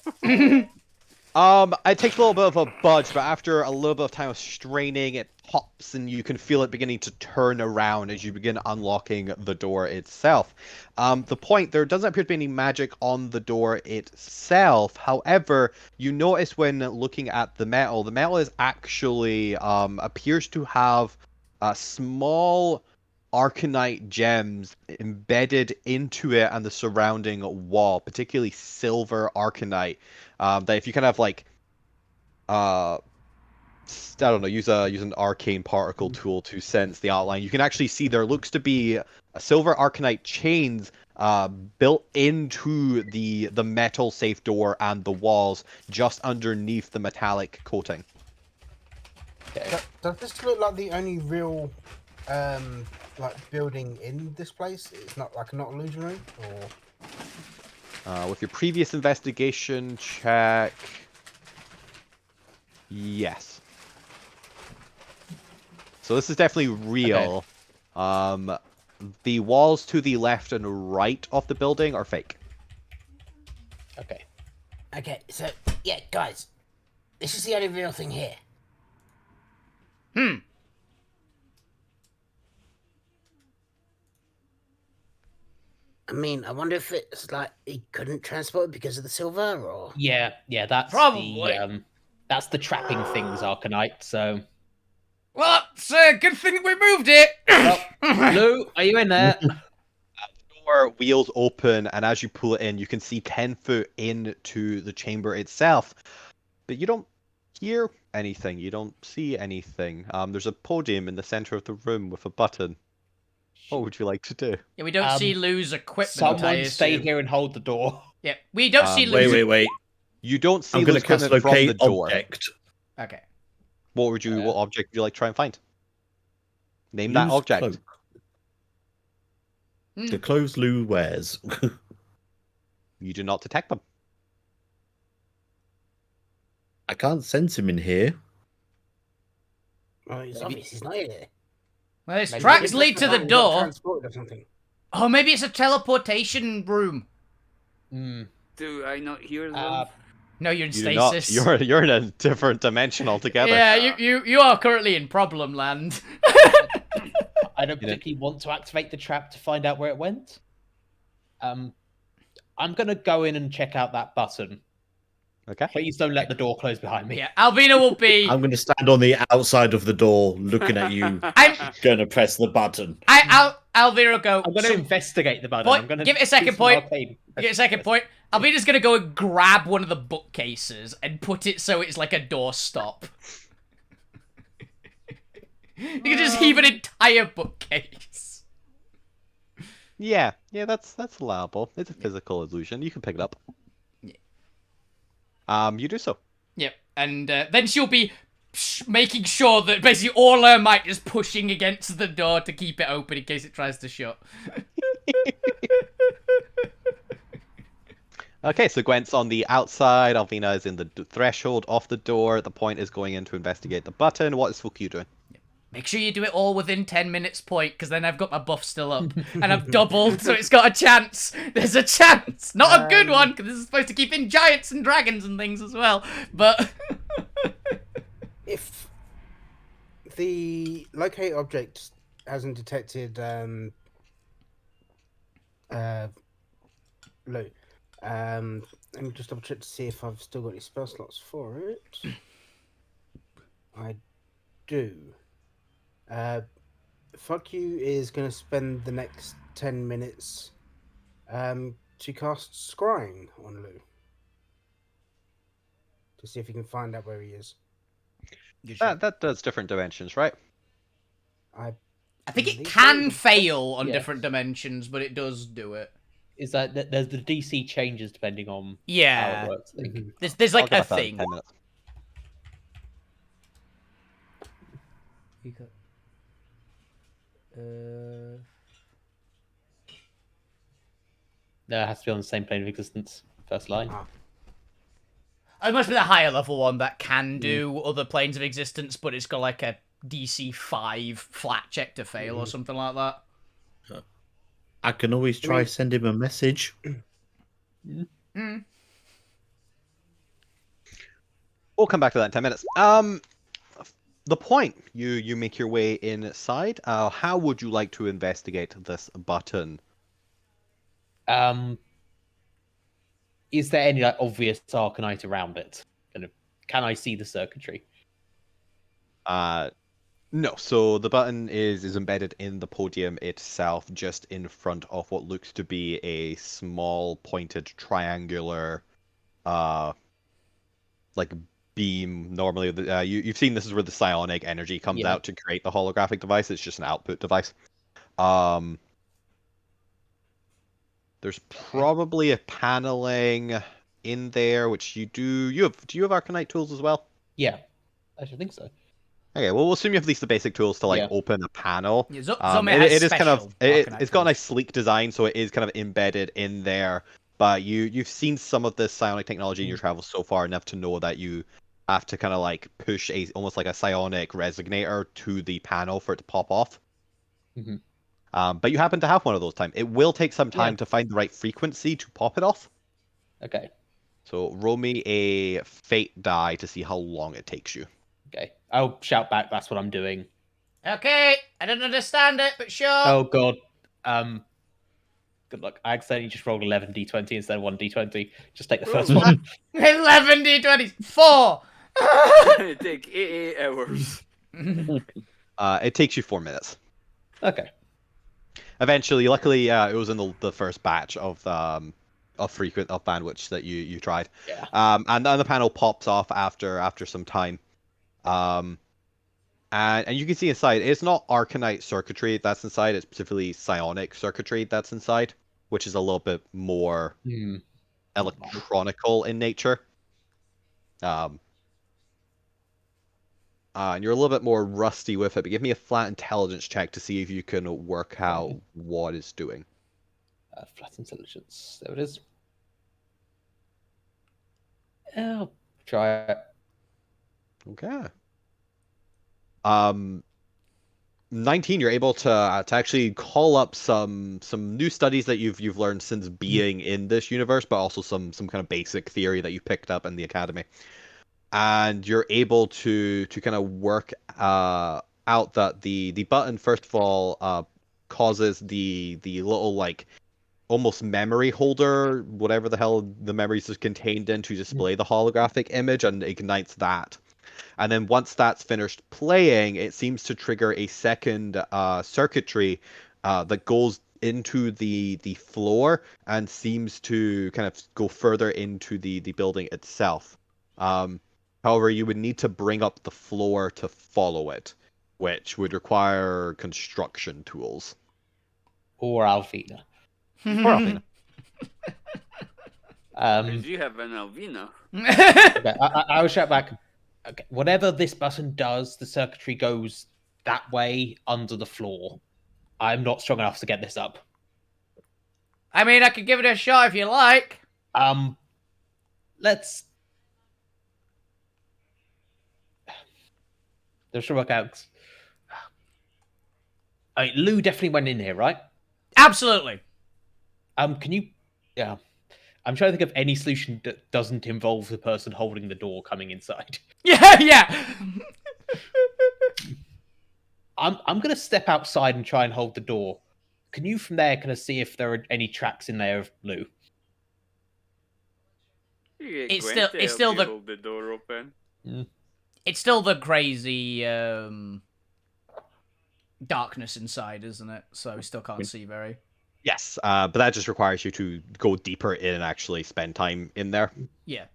It takes a little bit of a budge, but after a little bit of time of straining, it pops and you can feel it beginning to turn around as you begin unlocking the door itself. The point, there doesn't appear to be any magic on the door itself. However, you notice when looking at the metal is actually, appears to have small arcanite gems embedded into it and the surrounding wall, particularly silver arcanite. That if you kind of like, I don't know, use an arcane particle tool to sense the outline, you can actually see there looks to be a silver arcanite chains built into the metal safe door and the walls just underneath the metallic coating. Does this look like the only real like building in this place? It's not like not illusionary, or With your previous investigation check, yes. So this is definitely real. The walls to the left and right of the building are fake. Okay. okay. So yeah, guys, this is the only real thing here. I mean, I wonder if it's like he couldn't transport it because of the silver, or Yeah, that's Probably. that's the trapping things Arcanite. So, Well, it's a good thing we moved it. Lou, are you in there? Door wheels open, and as you pull it in, you can see 10 foot into the chamber itself. But you don't hear anything. You don't see anything. There's a podium in the center of the room with a button. What would you like to do? Yeah, we don't see Lou's equipment. I Someone stay assume. here and hold the door. Yeah, we don't see Wait, Lou. Wait. You don't see I'm going Luz to cast equipment from the locate door. object. Okay. What object would you like to try and find? Name that Lou's object. cloak. Hmm. The clothes Lou wears. You do not detect them. I can't sense him in here. Well, it's obvious he's not here. Well, his Maybe tracks he lead to the Got door. transported or something. Oh, maybe it's a teleportation room. Do I not hear them? No, you're in You do not. stasis. You're in a different dimension altogether. Yeah, you are currently in problem land. I don't particularly want to activate the trap to find out where it went. I'm gonna go in and check out that button. Okay. Please don't let the door close behind me. Yeah, Alvina will be. I'm going to stand on the outside of the door, looking at you. I'm Going to press the button. Alvina will go. I'm gonna "So, investigate the button. point- I'm gonna give it a second do some point. arcane Give it a second point. Alvina's gonna go and grab one of the bookcases and put it so it's like a doorstop. You can just heave an entire bookcase. Yeah, that's allowable. It's a physical illusion. You can pick it up. You do so. Yep, and then she'll be making sure that basically all her might is pushing against the door to keep it open in case it tries to shut. Okay, so Gwent's on the outside. Alvina is in the threshold of the door. The point is going in to investigate the button. What is Fuku doing? Make sure you do it all within 10 minutes point, because then I've got my buff still up. And I've doubled, so it's got a chance. There's a chance. Not a good one, because this is supposed to keep in giants and dragons and things as well. But... If the locate object hasn't detected Lou, let me just double check to see if I've still got any spell slots for it. I do. Fuck you is going to spend the next 10 minutes to cast Scrying on Lou. To see if he can find out where he is. That does different dimensions, right? I think it believe can so. fail on Yeah. different dimensions, but it does do it. Is that there's the DC changes depending on how Yeah. it works. I think. Mhm. There's like I'll a give that thing. 10 minutes. No, it has to be on the same plane of existence. First line. It must be the higher level one that can do other planes of existence, but it's got like a DC 5 flat check to fail or something like that. I can always try send him a message. Mm. We'll come back to that in 10 minutes. The point, you make your way inside. How would you like to investigate this button? Is there any like obvious arcanite around it? Kind of, can I see the circuitry? No. So the button is embedded in the podium itself, just in front of what looks to be a small pointed triangular, like beam. Normally, you've seen this is where the psionic energy comes Yeah. out to create the holographic device. It's just an output device. There's probably a paneling in there, which you do. Do you have Arcanite tools as well? Yeah, I should think so. Okay, well, we'll assume you have at least the basic tools to like Yeah. open a panel. Yeah, Zome has It is kind of special it's Arcanite got a tools. nice sleek design, so it is kind of embedded in there. But you've seen some of this psionic technology in your travels so far enough to know that you have to kind of like push almost like a psionic resonator to the panel for it to pop off. Mhm. But you happen to have one of those time. It will take some time Yeah. to find the right frequency to pop it off. Okay, So roll me a fate die to see how long it takes you. okay. I'll shout back. That's what I'm doing. Okay, I don't understand it, but sure. Oh god. Good luck. I accidentally just rolled 11 d20 instead of 1 d20. Just take the first one. 11 d20s. 4. It'd take 88 hours. It takes you 4 minutes. Okay. Eventually, luckily, it was in the first batch of bandwidth that you tried. Yeah. And then the panel pops off after some time. And you can see inside, it's not Arcanite circuitry that's inside, it's specifically psionic circuitry that's inside, which is a little bit more electronical in nature. And you're a little bit more rusty with it, but give me a flat intelligence check to see if you can work out what it's doing. Flat intelligence. There it is. I'll try it. Okay. 19, you're able to actually call up some new studies that you've learned since being in this universe, but also some kind of basic theory that you picked up in the academy. And you're able to kind of work out that the button, first of all, causes the little like almost memory holder, whatever the hell the memories is contained in, to display the holographic image, and ignites that. And then once that's finished playing, it seems to trigger a second circuitry that goes into the floor and seems to kind of go further into the building itself. However, you would need to bring up the floor to follow it, which would require construction tools. Or Alvina. Or Alvina. Did you have an Alvina? Okay, I will shout back. Okay, whatever this button does, the circuitry goes that way under the floor. I'm not strong enough to get this up. I mean, I could give it a shot if you like. Let's. There should work out. I mean, Lou definitely went in here, right? Absolutely. Can you? Yeah. I'm trying to think of any solution that doesn't involve the person holding the door coming inside. Yeah. I'm gonna step outside and try and hold the door. Can you from there kind of see if there are any tracks in there of Lou? It's still the hold the door open. It's still the crazy darkness inside, isn't it? So we still can't see very. Yes, but that just requires you to go deeper in and actually spend time in there. Yeah.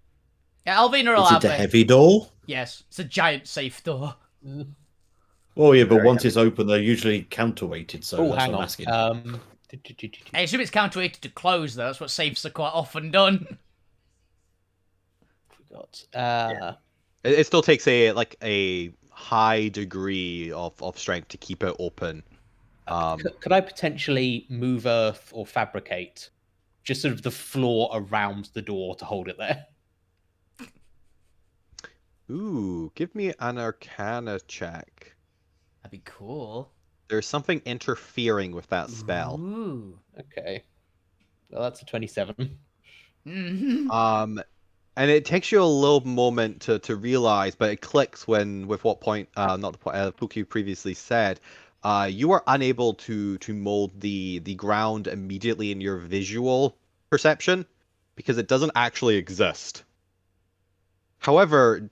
Yeah, Alvina will Is have it a it. heavy door? Yes, it's a giant safe door. Oh yeah, but Very once it's open, they're usually counterweighted. So Oh, that's hang what I'm on. asking. I assume it's counterweighted to close, though. That's what safes are quite often done. Forgot. It still takes a high degree of strength to keep it open. Could I potentially move earth or fabricate just sort of the floor around the door to hold it there? Ooh, give me an Arcana check. That'd be cool. There's something interfering with that spell. Ooh. Okay. Well, that's a 27. Mm-hmm. And it takes you a little moment to realize, but it clicks with what point, not the point, Pookie previously said. You are unable to mold the ground immediately in your visual perception because it doesn't actually exist. However,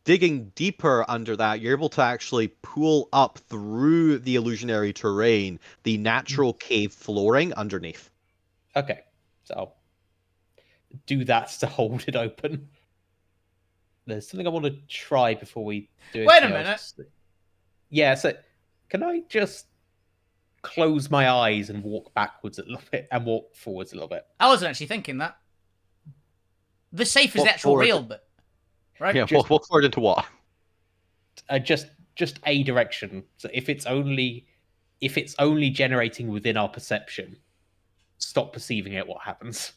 digging deeper under that, you're able to actually pull up through the illusionary terrain the natural cave flooring underneath. Okay. So I'll do that to hold it open. There's something I want to try before we do it. Wait a minute. Yeah, so can I just close my eyes and walk backwards a little bit and walk forwards a little bit? I wasn't actually thinking that. The safe is Walk the actual forward. real bit. Right? Yeah, walk forward into what? Just a direction. So if it's only generating within our perception, stop perceiving it. What happens?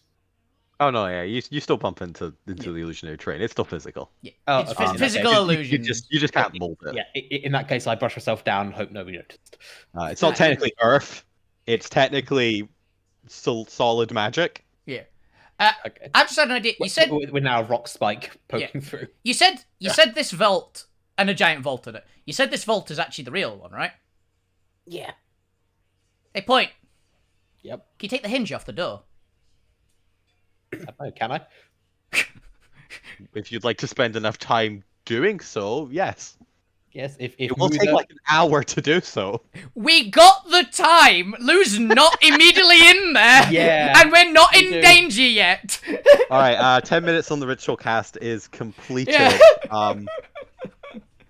Oh no, yeah, you still bump into the illusionary terrain. It's still physical. Yeah. Oh, It's okay. physical illusion. You just can't mold it. Yeah. In that case, I brush myself down and hope nobody noticed. It's not technically earth. It's technically solid magic. Yeah. Okay. I've just had an idea. You said We're now a rock spike poking through. you said this vault and a giant vault in it. You said this vault is actually the real one, right? Yeah. Hey, point. Yep. Can you take the hinge off the door? Oh, can I? If you'd like to spend enough time doing so, yes. Yes. If It will take like an hour to do so. We got the time. Lou's not immediately in there. Yeah, And we're not in we do. danger yet. All right, 10 minutes on the ritual cast is completed. Yeah.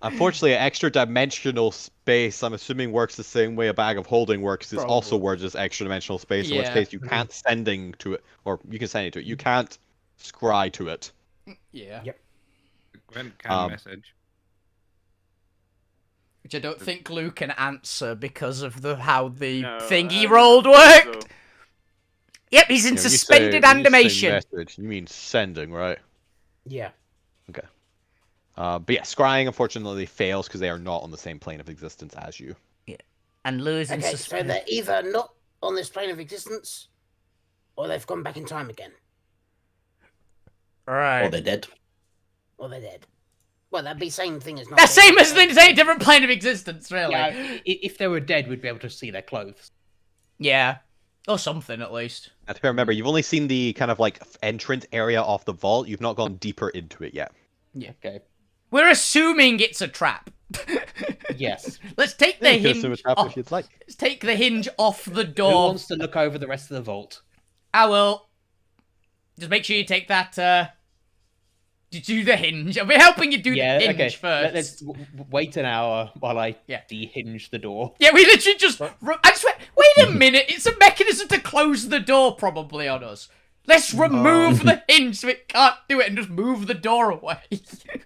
Unfortunately, extra dimensional space, I'm assuming, works the same way a bag of holding works. Is also Probably. words as extra dimensional space. In which Yeah. case, you can't sending to it, or you can send it to it. You can't scry to it. Yeah. Yep. Gwent can message. Which I don't think Lou can answer because of how the No, thingy I rolled don't think worked. so. Yep, he's in You know, when you say- suspended when you say animation. message, you mean sending, right? Yeah. Okay. But yeah, scrying unfortunately fails because they are not on the same plane of existence as you. And Lou is in Okay, so suspended. they're either not on this plane of existence, or they've gone back in time again, Right. Or they're dead. or they're dead. Well, that'd be same thing as not. The same being as dead. the same different plane of existence, really. Yeah, if they were dead, we'd be able to see their clothes. Yeah. Or something, at least. And to remember, you've only seen the kind of like entrance area of the vault. You've not gone deeper into it yet. Okay. We're assuming it's a trap. Yes. Let's take the You can assume hinge it's trap off. if you'd like. Let's take the hinge off the Who door. wants to look over the rest of the vault? I will. Just make sure you take that, you do the hinge. I'll be helping you do Yeah, the hinge okay. first. Let's wait an hour while I Yeah. dehinge the door. Yeah, we literally just... I just wait a minute, it's a mechanism to close the door probably on us. Let's remove the hinge so it can't do it and just move the door away.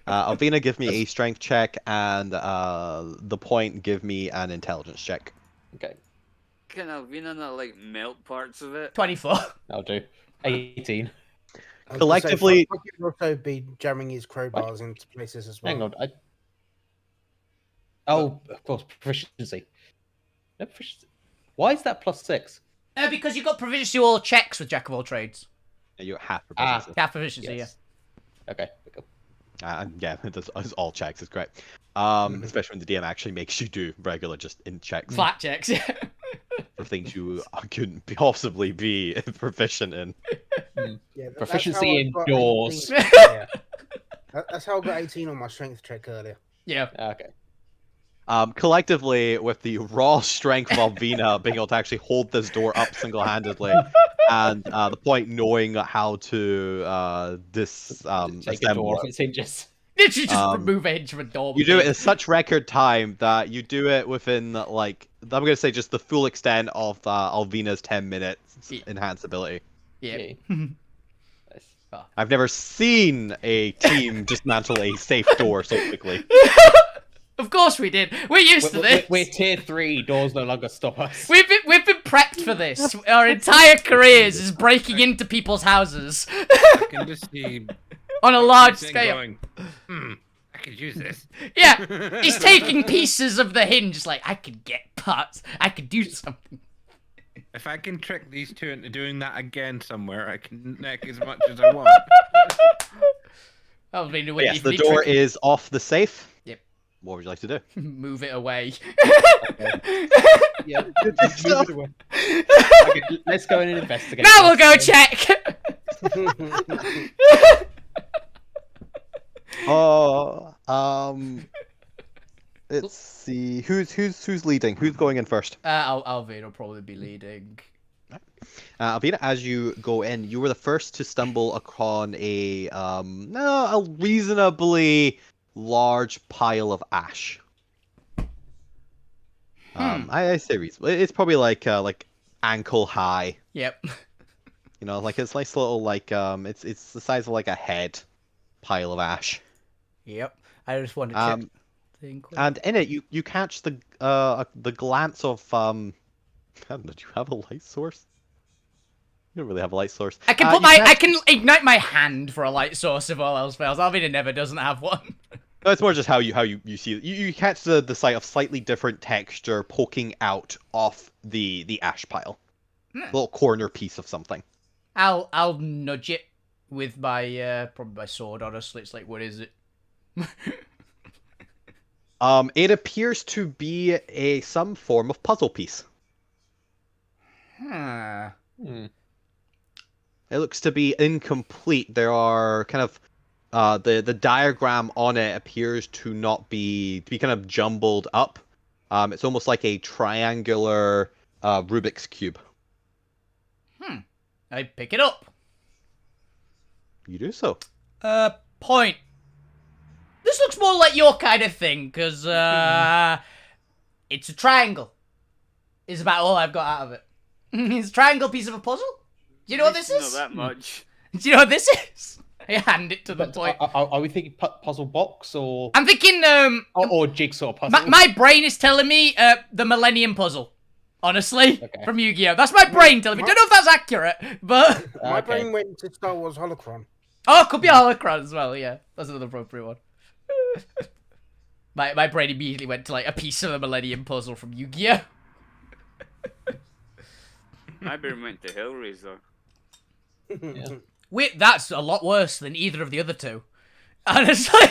Alvina, give me a strength check, and the point, give me an intelligence check. Okay, Can Alvina not like melt parts of it? 24. I'll do. 18. I was gonna say, Collectively- Fuck would also be jamming his crowbars into places as well. Hang on. Oh, of course, proficiency. No proficiency. Why is that +6? Because you got proficiency to all checks with Jack of all trades. Yeah, you're half Ah. proficiency. Half proficiency, Yes. Okay. Cool. Yeah, it's all checks. It's great. Especially when the DM actually makes you do regular just in checks yeah. Flat checks, yeah. for things you couldn't possibly be proficient in. Yeah, Proficiency in got doors. 18. Yeah. That's how I got 18 on my strength check earlier. Yeah. Okay. Collectively, with the raw strength of Alvina being able to actually hold this door up single-handedly, and the point knowing how to Take a disassemble door it. off its hinges. Literally just Um, remove a hinge from a door. You do it in such record time that you do it within, like, I'm gonna say just the full extent of Alvina's 10 minutes Yeah. enhanced ability. Yeah. Yay. Nice. I've never seen a team dismantle a safe door so quickly. Of course we did. We're used to this. We're tier 3. Doors no longer stop us. We've been prepped for this. Our entire careers is breaking into people's houses I can just see on a large Sitting scale. going, I could use this. Yeah, he's taking pieces of the hinge. Like I could get parts. I could do something. If I can trick these two into doing that again somewhere, I can neck as much as I want. I mean, But yes, the door is off the safe. Yep. What would you like to do? Move it away. Yeah. Move it away. Okay, let's go in and investigate. Now we'll this. go check. Oh, let's see. Who's leading? Who's going in first? Alvin will probably be leading. Alvina, as you go in, you were the first to stumble upon a reasonably large pile of ash. I say reasonable. It's probably like ankle high. Yep. You know, like it's nice little it's the size of like a head pile of ash. Yep. I just wanted to check. Thing quick. And in it, you catch the glance of I don't know, do you have a light source? You don't really have a light source. I can I can ignite my hand for a light source if all else fails. Alvina never doesn't have one. No, it's more just how you see it. You catch the sight of slightly different texture poking out off the ash pile. A little corner piece of something. I'll nudge it with my probably my sword. Honestly, it's like, what is it? It appears to be some form of puzzle piece. Huh. It looks to be incomplete. There are kind of the diagram on it appears to not be kind of jumbled up. It's almost like a triangular Rubik's cube. I pick it up. You do so. Point. This looks more like your kind of thing, because, it's a triangle. Is about all I've got out of it. It's a triangle piece of a puzzle? Do you know what this Not is? that much. Do you know what this is? I hand it to the But boy. are we thinking puzzle box or I'm thinking, or jigsaw puzzle? my brain is telling me the Millennium Puzzle. Honestly, Okay. from Yu-Gi-Oh! That's my brain telling me. Don't know if that's accurate, but My Okay. brain went to Star Wars Holocron. oh, it could be a Holocron as well. Yeah, that's another appropriate one. My brain immediately went to like a piece of the Millennium Puzzle from Yu-Gi-Oh! My brain went to Hellraiser. Yeah. Wait, that's a lot worse than either of the other two. Honestly.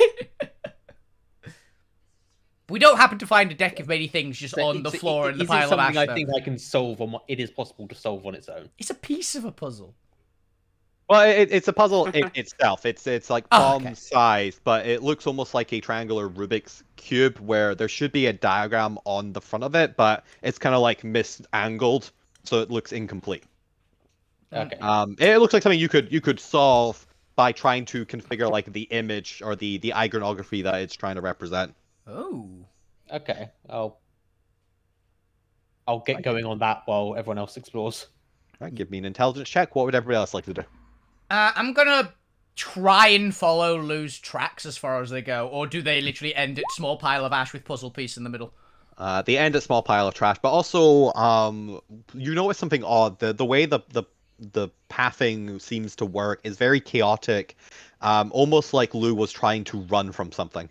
We don't happen to find a deck of many things just on the floor in the pile of ash. Something I though. think I can solve on. It is possible to solve on its own. It's a piece of a puzzle. Well, it's a puzzle in itself. It's like Oh, palm okay. size, but it looks almost like a triangular Rubik's cube where there should be a diagram on the front of it, but it's kind of like misangled, so it looks incomplete. Okay. It looks like something you could solve by trying to configure like the image or the iconography that it's trying to represent. Oh. Okay. I'll get going on that while everyone else explores. Right, give me an intelligence check. What would everybody else like to do? I'm gonna try and follow Lou's tracks as far as they go, or do they literally end at small pile of ash with puzzle piece in the middle? They end at small pile of trash, but also you notice something odd. The way the pathing seems to work is very chaotic, almost like Lou was trying to run from something.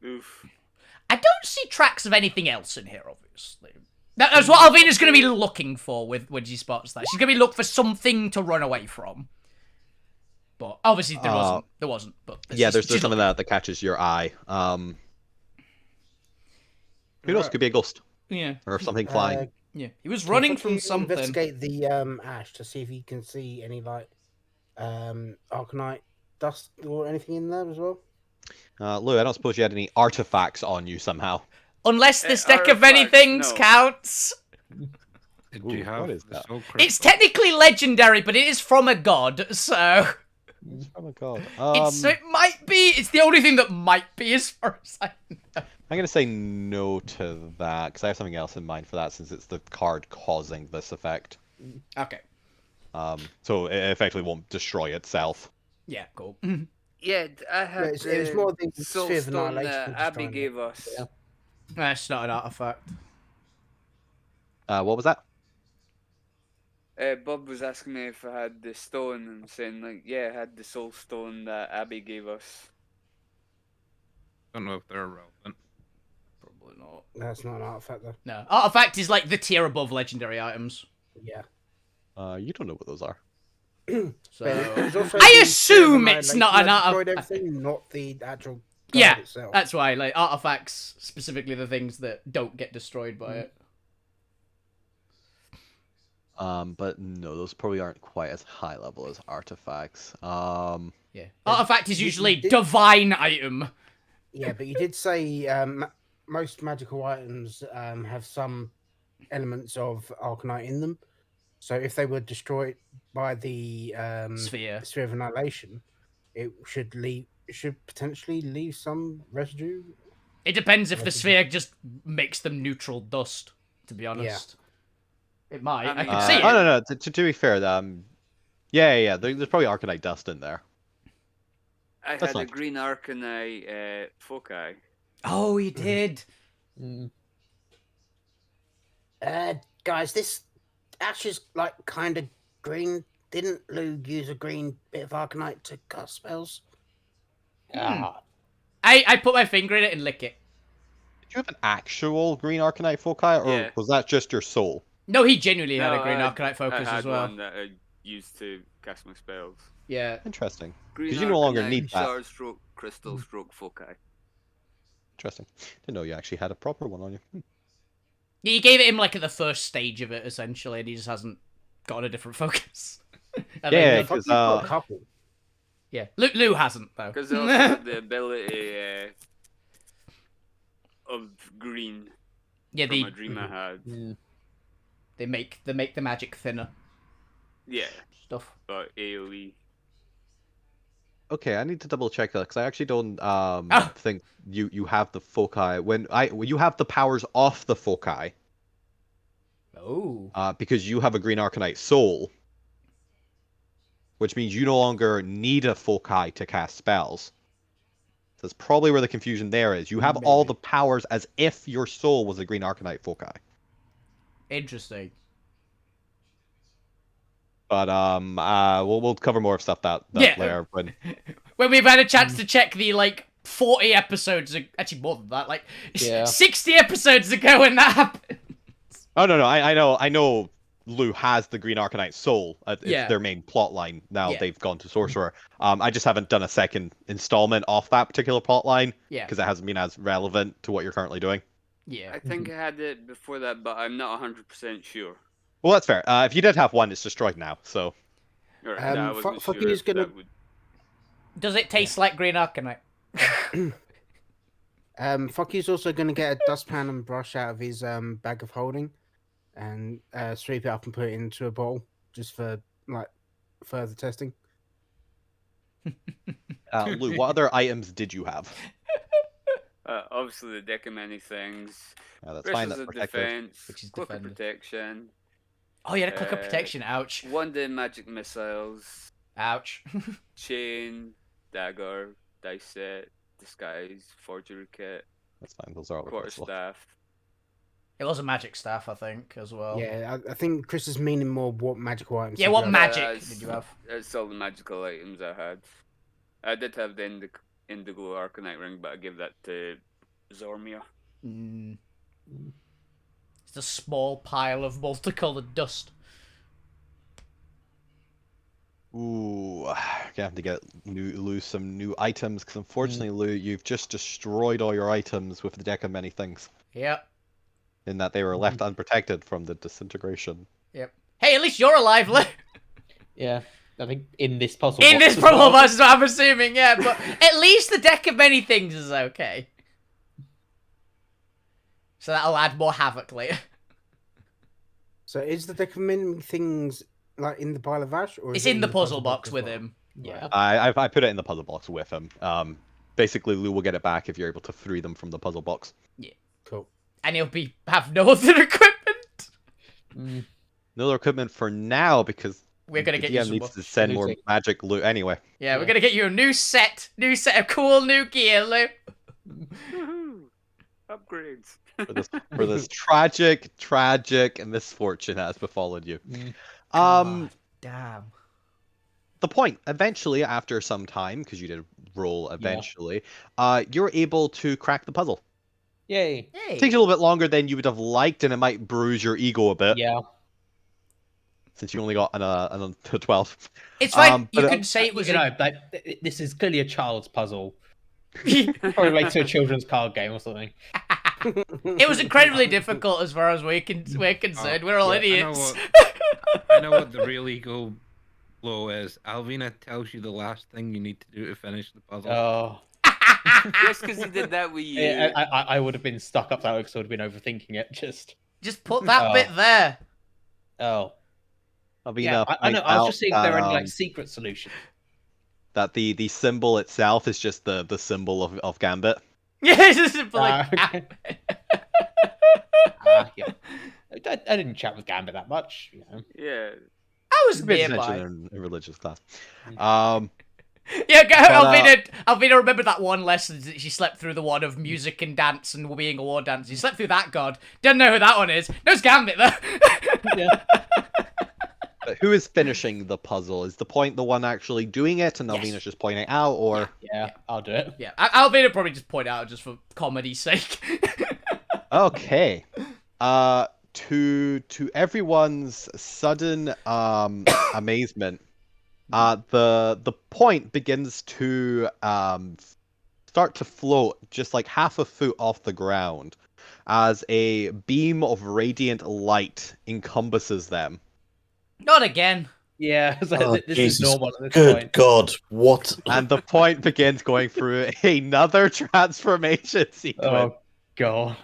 Oof. I don't see tracks of anything else in here, obviously. That's what Alvina's going to be looking for when she spots that. She's going to be looking for something to run away from. But obviously there wasn't. There wasn't. But Yeah, there's something that catches your eye. Who knows? Could be a ghost Yeah. or something flying. Yeah. He was running Can from you something. Investigate the ash to see if you can see any like arcanite dust or anything in there as well. Lou, I don't suppose you had any artifacts on you somehow. Unless this deck of many artifacts, things no. counts. Did Ooh, you have what is the that? soul It's crystal? technically legendary, but it is from a god, so Oh my god. it might be. It's the only thing that might be, as far as I know. I'm gonna say no to that because I have something else in mind for that since it's the card causing this effect. Okay. So it effectively won't destroy itself. Yeah. Cool. Yeah, I had it was more the soul sphere of stone annihilation that just Abby trying to- gave us. Yeah. That's not an artifact. What was that? Bob was asking me if I had the stone and saying like, yeah, I had the soul stone that Abby gave us. Don't know if they're relevant. Probably not. That's not an artifact though. No. Artifact is like the tier above legendary items. Yeah. You don't know what those are. So But it was also I the assume sphere of it's not an annihilation that destroyed artifact. everything, not the actual card Yeah, itself. that's why. Like artifacts, specifically the things that don't get destroyed by it. But no, those probably aren't quite as high level as artifacts. Yeah. Artifact is you usually did- divine item. Yeah, but you did say most magical items have some elements of arcanite in them. So if they were destroyed by the Sphere. sphere of annihilation, it should potentially leave some residue. It depends if the sphere just makes them neutral dust, to be honest. It might. I can see it. Oh no. To be fair, yeah. There's probably arcanite dust in there. I That's had a nice. green arcanite foci. Oh, you did. Guys, this ash is like kind of green. Didn't Lou use a green bit of arcanite to cast spells? Ah, I put my finger in it and lick it. Did you have an actual green arcanite foci, or Yeah. was that just your soul? No, he genuinely had a No, green I- arcanite I focus had as well. one that I used to cast my spells. Yeah. Interesting. Green Because you no longer arcanite, need that. shard stroke, crystal stroke, foci. Interesting. Didn't know you actually had a proper one on you. Yeah, you gave it him like at the first stage of it, essentially, and he just hasn't got a different focus. And Yeah, then- I thought 'cause, you've got a couple. yeah. Lou hasn't though. Because they also have the ability of green yeah, from a dream I had. they make the magic thinner Yeah, stuff. but AoE. Okay, I need to double check that because I actually don't Ah. think you have the foci when you have the powers off the foci Oh. because you have a green arcanite soul. which means you no longer need a foci to cast spells. That's probably where the confusion there is. You have all Maybe. the powers as if your soul was a Green Arcanite foci. Interesting. But we'll cover more of stuff that Yeah. later when When we've had a chance to check the, like, 40 episodes, actually more than that, like, Yeah. 60 episodes ago when that happened. Oh no, I know Lou has the Green Arcanite soul. It's Yeah. their main plot line. Now Yeah. they've gone to Sorcerer. I just haven't done a second installment off that particular plot line Yeah. because it hasn't been as relevant to what you're currently doing. Yeah. I think I had it before that, but I'm not 100% sure. Well, that's fair. If you did have one, it's destroyed now. So Or, Um, I wasn't fuck sure you's if gonna- that would... Does it taste like Green Arcanite? Fucky's also going to get a dustpan and brush out of his bag of holding, and sweep it up and put it into a bottle just for like further testing. Lou, what other items did you have? Obviously, the deck of many things. That's fine. Bristles That's of protected. defense, Which is cloak of defender. protection, Oh, you had a click of Uh, protection. Ouch. one-day magic missiles, Ouch. chain, dagger, dice set, disguise, forgery kit, That's fine. Those are all replaceable. quarterstaff. It was a magic staff, I think, as well. Yeah, I think Chris is meaning more what magical items. Yeah, he what has. magic that's- did you have? That's all the magical items I had. I did have the Indigo Arcanite ring, but I gave that to Zormia. Mm. It's a small pile of multicolored dust. Ooh, gonna have to get Lou some new items because unfortunately, Lou, you've just destroyed all your items with the deck of many things. Yep. In that they were left unprotected from the disintegration. Yep. Hey, at least you're alive, Lou. Yeah. I think in this puzzle In box this as puzzle well. box is what I'm assuming, yeah, but at least the deck of many things is okay. So that'll add more havoc later. So is the deck of many things like in the pile of ash, or is It's it in the puzzle box as with well? him. Yeah. I put it in the puzzle box with him. Basically, Lou will get it back if you're able to free them from the puzzle box. Cool. And he'll have no other equipment. Mm. No other equipment for now because We're gonna the get you DM some needs more. to send more looting. magic loot anyway. Yeah, we're gonna get you a new set of cool new gear, Lou. Woohoo! Upgrades. For this tragic misfortune that has befallen you. Mm. God damn. The point, eventually, after some time, because you did roll eventually, you're able to crack the puzzle. Yay. Hey. It takes you a little bit longer than you would have liked, and it might bruise your ego a bit, Yeah. since you only got an 12. It's fine. but You could say it was You know, this is clearly a child's puzzle. Probably like to a children's card game or something. it was incredibly difficult as far as we're concerned. We're all idiots. I know what the real ego blow is. Alvina tells you the last thing you need to do to finish the puzzle. Oh. Just because he did that with you. Yeah, I would have been stuck up that because I would have been overthinking it. Just put that Oh. bit there. Oh. Alvina Yeah, I know. points I was just out seeing if there are any that, like secret solution. that the symbol itself is just the symbol of Gambit. Yeah, it's just like, Okay. Yeah. I didn't chat with Gambit that much. You know. Yeah. I was It's a bit nearby. attention in religious class. Yeah, But, Alvina remembered that one lesson that she slept through the one of music and dance and being a war dancer. She slept through that god. Doesn't know who that one is. Knows Gambit though. Yeah. But who is finishing the puzzle? Is the point the one actually doing it, and Yes. Alvina's just pointing out, or Yeah. I'll do it. Yeah, Alvina probably just point out just for comedy's sake. okay? To everyone's sudden amazement, the point begins to start to float just like half a foot off the ground as a beam of radiant light encompasses them. Not again. Yeah. So Oh, this Jesus. is normal at this Good point. God, what? And the point begins going through another transformation sequence. Oh God.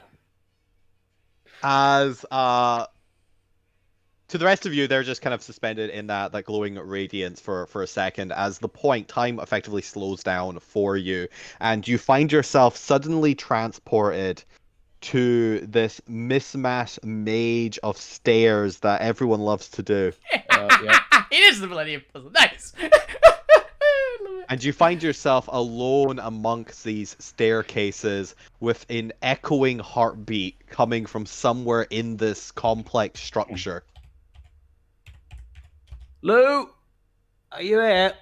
As to the rest of you, they're just kind of suspended in that glowing radiance for a second as the point time effectively slows down for you, and you find yourself suddenly transported to this mismatched maze of stairs that everyone loves to do. Yeah. It is the Millennium Puzzle. Nice. And you find yourself alone amongst these staircases with an echoing heartbeat coming from somewhere in this complex structure. Lou, are you here?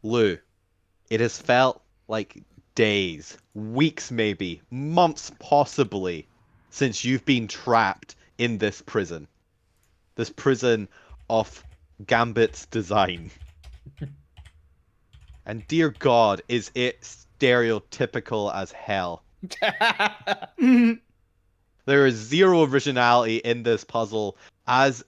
Lou, it has felt like days, weeks maybe, months possibly, since you've been trapped in this prison. This prison of Gambit's design. And dear God, is it stereotypical as hell. There is zero originality in this puzzle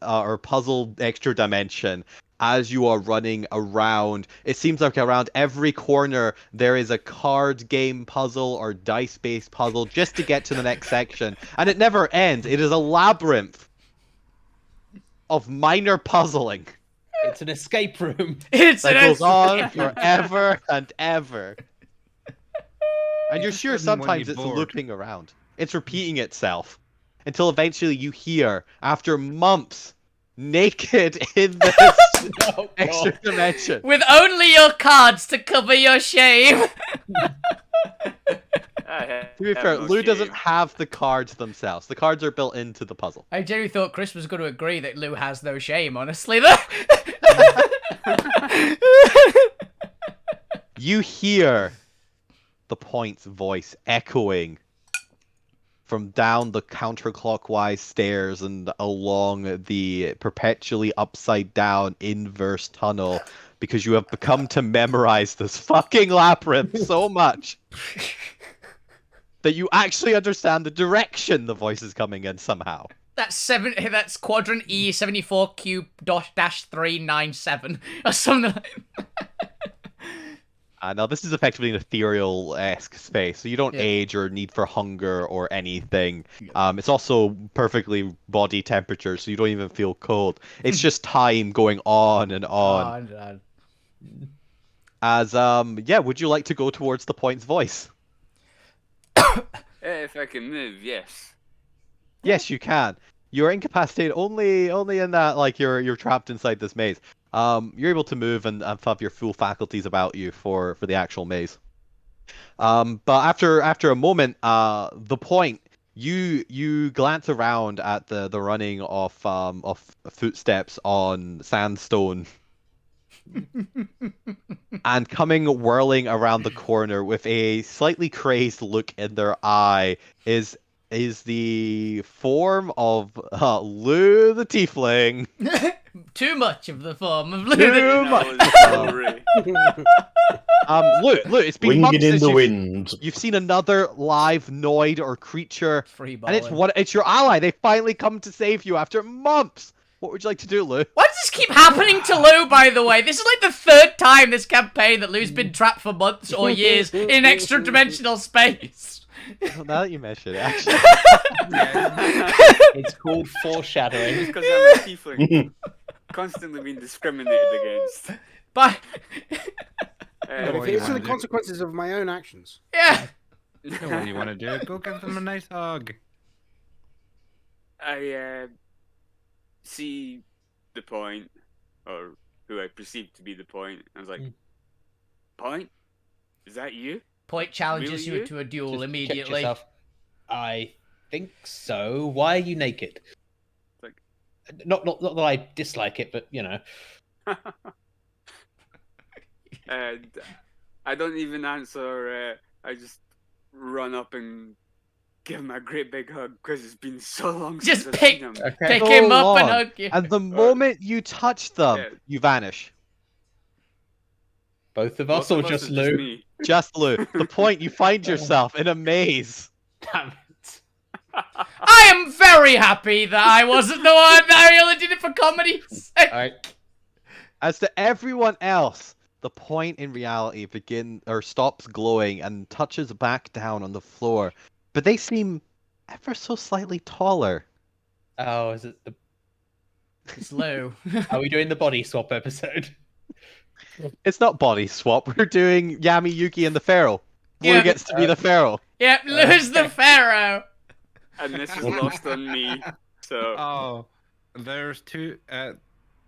or puzzle extra dimension as you are running around. It seems like around every corner there is a card game puzzle or dice-based puzzle just to get to the next section. And it never ends. It is a labyrinth of minor puzzling. It's an escape room. It's That an goes on escape. forever and ever. And you're just sure doesn't want sometimes you it's bored. looping around. It's repeating itself. Until eventually you hear, after months, naked in this Oh, extra God. dimension. With only your cards to cover your shame. To be fair, Lou doesn't have the cards themselves. The cards are built into the puzzle. I genuinely thought Chris was going to agree that Lou has no shame, honestly. Though. You hear the Point's voice echoing from down the counterclockwise stairs and along the perpetually upside down inverse tunnel because you have become to memorize this fucking labyrinth so much that you actually understand the direction the voice is coming in somehow. That's quadrant E 74Q dash 397 or something like that. Now, this is effectively an ethereal-esque space, so you don't Yeah. age or need for hunger or anything. It's also perfectly body temperature, so you don't even feel cold. It's just time going on and on. Oh, As, would you like to go towards the Point's voice? If I can move, yes. Yes, you can. You're incapacitated only in that, like, you're trapped inside this maze. You're able to move and have your full faculties about you for the actual maze. But after a moment, the Point, you glance around at the running of footsteps on sandstone, and coming whirling around the corner with a slightly crazed look in their eye is the form of Lou the Tiefling. Too much of the form of Lou. Too much. Lou, it's been months Winged in since the you've, wind. you've seen another live Noid or creature, Free and balling. it's your ally. They finally come to save you after months. What would you like to do, Lou? Why does this keep happening to Lou, by the way? This is like the third time this campaign that Lou's been trapped for months or years in an extra-dimensional space. Well, now that you mention it, actually. It's called foreshadowing. Because I'm a tiefling. Constantly being discriminated against. But, But What if do you it's for wanna the do? consequences of my own actions. yeah. So what do you want to do? Go give them a nice hug. I see the Point, or who I perceive to be the Point. I was like, Point? Is that you? Point challenges Really you to a duel Just check immediately. yourself. I think so. Why are you naked? Like- Not that I dislike it, but you know. And I don't even answer. I just run up and give him a great big hug because it's been so long Just since I've pick- seen him. Okay. Pick So him up and long. hug you. And the moment you touch them, Yeah. you vanish. Both of Most us or of us just is Lou? me. Just Lou. The Point, you find yourself in a maze. Damn it. I am very happy that I wasn't the one. I only did it for comedy's sake. Alright. As to everyone else, the Point in reality stops glowing and touches back down on the floor. But they seem ever so slightly taller. Oh, is it the... It's Lou. Are we doing the body swap episode? It's not body swap. We're doing Yami, Yuki, and the Pharaoh. Lou Yeah. gets to be the Pharaoh. Yep, Lou's the pharaoh. And this is lost on me. So Oh, there's two.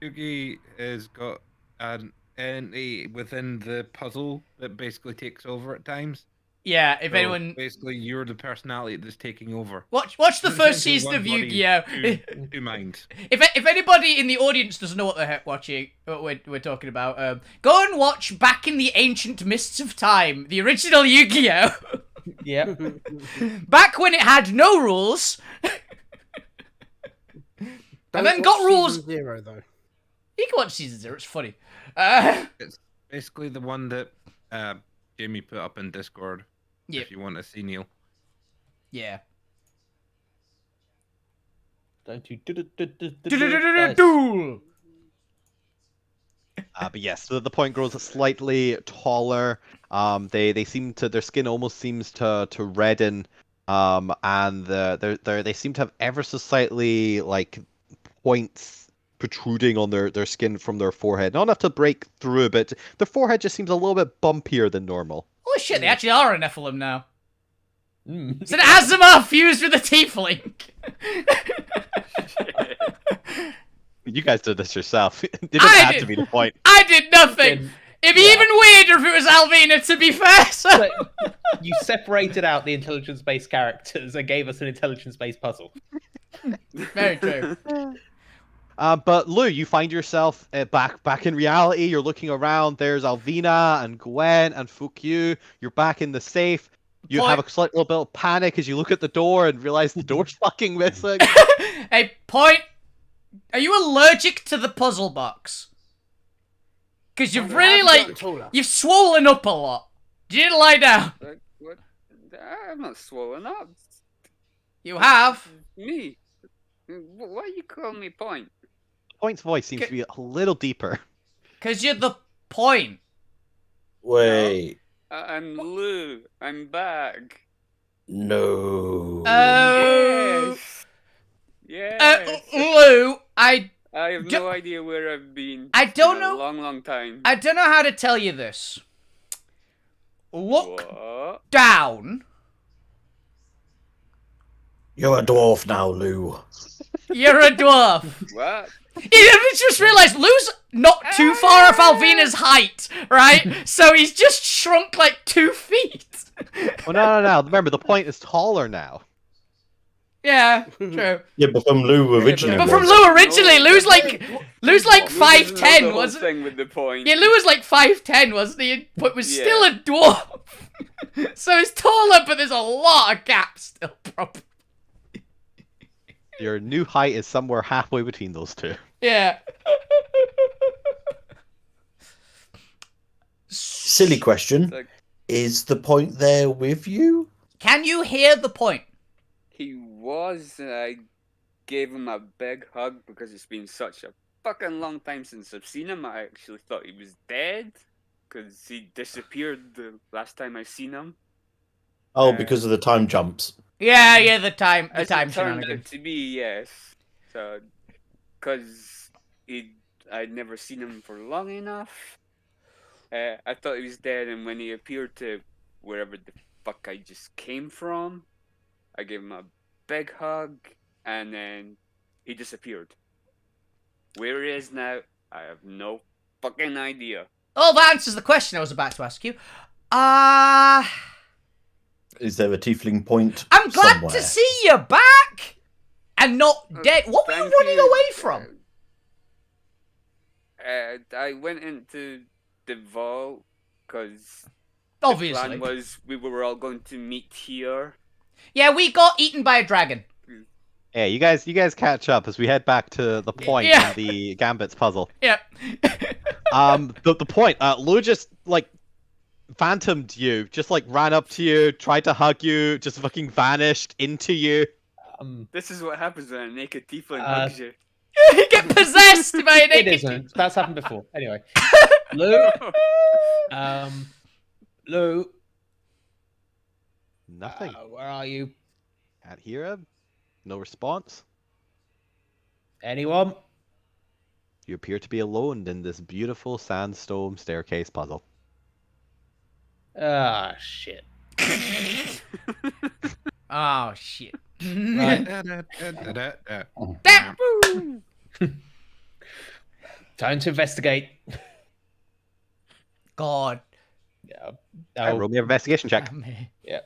Tugi has got an entity within the puzzle that basically takes over at times. Yeah, if So anyone basically, you're the personality that's taking over. watch the It's first essentially season one of body, Yu-Gi-Oh. two minds. If anybody in the audience doesn't know what the heck what we're talking about, go and watch Back in the Ancient Mists of Time, the original Yu-Gi-Oh. Yeah. Back when it had no rules. And then got rules. Season 0 though. You can watch season 0. It's funny. It's basically the one that Jamie put up in Discord. Yep. If you want to see Neil. Yeah. Don't you Duel. But yes, the point grows slightly taller. They seem to, their skin almost seems to redden. And they seem to have ever so slightly like points protruding on their skin from their forehead. Not enough to break through, but their forehead just seems a little bit bumpier than normal. Holy shit, they actually are a Nephilim now. Mm. It's an Azimar fused with a Tiefling. You guys did this yourself. It didn't have to be the point. I did nothing. It'd be even weirder if it was Alvina, to be fair. So. So, you separated out the intelligence-based characters and gave us an intelligence-based puzzle. Very true. But Lou, you find yourself back in reality. You're looking around. There's Alvina and Gwen and Fukyu. You're back in the safe. You have a slight little bit of panic as you look at the door and realize the door's fucking missing. Hey, point. Are you allergic to the puzzle box? Because you've really, you've swollen up a lot. You need to lie down. What? I'm not swollen up. You have. Me. Why you call me Point? Point's voice seems to be a little deeper. Because you're the point. Wait. I'm Lou. I'm back. No. Yes. Lou, I have no idea where I've been. I don't in a know. long time. I don't know how to tell you this. Look What? down. You're a dwarf now, Lou. You're a dwarf. What? I just realised Lou's not too far off Alvina's height, right? So he's just shrunk like 2 feet. Well, no. Remember, the point is taller now. Yeah, true. Yeah, but from Lou originally. But from was. Lou originally, Lou's like 5'10", wasn't thing with the point. Yeah, Lou was like 5'10", wasn't he? But was still a dwarf. So he's taller, but there's a lot of gaps still, probably. Your new height is somewhere halfway between those two. Yeah. Silly question. Like, Is the point there with you? Can you hear the point? he was. I gave him a big hug because it's been such a fucking long time since I've seen him. I actually thought he was dead because he disappeared the last time I seen him. Oh, because of the time jumps. Yeah, the time As it turned shenanigan. out to be, yes. So, because I'd never seen him for long enough. I thought he was dead, and when he appeared to wherever the fuck I just came from, I gave him a big hug, and then he disappeared. Where he is now, I have no fucking idea. Oh, that answers the question I was about to ask you. Is there a tiefling point I'm glad somewhere? to see you back and not dead. What were you Thank running you. away from? I went into the vault because the Obviously. plan was we were all going to meet here. Yeah, we got eaten by a dragon. Yeah, you guys catch up as we head back to the point Yeah. in the Gambit's puzzle. Yep. The point, Lou just like phantomed you, just like ran up to you, tried to hug you, just fucking vanished into you. This is what happens when a naked tiefling hugs you. You get possessed by an It naked... isn't. That's happened before. Anyway, Lou. Lou. Nothing. Where are you? Can't hear him. No response. Anyone? You appear to be alone in this beautiful sandstone staircase puzzle. Ah, shit. Oh, shit. Right. Damn. Time to investigate. God. Yeah. Alright, roll me an investigation check. damn it. Yeah.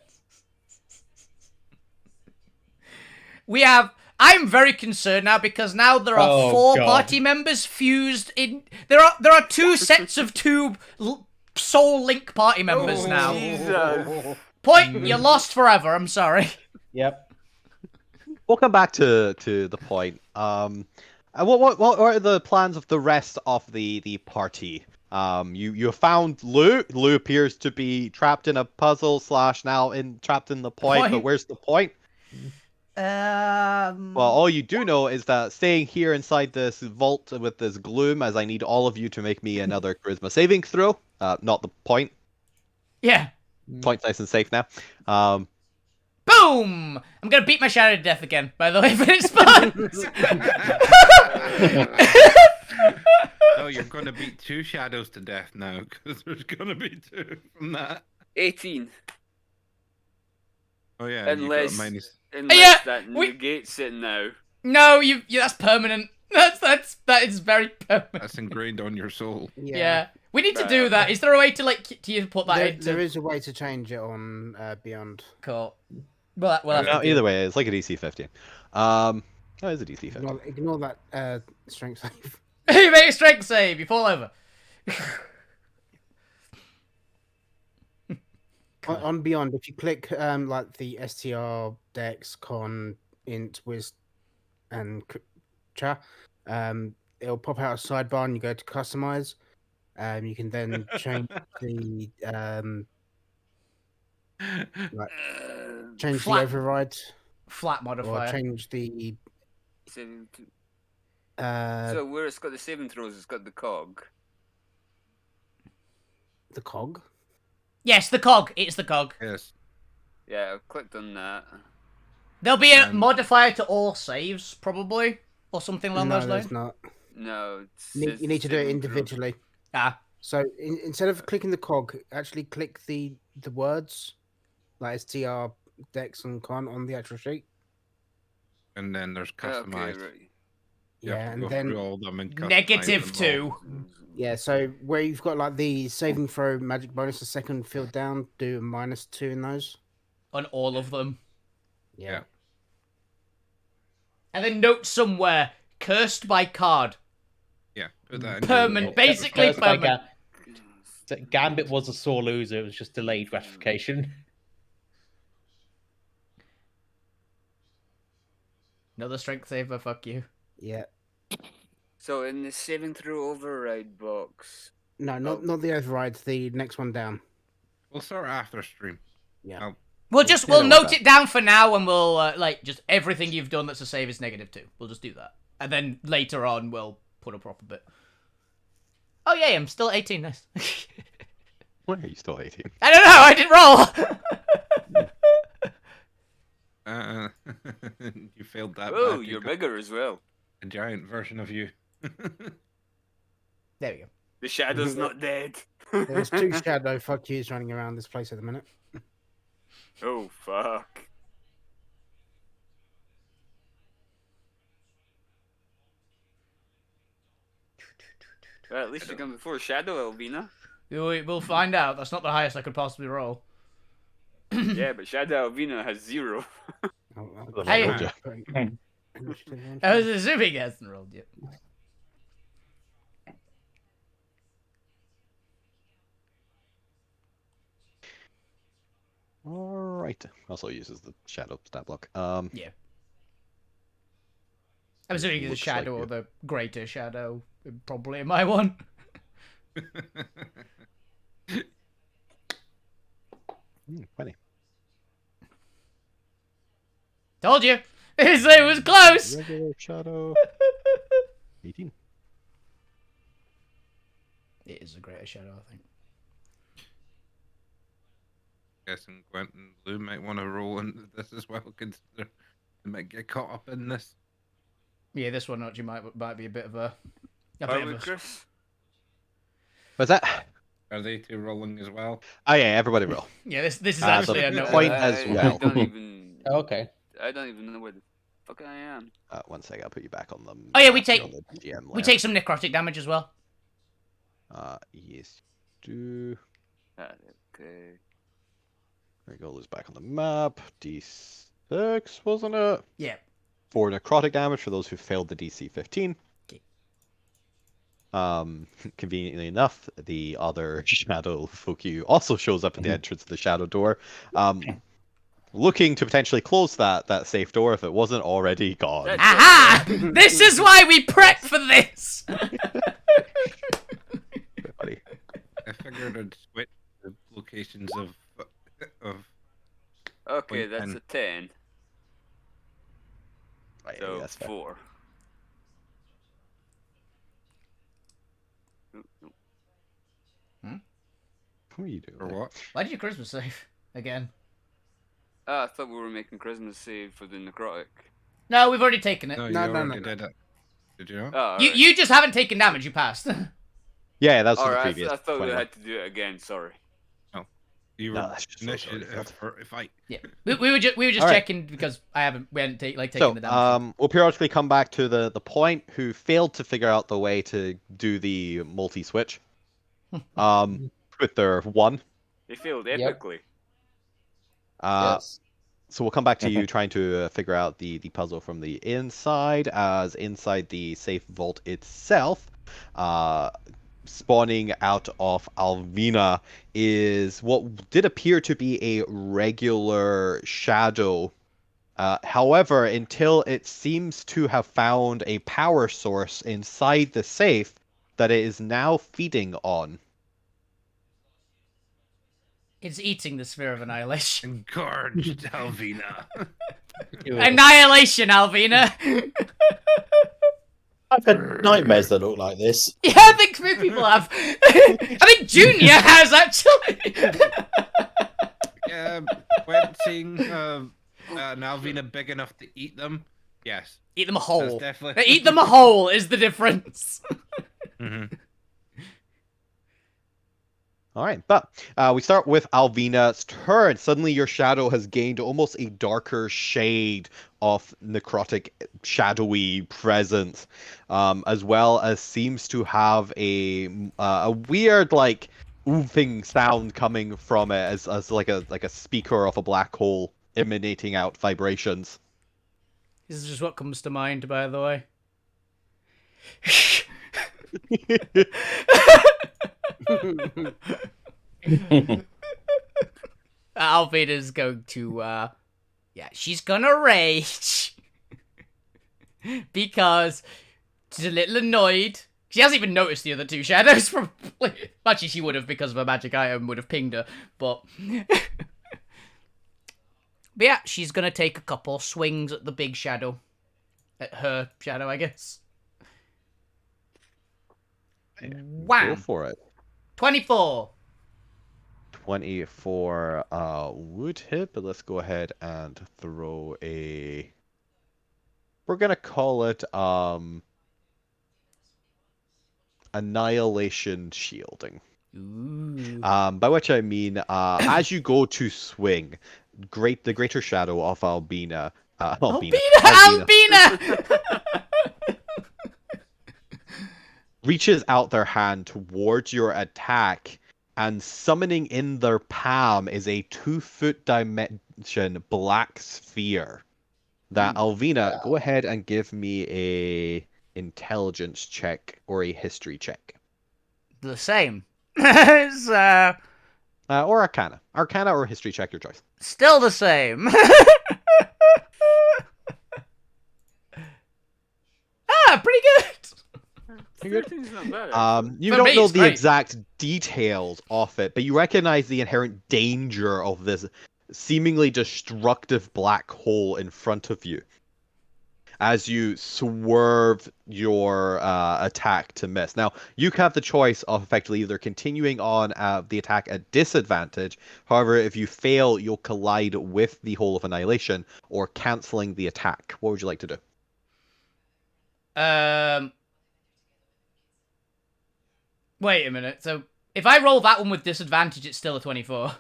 We have. I'm very concerned now because now there are Oh, 4 God. party members fused in. There are 2 sets of 2 soul link party members now. Jesus. Point, you're lost forever. I'm sorry. Yep. We'll come back to the point. What are the plans of the rest of the party? You found Lou. Lou appears to be trapped in a puzzle / now trapped in the point. But Point? where's the point? Well, all you do know is that staying here inside this vault with this gloom, as I need all of you to make me another charisma saving throw. Not the point. Yeah. Point's nice and safe now. Boom! I'm gonna beat my shadow to death again, by the way, but it's fun! Oh, you're gonna beat 2 shadows to death now, because there's gonna be 2 from that. 18. Oh yeah, Unless, you got minus. unless Yeah, that negates it now. No, that's permanent. That is very permanent. That's ingrained on your soul. Yeah. We need to do that. Is there a way to, like, to put that into... There is a way to change it on Beyond. Cool. We'll have to do Either way, it's like a DC 15. Oh, it's a DC 15. Ignore that strength save. You make a strength save, you fall over. On Beyond, if you click like the STR, Dex, Con, Int, Wiz, and Cha, it'll pop out a sidebar and you go to customize. You can then change the change the Flat- override Flat or modifier. change the So where it's got the saving throws, it's got the cog. cog. Yes, the cog. It's the cog. Yes. Yeah, I've clicked on that. There'll be a modifier to all saves, probably. Or something along No, those there's lines. not. No, You need to do it individually. Ah. So instead of clicking the cog, actually click the words like STR, Dex, and Con on the actual sheet. And then there's customized. Okay, right. You have Yeah, to and go then through all of them and customize Negative them all. 2. yeah, so where you've got like the saving throw magic bonus, the second field down, do a -2 in those. On all of them. Yeah. And then note somewhere, cursed by card. Yeah, put that in. Permanent, basically Cursed by permanent. So Gambit was a sore loser. It was just delayed gratification. Another strength saver, fuck you. Yeah. So in the saving throw override box, No, not the override. The next one down. We'll start after stream. Yeah. We'll note it down for now, and we'll like just everything you've done that's a save is -2. We'll just do that, and then later on we'll put a proper bit. Oh yeah, I'm still 18. Nice. Why are you still 18? I don't know. I didn't roll. You failed that. oh, bad. you're got bigger as well. a giant version of you. There we go. The shadow's not dead. There's 2 shadow fuck yous running around this place at the minute. Oh fuck. Well, at least you come before Shadow, Elvina. We'll find out. That's not the highest I could possibly roll. Yeah, but Shadow Elvina has 0. Hey. Told ya. I was assuming he hasn't rolled yet. Alright. Also uses the shadow stat block. Yeah. I'm assuming the Looks shadow like or the greater shadow, probably my one. 20. Told you. It was close. Regular shadow. 18. It is a greater shadow, I think. Guessing Gwent and Blue might want to roll into this as well, consider they might get caught up in this. Yeah, this one actually might be a bit of a. Are we, Chris? What's that? Are they 2 rolling as well? Oh yeah, everybody roll. Yeah, this is the actually a no. point as well. I don't even. Okay. I don't even know where the fuck I am. 1 second, I'll put you back on the. Oh yeah, map here on the GM we layer. take some necrotic damage as well. Yes, do. Okay. There we go. Lose back on the map. D6, wasn't it? Yeah. 4 necrotic damage for those who failed the DC 15. Okay. Conveniently enough, the other shadow Fokyu also shows up at the entrance of the shadow door, looking to potentially close that safe door if it wasn't already gone. That's Aha! This is why we prep for this. Buddy. I figured I'd switch the locations of Okay, Point that's 10. a 10. Right, So that's fair. 4. What are you doing? or there? what? Why did you Christmas save again? I thought we were making Christmas save for the necrotic. No, we've already taken it. No, you No, already did it. Did you not? Oh, You alright. you just haven't taken damage. You passed. Yeah, that's for the Alright, previous. I thought we 21. had to do it again, sorry. You No, were that's just so it's already initiated failed. for a fight. Yeah, we were just Alright. checking because we hadn't taken So, the damage. we'll periodically come back to the point who failed to figure out the way to do the multi-switch. With their 1. They failed Yep. epically. Yes. So we'll come back to you trying to figure out the puzzle from the inside, as inside the safe vault itself, spawning out of Alvina is what did appear to be a regular shadow. However, until it seems to have found a power source inside the safe that it is now feeding on. It's eating the sphere of annihilation. Engorged Alvina. Annihilation, Alvina. I've had nightmares that look like this. Yeah, I think few people have. I think Junior has actually. When seeing an Alvina big enough to eat them, yes, Eat them a that's whole. definitely. Eat them a whole is the difference. Mhm. All right, but we start with Alvina's turn. Suddenly, your shadow has gained almost a darker shade of necrotic, shadowy presence, as well as seems to have a weird, like, oofing sound coming from it, as like a speaker of a black hole emanating out vibrations. This is just what comes to mind, by the way. Alvina's going to, yeah, she's gonna rage. Because she's a little annoyed. She hasn't even noticed the other two shadows, probably. Actually, she would have, because of a magic item would have pinged her, but... But yeah, she's gonna take a couple swings at the big shadow. At her shadow, I guess. Go Wham! for it. 24. 24 would hit, but let's go ahead and throw a... We're gonna call it Annihilation Shielding. Ooh. By which I mean, as you go to swing, the greater shadow of Albina, Albina! reaches out their hand towards your attack, and summoning in their palm is a 2-foot dimension black sphere. That Alvina, go ahead and give me a intelligence check or a history check. The same. It's, Or Arcana. Arcana or history check, your choice. still the same. Pretty good. 13's not bad. You For don't me, know it's the great. exact details of it, but you recognize the inherent danger of this seemingly destructive black hole in front of you as you swerve your attack to miss. Now, you have the choice of effectively either continuing on the attack at disadvantage. However, if you fail, you'll collide with the Hole of Annihilation, or canceling the attack. What would you like to do? Wait a minute. So, if I roll that one with disadvantage, it's still a 24.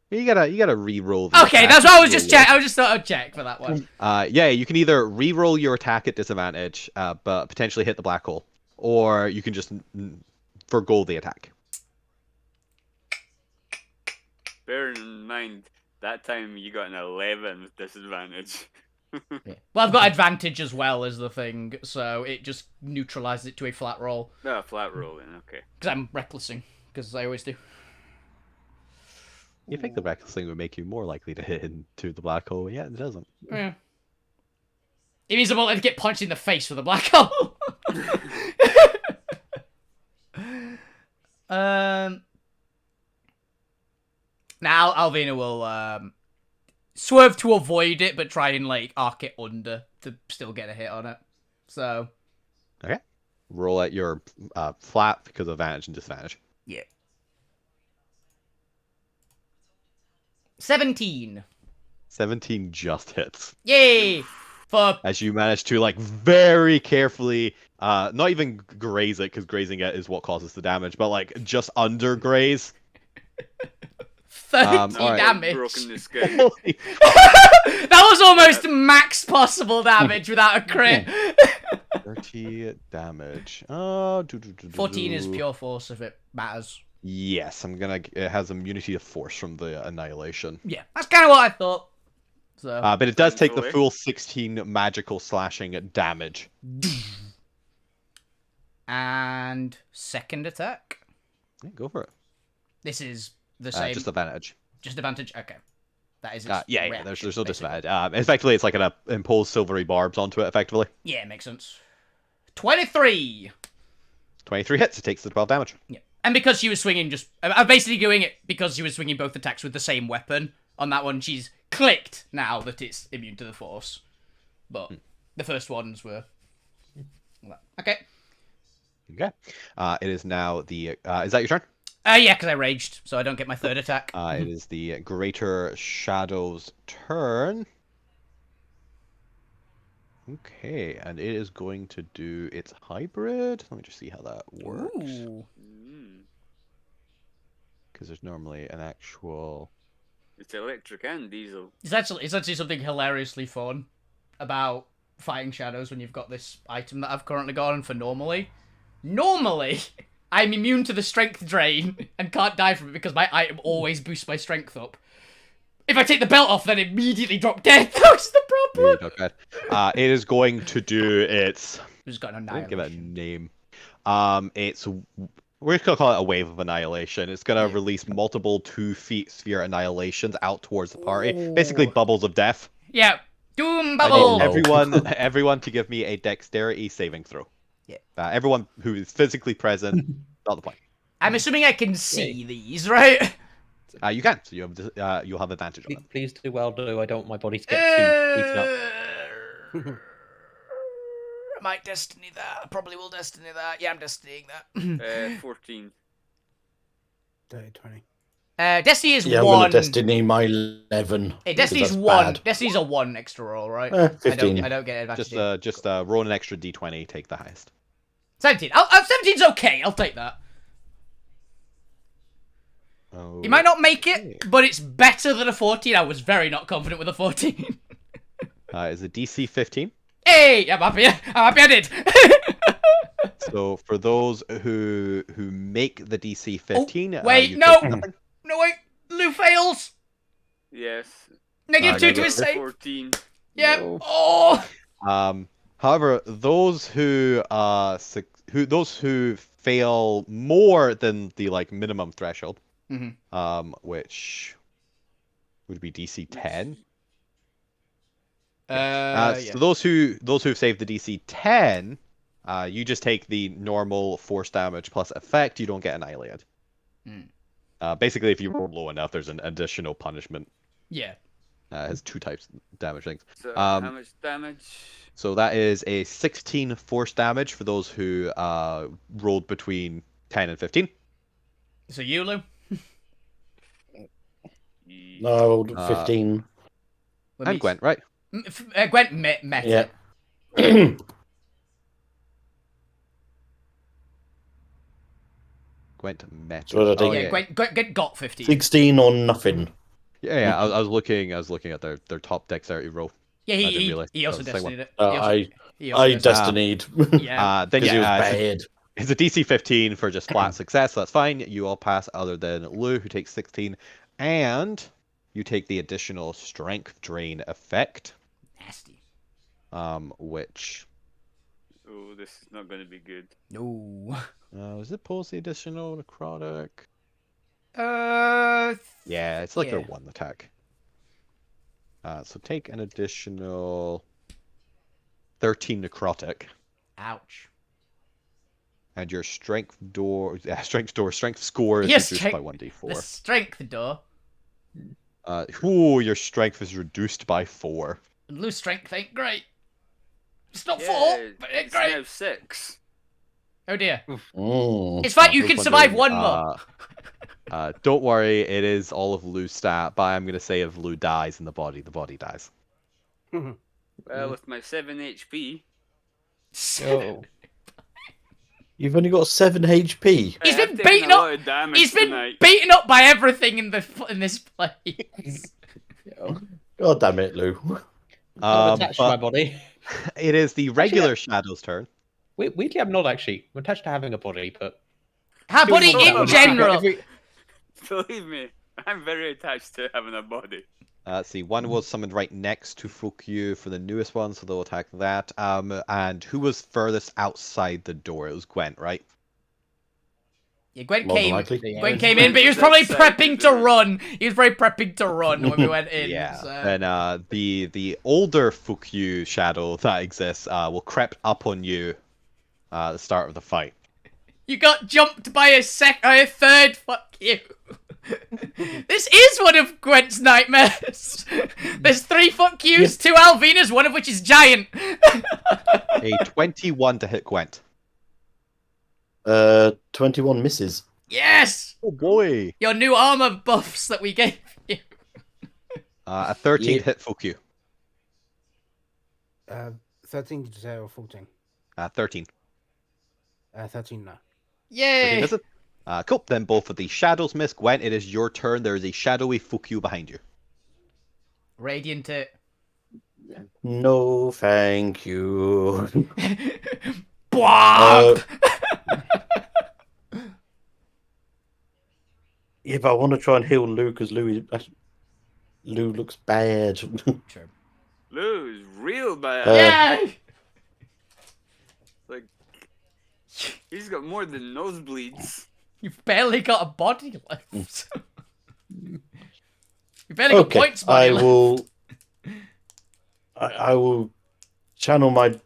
You gotta re-roll. The Okay, attack that's what I was roll just it. check. I just thought I'd check for that one. Yeah, you can either re-roll your attack at disadvantage, but potentially hit the black hole, or you can just forgo the attack. Bear in mind, that time you got an 11 with disadvantage. Well, I've got advantage as well as the thing, so it just neutralizes it to a flat roll. No, flat rolling, okay. Because I'm recklessing, because I always do. You think the reckless thing would make you more likely to hit into the black hole? Yeah, it doesn't. Yeah. It means I'm not going to get punched in the face with a black hole. Now Alvina will swerve to avoid it, but try and like arc it under to still get a hit on it. So Okay. Roll at your flat because of advantage and disadvantage. yeah. 17. 17 just hits. Yay! For As you manage to like very carefully, not even graze it because grazing it is what causes the damage, but like just under graze. 30 alright. damage. Broken the skin. That was almost max possible damage without a crit. 30 damage. 14 is pure force if it matters. Yes, it has immunity to force from the annihilation. Yeah, that's kind of what I thought. So But it does take the Thankfully. full 16 magical slashing damage. and second attack. Yeah, go for it. This is the same. Just advantage. Just advantage. Okay, that is. Its Yeah, reaction, there's no basically. disadvantage. Effectively, it's like an impose silvery barbs onto it, effectively. Yeah, makes sense. 23. 23 hits, it takes the 12 damage. Yeah, and because she was swinging, I'm basically doing it because she was swinging both attacks with the same weapon. On that one, she's clicked now that it's immune to the force, but the first ones were. Okay. Okay. It is now the... is that your turn? Yeah, because I raged, so I don't get my third attack. It is the Greater Shadow's turn. Okay, and it is going to do its hybrid. Let me just see how that works. Ooh. Because there's normally an actual... It's electric and diesel. It's actually something hilariously fun about fighting shadows when you've got this item that I've currently got on for normally. Normally, I'm immune to the strength drain and can't die from it because my item always boosts my strength up. If I take the belt off, then immediately drop dead. That's the problem. Okay. It is going to do its... Just got an I didn't give it a annihilation. name. We're just gonna call it a wave of annihilation. It's gonna Yeah. release multiple 2-feet sphere annihilations out towards the party. Basically, bubbles of death. Yeah. Doom I bubble. need everyone to give me a dexterity saving throw. Yeah. Everyone who is physically present, not the point. I'm assuming I can see these, right? You can, so you'll have advantage on it. Please do well, do. I don't want my body to get too beaten up. I might destiny that. I probably will destiny that. Yeah, I'm destinying that. 14. 30, 20. Destiny is Yeah, I'm one. gonna destiny my 11. Destiny's because that's one. bad. Destiny's a 1 extra roll, right? 15. I don't get advantage. Just roll an extra d20, take the highest. 17. 17's okay. I'll take that. Oh, You might not make it, but it's better than a 14. I was very not confident with a 14. is a DC 15. Hey, I'm happy. I'm happy I did. So for those who make the DC 15, wait, you no. take nothing. No, wait. Lou fails. Yes. -2 to no, his save. 14. Yep. No. Oh. However, those who fail more than the like minimum threshold, which would be DC 10. Yeah. So those who've saved the DC 10, you just take the normal force damage plus effect. You don't get annihilated. Basically, if you roll low enough, there's an additional punishment. Yeah. It has 2 types of damage things. So how much damage? So that is a 16 force damage for those who rolled between 10 and 15. So you, Lou? No, 15. And Gwent, right? Gwent met Yeah. it. Gwent met. So what I Oh, think- Yeah, Gwent got 15. 16 or nothing. Yeah. I was looking at their top dexterity roll. Yeah, I didn't he realize also that was the same one. destinied it. He also- I he also I destinied destinied. it. Yeah. Then Because it was yeah, bad. it's a DC 15 for just flat success, so that's fine. You all pass, other than Lou, who takes 16, and you take the additional strength drain effect, Nasty. which Oh, this is not going to be good. No. is it pulls the additional necrotic? Uh. Yeah, it's like their Yeah. one attack. So take an additional 13 necrotic, Ouch. and your strength score is Yes, reduced by The 1d4. strength door. Your strength is reduced by 4. And Lou's strength ain't great. It's not Yeah, 4, but it ain't it's great. now 6. Oh dear. Mm. It's fine, I you was can survive wondering, one more. Don't worry, it is all of Lou's stat, but I'm gonna say if Lou dies in the body dies. Well, with my 7 HP, Oh. You've only got 7 HP. He's I've been taken beaten a up. lot of damage He's been tonight. beaten up by everything in this place. God damn it, Lou. I'm attached to But my body. it is the regular Shadow's turn. Weirdly, I'm not actually. I'm attached to having a body, but Her body doing all in that general. Every- Believe me, I'm very attached to having a body. Let's see, one was summoned right next to Fukyu for the newest one, so they'll attack that. And who was furthest outside the door? It was Gwent, right? Yeah, Gwen More than came. likely. Gwen came in, but he was probably prepping to run. He was probably prepping to run when we went in. Yeah. So. And the older Fukyu shadow that exists will creep up on you at the start of the fight. You got jumped by a third. Fuck you. This is one of Gwent's nightmares. There's 3 fuck yous, 2 Alvinas, one of which is giant. A 21 to hit Gwent. 21 misses. Yes! Oh boy! Your new armor buffs that we gave you. A 13 Yeah. hit Fukyu. 13 did you say, or 14? 13. 13, no. 13 Yay! does it? Cool. Then both of the shadows miss. Gwent, it is your turn. There is a shadowy Fukyu behind you. Radiant it. No, thank you. Bwop! Yeah, but I want to try and heal Lou because Lou looks bad. True. Lou's real bad. Yay! Like, he's got more than nosebleeds. You've barely got a body left. You've barely got Okay, points body I left. will. I will channel my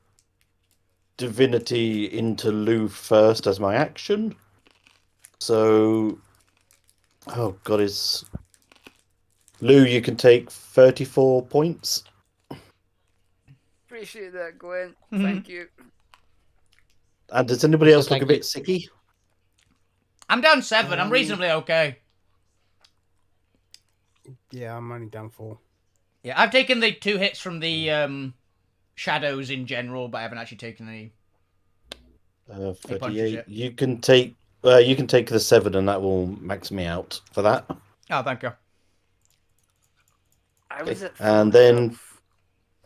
divinity into Lou first as my action. So, oh god, is Lou? You can take 34 points. Appreciate that, Gwen. Mhm. Thank you. And does anybody else Thank look a you. bit sicky? I'm down 7. I'm reasonably okay. Yeah, I'm only down 4. Yeah, I've taken the 2 hits from the shadows in general, but I haven't actually taken any. Any punches 38. yet. You can take the 7, and that will max me out for that. Oh, thank you. I was at And full then-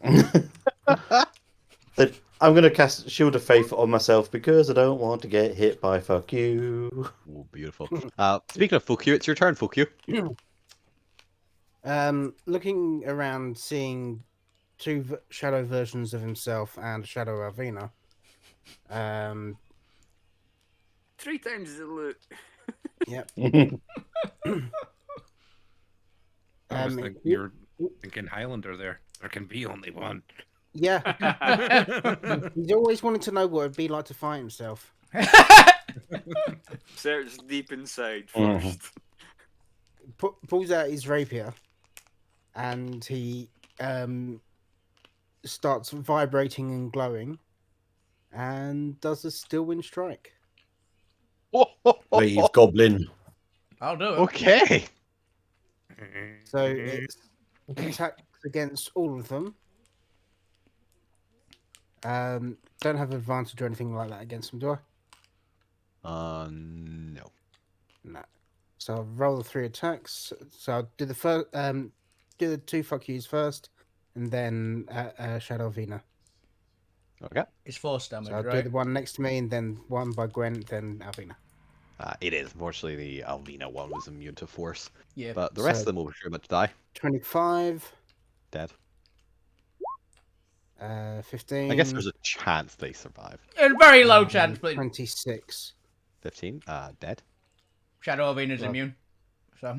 health. Then I'm going to cast Shield of Faith on myself because I don't want to get hit by fuck you. Oh, beautiful. Speaking of Fukyu, it's your turn, Fukyu. Looking around, seeing 2 shadow versions of himself and Shadow Alvina. 3 times the loot. Yep. I was Um, thinking you're thinking Highlander there. There can be only one. Yeah. He's always wanted to know what it'd be like to fight himself. Search deep inside Mhm. first. Pulls out his rapier, and he starts vibrating and glowing, and does a still wind strike. Brave Goblin. I'll do it. Okay. So it's attacks against all of them. Don't have advantage or anything like that against them, do I? No. No. So I'll roll the 3 attacks. So I'll do the first, do the 2 fuck yous first, and then Shadow Vina. Okay. It's force damage, So I'll do right? the one next to me, and then one by Gwent, then Alvina. It is. Unfortunately, the Alvina one was immune to force. Yeah. But the rest of So- them will pretty much die. 25, Dead. 15. I guess there's a chance they survive. And very low chance, but 26. 15. Dead. Shadow Avena's Well- immune. So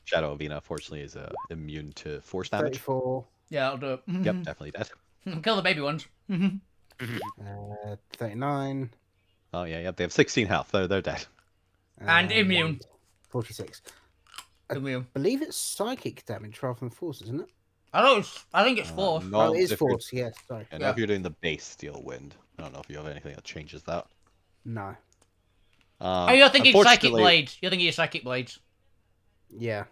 Shadow Avina, fortunately, is immune to force damage. 34, yeah, I'll do it. Yep, definitely dead. Kill the baby ones. 39. Oh, yeah, yep. They have 16 health. They're dead. And immune. 46. Immune. believe it's psychic damage rather than force, isn't it? I think it's force. Not Oh, it is if you're- force, yes, sorry. Yeah, not if you're doing the base steel wind. I don't know if you have anything that changes that. No. Oh, you're thinking psychic unfortunately, blades. You're thinking of psychic blades. Yeah.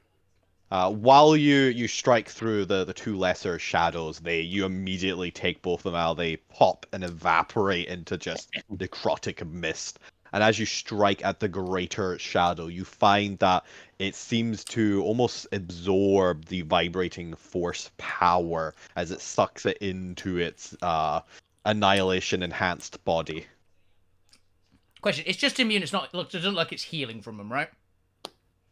While you strike through the 2 lesser shadows, you immediately take both of them out. They pop and evaporate into just necrotic mist. And as you strike at the greater shadow, you find that it seems to almost absorb the vibrating force power as it sucks it into its annihilation enhanced body. Question: it's just immune. It's not. Look, it doesn't look like it's healing from them, right?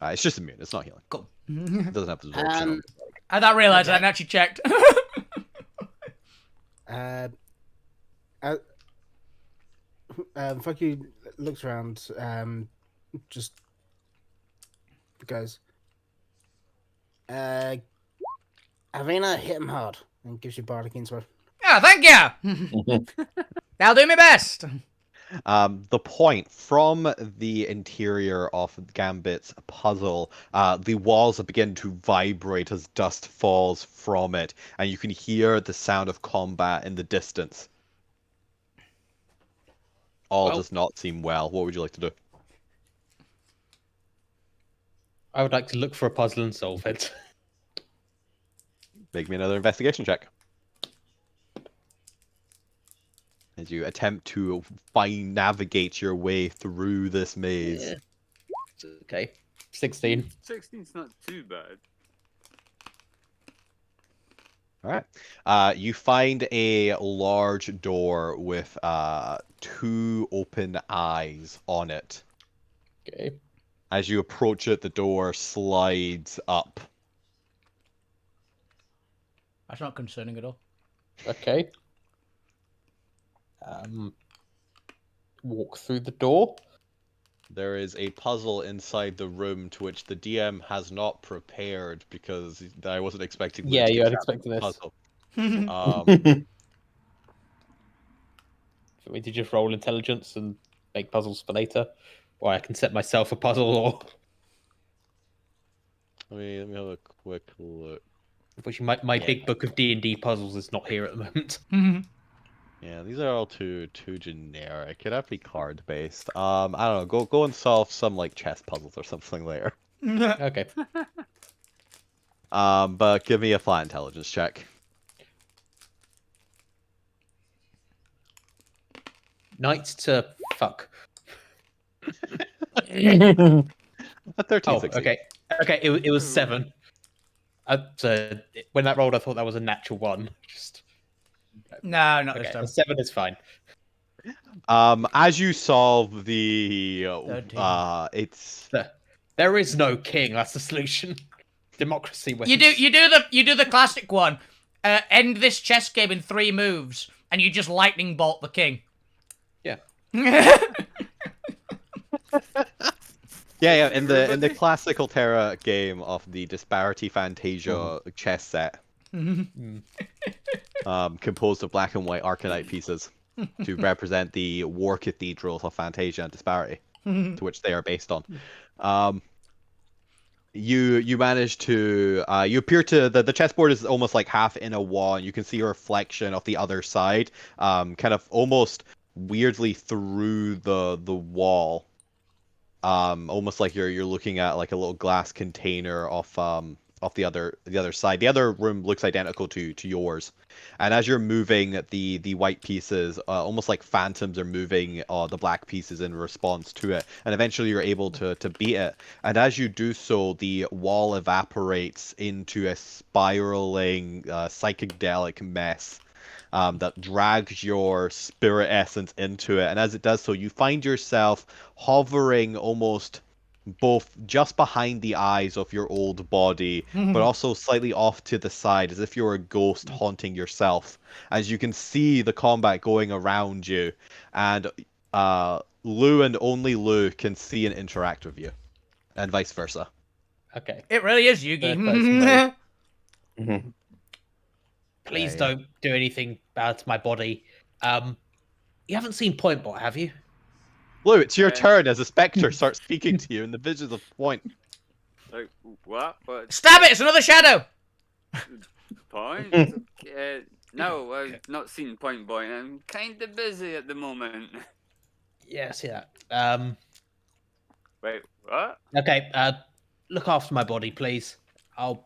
It's just immune. It's not healing. Cool. It doesn't have absorption. I not realize I hadn't actually checked. Fuck you looks around, just goes, Avina, hit him hard, and gives you bardic inspiration. Yeah, thank you. I'll do my best. The point from the interior of Gambit's puzzle, the walls begin to vibrate as dust falls from it, and you can hear the sound of combat in the distance. All Well- does not seem well. What would you like to do? I would like to look for a puzzle and solve it. Make me another investigation check. As you attempt to navigate your way through this maze. Okay. 16. 16's not too bad. Alright. You find a large door with 2 open eyes on it. Okay. As you approach it, the door slides up. That's not concerning at all. Okay. Walk through the door. There is a puzzle inside the room to which the DM has not prepared because I wasn't expecting. Yeah, Luke to you had chat expected this. puzzle. For me to just roll intelligence and make puzzles for later, or I can set myself a puzzle, or Let me have a quick look. which my Yeah. big book of D&D puzzles is not here at the moment. Yeah, these are all too generic. It'd have to be card based. I don't know. Go and solve some like chess puzzles or something later. Okay. But give me a flat intelligence check. Knight to fuck. A 13 Oh, succeeds. okay. Okay, it was 7. When that rolled, I thought that was a natural 1. Just No, not this okay, time. a 7 is fine. As you solve the, 13. it's There is no king. That's the solution. Democracy wins. You do the classic one. End this chess game in 3 moves, and you just lightning bolt the king. Yeah. yeah. In the classic Alterra game of the Disparity Fantasia chess set, composed of black and white Arcanite pieces to represent the war cathedrals of Fantasia and Disparity, to which they are based on. You manage to you appear to the chessboard is almost like half in a wall, and you can see a reflection of the other side, kind of almost weirdly through the wall, almost like you're looking at like a little glass container of off the other side. The other room looks identical to yours, and as you're moving, the white pieces, almost like phantoms, are moving the black pieces in response to it, and eventually you're able to beat it. And as you do so, the wall evaporates into a spiraling psychedelic mess that drags your spirit essence into it. And as it does so, you find yourself hovering almost both just behind the eyes of your old body, but also slightly off to the side, as if you're a ghost haunting yourself. As you can see the combat going around you, and Lou and only Lou can see and interact with you, and vice versa. Okay. It really is Yugi. Third person mode. Mhm. Please Yeah. don't do anything bad to my body. You haven't seen Point Bot, have you? Lou, it's your Uh, turn as a specter starts speaking to you in the visions of Point. Like what? What Stab it! It's another shadow! point? No, I've not seen Point Boy. I'm kind of busy at the moment. Yeah, I see that. Wait, what? Okay. Look after my body, please. I've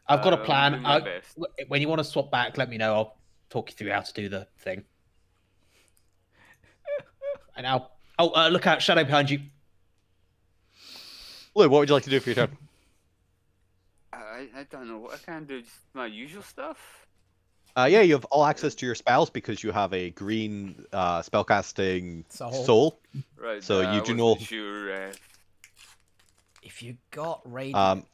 got a I'll plan. do my best. When you want to swap back, let me know. I'll talk you through how to do the thing. And now, look out! Shadow behind you. Lou, what would you like to do for your turn? I don't know what I can do. Just my usual stuff. Yeah, you have all access to your spells because you have a green spellcasting Soul. soul. Right. So you I do wasn't know- Sure. If you got radiant...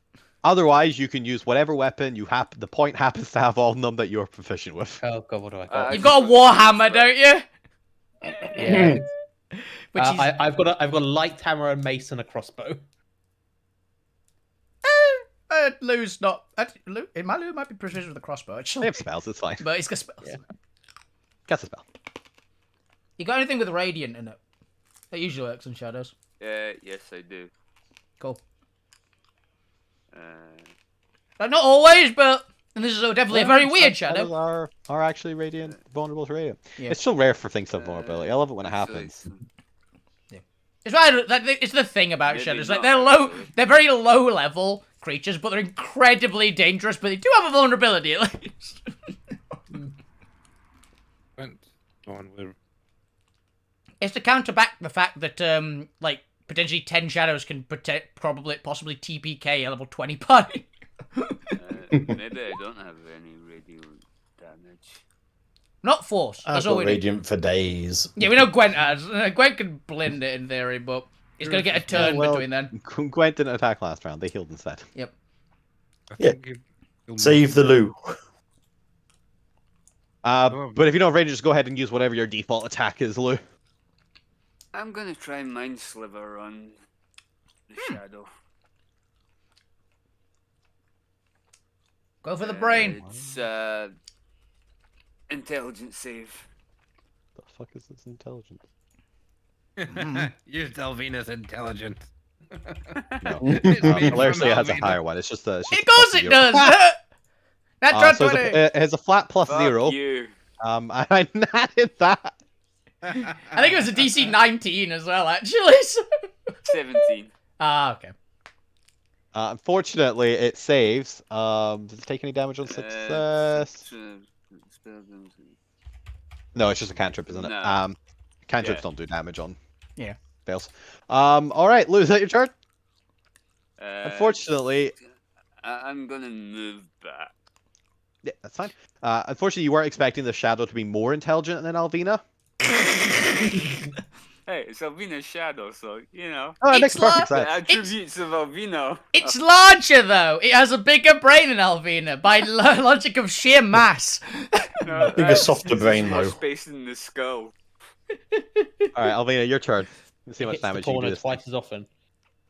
Otherwise, you can use whatever weapon the point happens to have all of them that you're proficient with. Oh god, what do I got? You've got a warhammer, don't you? Yeah. Which is... I've got a light hammer, and mace, and a crossbow. Lou's not... Lou might be proficient with a crossbow, They actually. have spells, it's fine. But he's got spells. Yeah. Cast a spell. You got anything with radiant in it? That usually works in shadows. Yes, I do. Cool. Uh, Not always, but... And this is definitely a very weird Shadows shadow. are actually radiant, vulnerable to radiant. Yeah. It's still rare for things to have vulnerability. I love it when it so happens. It's right. It's the thing about Maybe shadows. Like not, they're low. actually. They're very low level creatures, but they're incredibly dangerous. But they do have a vulnerability at least. Went on with It's to counterback the fact that like potentially 10 shadows can possibly TPK a level 20 party. maybe I don't have any radio damage. Not force. I've That's all got we need. radiant for days. Yeah, we know Gwent has. Gwent can blend it in theory, but he's gonna get a turn between then. Gwent didn't attack last round. They healed instead. I Yeah. think you'll Save the Lou. But if you don't range, just go ahead and use whatever your default attack is, Lou. I'm gonna try Mind Sliver on the shadow. Go for the brain. It's intelligence save. The fuck is this intelligence? Use Delvina's intelligence. No. It's made from Hilariously, it has a Alvina. higher one. It's just a. Of course it does. That's So 20. it has a flat plus Fuck 0. you. I natted that. I think it was a DC 19 as well, actually. So... 17. Ah, okay. Unfortunately, it saves. Does it take any damage on success? No, it's just a cantrip, isn't it? No. Cantrips Yeah. don't do damage on Yeah. fails. All right, Lou, is that your turn? Unfortunately, Unfortunately, I'm gonna move back. yeah, that's fine. Unfortunately, you weren't expecting the shadow to be more intelligent than Alvina. Hey, it's Alvina's shadow, so you know. Oh, that makes It's perfect The sense. attributes of Alvino. It's larger, though. It has a bigger brain than Alvina, by logic of sheer mass. No, Bigger, that's softer just brain, more though. space in the skull. All right, Alvina, your turn. Let's see how much Hits the damage you can do. corner This. twice as often.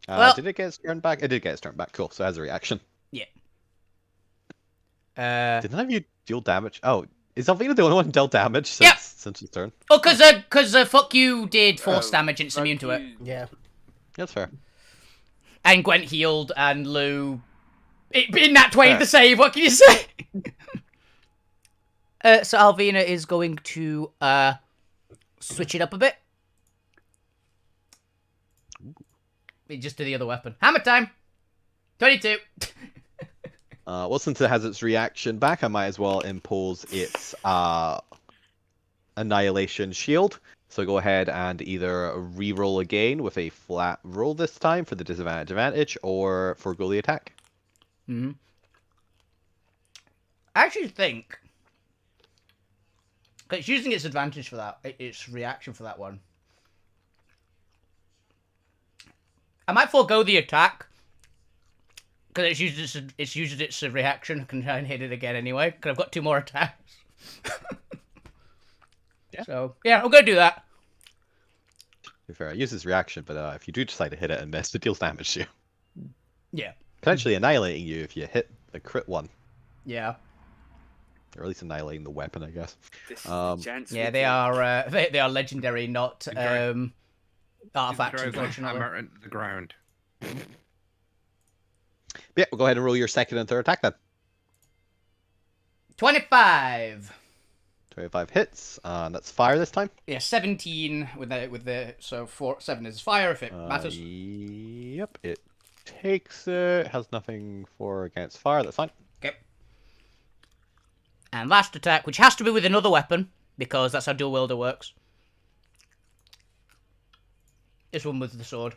Well- Did it get its turn back? It did get its turn back. Cool. So it has a reaction. Did none of you deal damage? Oh, is Alvina the only one who dealt damage since his turn? Oh, because fuck you did force damage and it's Fuck immune to it. you. Yeah. That's fair. And Gwent healed, and Lou... It being that 20 to save, what can you say? So Alvina is going to switch it up a bit. Just do the other weapon. Hammer time! 22! Well, since it has its reaction back, I might as well impose its Annihilation Shield. So go ahead and either re-roll again with a flat roll this time for the disadvantage, or forgo the attack. I actually think... Cause it's using its advantage for that, its reaction for that one. I might forego the attack. Because it's used its reaction. I can try and hit it again anyway. Because I've got 2 more attacks. Yeah. So, yeah, I'm going to do that. To be fair, I use this reaction, but if you do decide to hit it and miss, it deals damage to you. Yeah. Potentially annihilating you if you hit the crit one. Yeah. Or at least annihilating the weapon, I guess. This is the chance Yeah, we they take. are they are legendary, not Drive- artifacts, Drive the unfortunately. hammer into the ground. Yeah, we'll go ahead and roll your second and third attack then. 25. 25 hits. That's fire this time. Yeah, 17 with the so 7 is fire if it matters. Yep, it takes it. Has nothing for against fire. That's fine. Okay. And last attack, which has to be with another weapon because that's how dual wielder works. This one with the sword,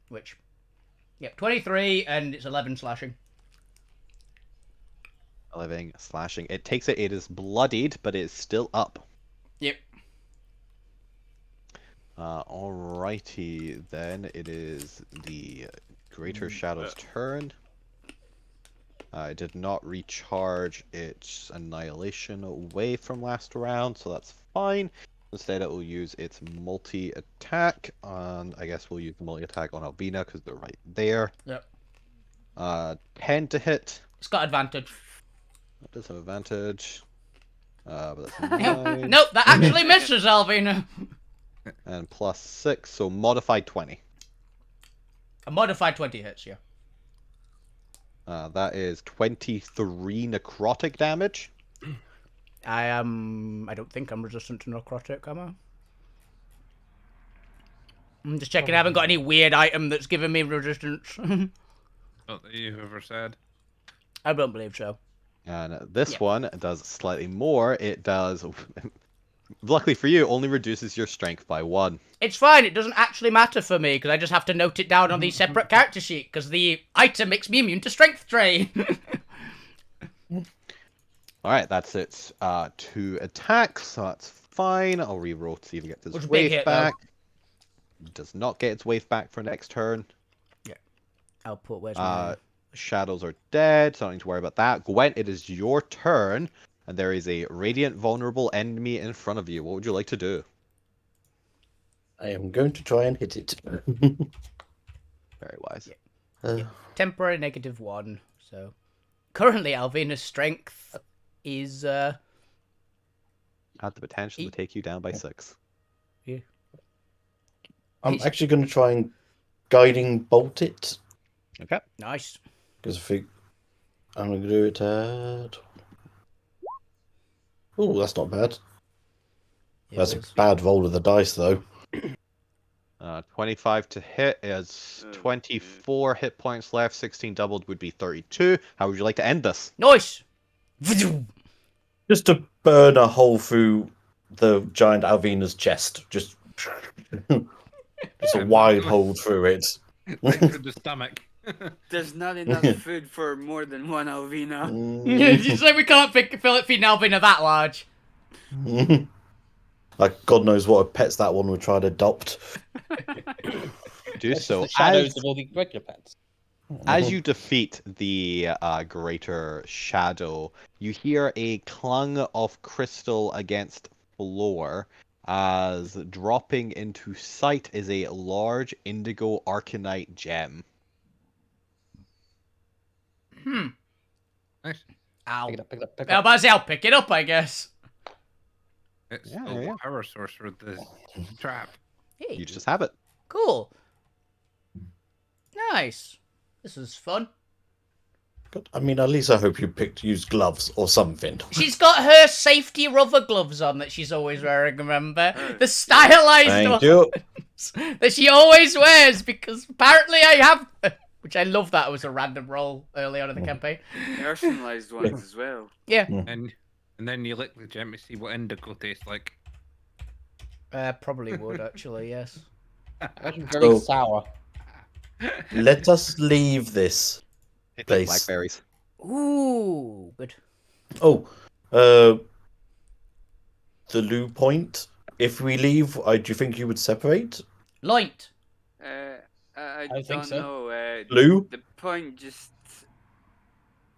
which, yep, 23 and it's 11 slashing. 11 slashing. It takes it. It is bloodied, but it's still up. Yep. Alrighty then. It is the Greater Shadow's turn. It did not recharge its annihilation away from last round, so that's fine. Instead, it will use its multi-attack, and I guess we'll use the multi-attack on Albina because they're right there. Yep. 10 to hit. It's got advantage. That does have advantage. But that's 9. Nope, that actually misses, Alvina. And plus 6, so modified 20. A modified 20 hits, yeah. That is 23 necrotic damage. I don't think I'm resistant to necrotic, am I? I'm just checking. I haven't got any weird item that's giving me resistance. Not that you've ever said. I don't believe so. And this one does slightly more. It does, luckily for you, only reduces your strength by 1. It's fine. It doesn't actually matter for me because I just have to note it down on the separate character sheet because the item makes me immune to strength drain. Alright, that's its 2 attacks, so that's fine. I'll reroll to see if it gets its Was a big wave hit, back. Does not get its wave back for next turn. Yeah. I'll put where's my... Shadows are dead, so I don't need to worry about that. Gwent, it is your turn, and there is a radiant vulnerable enemy in front of you. What would you like to do? I am going to try and hit it. Very wise. Temporary -1. So currently Alvina's strength is Had the potential to take you down by 6. I'm actually going to try and guiding bolt it. Okay. nice. Because I think I'm going to do it at... Oh, that's not bad. It That's was- a bad roll of the dice, though. 25 to hit is 24 hit points left. 16 doubled would be 32. How would you like to end this? Nice. Just to burn a hole through the giant Alvina's chest. Just a wide hole through it. Right through the stomach. There's not enough food for more than one Alvina. You say we can't feed Alvina that large. Like, God knows what pets that one would try to adopt. Do so the shadows as, of all the regular pets. as you defeat the Greater Shadow, you hear a clung of crystal against floor. As dropping into sight is a large indigo arcanite gem. Nice. Ow. Pick it up, pick it up, pick it Well, up. but I'll pick it up, I guess. It's Yeah, the yeah. power source for the trap. Hey, You just have it. cool. Nice. This was fun. God, I mean, at least I hope you used gloves or something. She's got her safety rubber gloves on that she's always wearing, remember? The stylized Thank ones you. that she always wears because apparently I have... which I love that it was a random roll early on in the campaign. Personalized ones as well. Yeah. And then you lick the gem to see what indigo tastes like. Probably would, actually, yes. Imagine very So- sour. Let us leave this. It's Place. blackberries. Ooh, good. Oh, the Lou point. If we leave, do you think you would separate? Loint. I think don't so. know. Lou? The point just.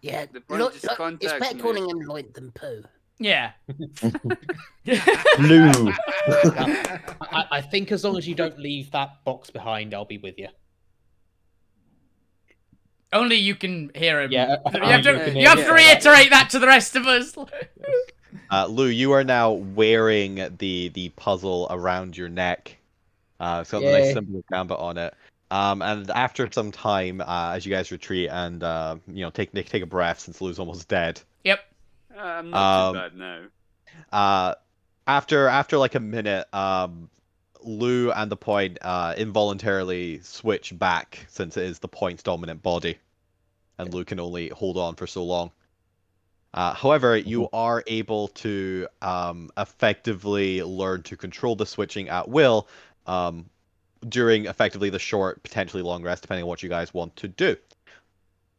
Yeah, The point just it's contacts better me. calling him Loint than Pooh. Yeah. Lou. I think as long as you don't leave that box behind, I'll be with you. Only you can hear him. Yeah, you only have to, you can you have hear to him. reiterate that to the rest of us. Lou, you are now wearing the puzzle around your neck. It's got the nice Yay. symbol of Gambit on it. And after some time, as you guys retreat and take a breath since Lou's almost dead. Yep. I'm not too bad now. After like a minute, Lou and the point involuntarily switch back since it is the point's dominant body, and Lou can only hold on for so long. However, you are able to effectively learn to control the switching at will during effectively the short, potentially long rest, depending on what you guys want to do.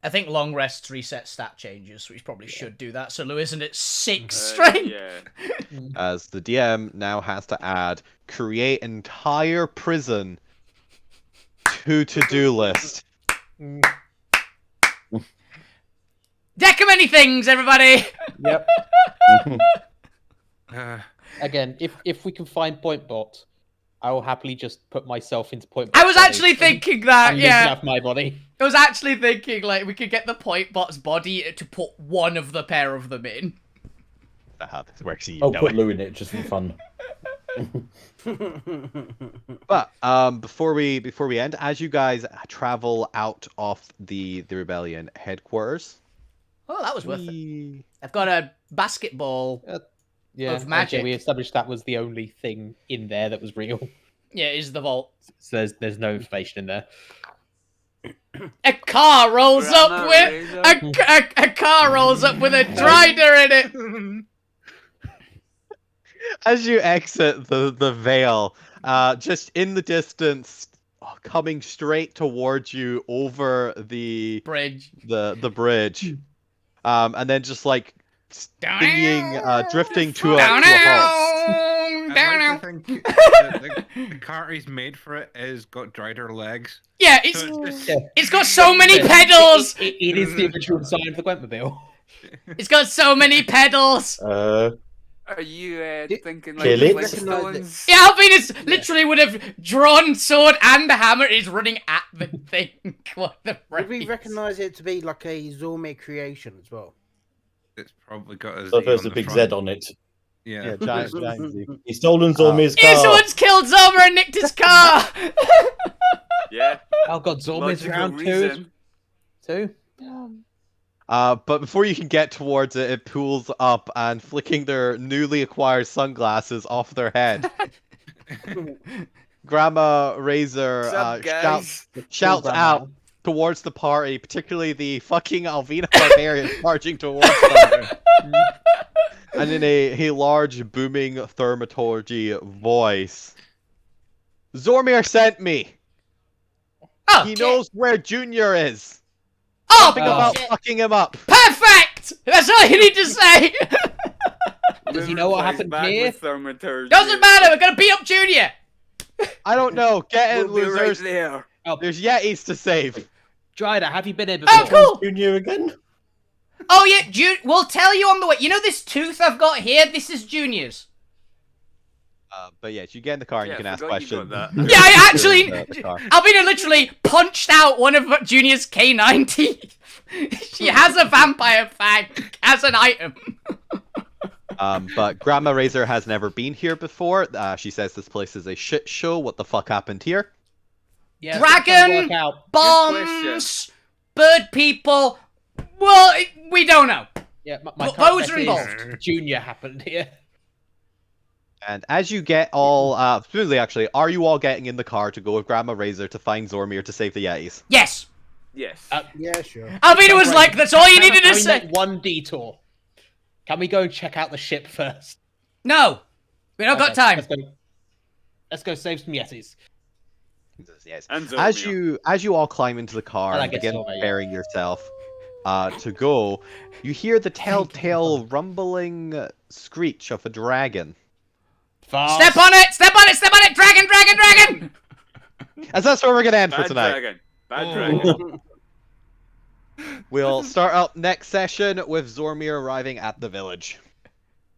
I think long rests reset stat changes, so we probably should do that. So Lou isn't at 6 strength. Yeah. As the DM now has to add create entire prison to to-do list. Deck of many things, everybody. Yep. Uh, Again, if we can find Point Bot, I will happily just put myself into Point Bot. I was actually thinking that, and yeah. off my body. I was actually thinking, like, we could get the point bot's body to put one of the pair of them in. That's how this works. You I'll know put it. Lou in it just for fun. But before we end, as you guys travel out of the rebellion headquarters, Oh, that was worth it. I've got a basketball. Yeah, Of magic. Okay, we established that was the only thing in there that was real. Yeah, it is the vault. So there's no information in there. A car rolls up Grandma with Razor. a car rolls up with a drider in it. as you exit the veil, just in the distance, coming straight towards you over the Bridge. bridge, and then just like stinging, drifting to a halt. I'd like to think that the cart he's made for it has got drider legs. Yeah, So it's just, it's got so many pedals. It is the original design of the Gwentmobile. It's got so many pedals. Are you thinking like kill the it? Flintstones? Yeah, Albinus literally would have drawn sword and a hammer. He's running at the thing. What the Would we freak? recognise it to be like a Zormir creation as well? it's probably got a Z So there's on a the big front. Z on it. Yeah, Yeah. giant Z. He's stolen Zormir's He's the car. one's killed Zomer and nicked his car. Yeah. Oh god, Zormir's Logical around reason. too. But before you can get towards it, it pulls up and flicking their newly acquired sunglasses off their head. Grandma Razor What's up, shouts guys? out towards the party, particularly the fucking Alvina barbarian marching towards them. And in a large booming thaumaturgy voice, Zormir sent me. Oh, He knows where Junior is. oh, Think about shit. fucking him up. Perfect. That's all you need to say. Does he know what Flies happened back here? with thaumaturgy. Doesn't matter. We're gonna beat up Junior. I don't know. Get in, We'll be right losers. there. There's Yetis to save. Dryder, have you been here before? Oh, cool. Junior again? Oh yeah, we'll tell you on the way. You know this tooth I've got here? This is Junior's. But yeah, you get in the car and Yeah, you can ask forgot you questions. got that. Yeah, I actually, The car. Albina literally punched out one of Junior's K9 teeth. She has a vampire fang as an item. But Grandma Razor has never been here before. She says this place is a shit show. What the fuck happened here? Yeah, Dragon! work out. Bombs, bird people. Well, we don't know. Yeah, my But current those are guess is involved. Junior happened here. And as you get all, smoothly actually, are you all getting in the car to go with Grandma Razor to find Zormir to save the Yetis? Yes. Yes. Yeah, sure. I mean, it was like, that's all you needed to Having say. that one detour. Can we go and check out the ship first? No, we don't got Okay, time. Let's go save some yetis. Yes. And As Zormia. you all climb into the car And I and guess begin Zormia, yeah. preparing yourself to go, you hear the telltale rumbling screech of a dragon. Fast. Step on it! Step on it! Step on it! Dragon! Dragon! Dragon! As that's where we're gonna end for Bad tonight. dragon. Bad Oh. dragon. We'll start up next session with Zormir arriving at the village.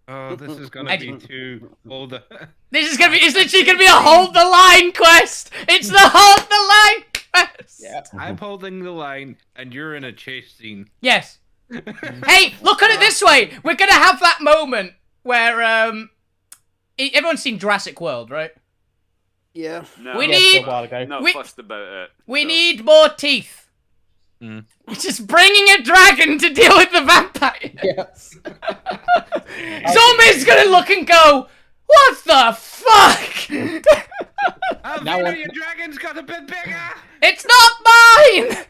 Oh, this is gonna be too old. This is gonna be. It's literally gonna be a hold the line quest. It's the hold the line quest. Yeah. I'm holding the line, and you're in a chase scene. Yes. Hey, look at it this way. We're gonna have that moment where everyone's seen Jurassic World, right? Yeah. No, We Yes, need- a while ago. not we- fussed about it. We so. need more teeth. Mm. Just bringing a dragon to deal with the vampire. Yes. Zombie's gonna look and go, "What the fuck? Now Alvina, on- your dragon's got a bit bigger! It's not mine."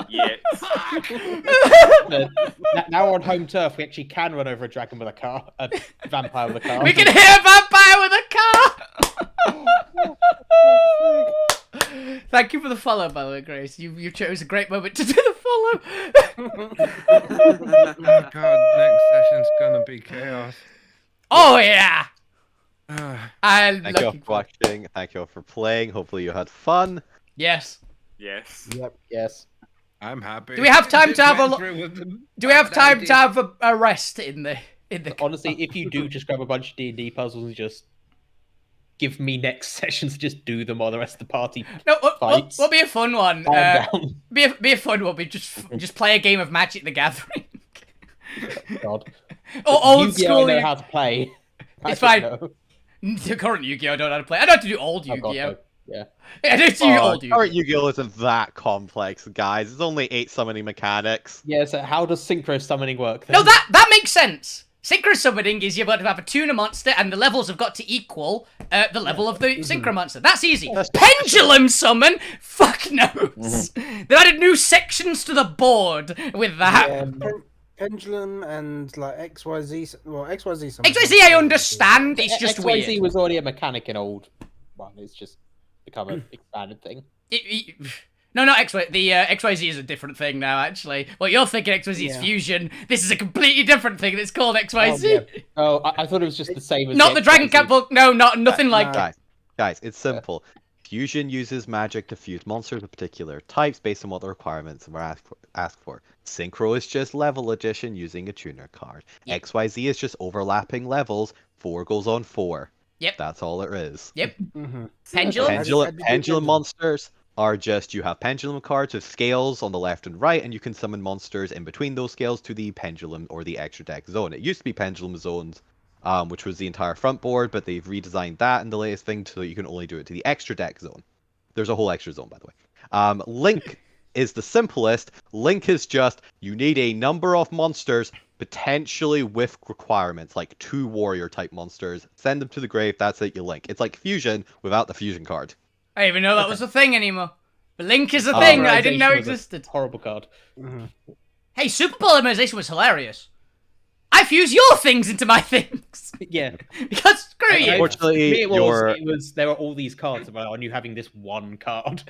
Yes. Now we're on home turf. We actually can run over a dragon with a car, a vampire with a car. We can hit a vampire with a car. Thank you for the follow, by the way, Grace. You chose a great moment to do the follow. Oh god, next session's gonna be chaos. Oh yeah. I'm Thank you all looking for watching. Thank you all for playing. Hopefully you had fun. Yes. Yes. Yep. Yes. I'm happy. Do we have time to have a Went lo- through with the Do we have bad time idea. to have a rest in the Honestly, if you do just grab a bunch of D&D puzzles and just give me next sessions, just do them while the rest of the party No, what fights. will be a fun one? calm down. Be a fun one. We just play a game of Magic the Gathering. God. Or old Yu-Gi-Oh! school. I know how to play. It's Magic, fine. no. The current Yu-Gi-Oh! I don't know how to play. I know how to do old Oh, God, Yu-Gi-Oh! no. Yeah. I do do old Yu-Gi-Oh! Current Yu-Gi-Oh! Isn't that complex, guys. It's only 8 summoning mechanics. Yeah, so how does synchro summoning work then? No, that makes sense. Synchro summoning is you've got to have a tuna monster, and the levels have got to equal the level of the synchro monster. That's easy. Pendulum summon? Fuck knows. They've added new sections to the board with that. Yeah, pendulum and like XYZ. Well, XYZ. something. XYZ I understand, it's just XYZ weird. was already a mechanic in old one. It's just become an expanded thing. No, not XYZ. The XYZ is a different thing now, actually. Well, you're thinking XYZ is Yeah. fusion. This is a completely different thing that's called XYZ. yeah. Oh, I thought it was just the same as Not the Dragon XYZ. Cat book. No, nothing like that. Guys, it's simple. Fusion uses magic to fuse monsters of particular types based on what the requirements are asked for. Synchro is just level addition using a tuner card. Yep. XYZ is just overlapping levels. 4 goes on 4. Yep. That's all it is. Yep. Mm-hmm. Pendulum. Pendulum monsters are just, you have pendulum cards with scales on the left and right, and you can summon monsters in between those scales to the pendulum or the extra deck zone. It used to be pendulum zones, which was the entire front board, but they've redesigned that in the latest thing so you can only do it to the extra deck zone. There's a whole extra zone, by the way. Link is the simplest. Link is just, you need a number of monsters, potentially with requirements, like 2 warrior type monsters. Send them to the grave, that's it, you link. It's like Fusion without the Fusion card. I didn't even know that was a thing anymore. But Link is a thing that I didn't know Polymerization was a existed. Horrible card. Hey, Super Polymerization was hilarious. I fuse your things into my things. Yeah. Because screw you. Unfortunately, it was there were all these cards about on you having this one card.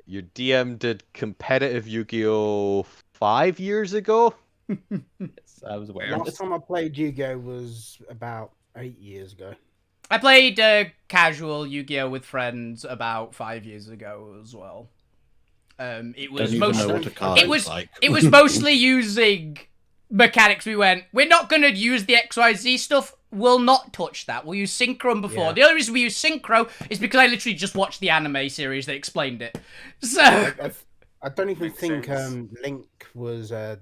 your DM did competitive Yu-Gi-Oh! 5 years ago. Yes, I was aware of Last this. time I played Yu-Gi-Oh was about 8 years ago. I played casual Yu-Gi-Oh! With friends about 5 years ago as well. It was Don't even mostly know what a card it was is like. it was mostly using mechanics. We went, we're not gonna use the XYZ stuff. We'll not touch that. We'll use Synchro before. Yeah. The only reason we use Synchro is because I literally just watched the anime series that explained it. So I don't even Makes think sense. Link was. I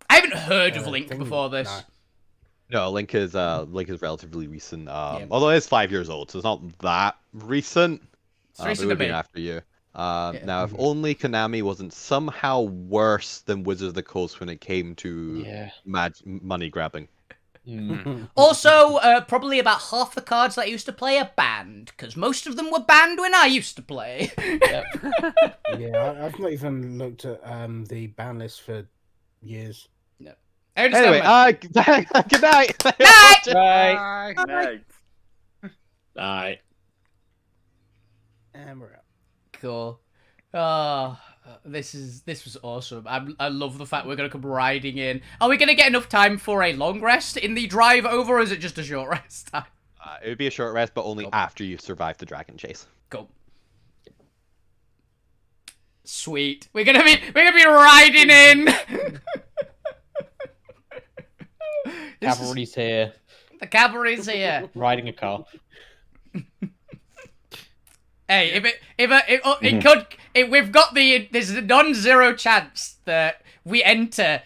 haven't heard of Link thing- before this. no. No, Link is relatively recent. Although it is 5 years old, so it's not that recent. It's recent it would to have been me. after you. Now, if only Konami wasn't somehow worse than Wizards of the Coast when it came to Yeah. money grabbing. Also, probably about half the cards that I used to play are banned, because most of them were banned when I used to play. Yeah, I've not even looked at the ban list for years. I understand. Anyway, good night. Night! Right. Night. Right. And we're out. Cool. Oh, this was awesome. I love the fact we're gonna come riding in. Are we gonna get enough time for a long rest in the drive over, or is it just a short rest time? It would be a short rest, but only Cool. after you've survived the dragon chase. Cool. Sweet. We're gonna be riding in. Cavalry's here, The cavalry's here. riding a car. Hey, we've got there's a non-zero chance that we enter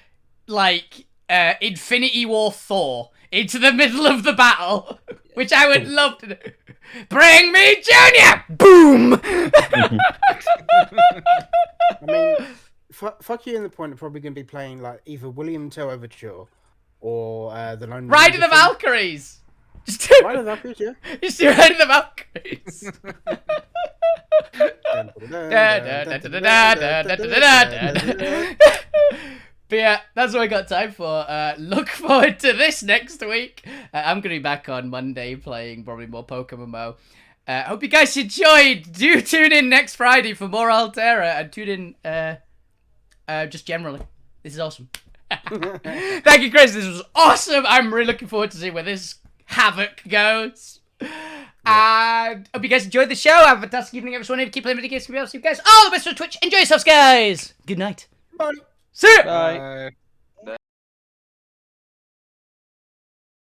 like Infinity War Thor into the middle of the battle, which I would love to do. Bring me Junior! Boom! I mean, fuck you in the point of probably going to be playing like either William Tell Overture or the Lone Ride of Ranger the thing. Valkyries! Just do Ride of the Valkyries, yeah. Just do Ride of the Valkyries. But yeah, that's what I got time for. Look forward to this next week. I'm going to be back on Monday playing probably more Pokemon Mo. Hope you guys enjoyed. Do tune in next Friday for more Alterra, and tune in just generally. This is awesome. Thank you, Chris. This was awesome. I'm really looking forward to see where this havoc goes. And hope you guys enjoyed the show. Have a fantastic evening, everyone. Keep playing video games. See you guys all the best for Twitch. Enjoy yourselves, guys. Good night. Bye. See ya. Bye.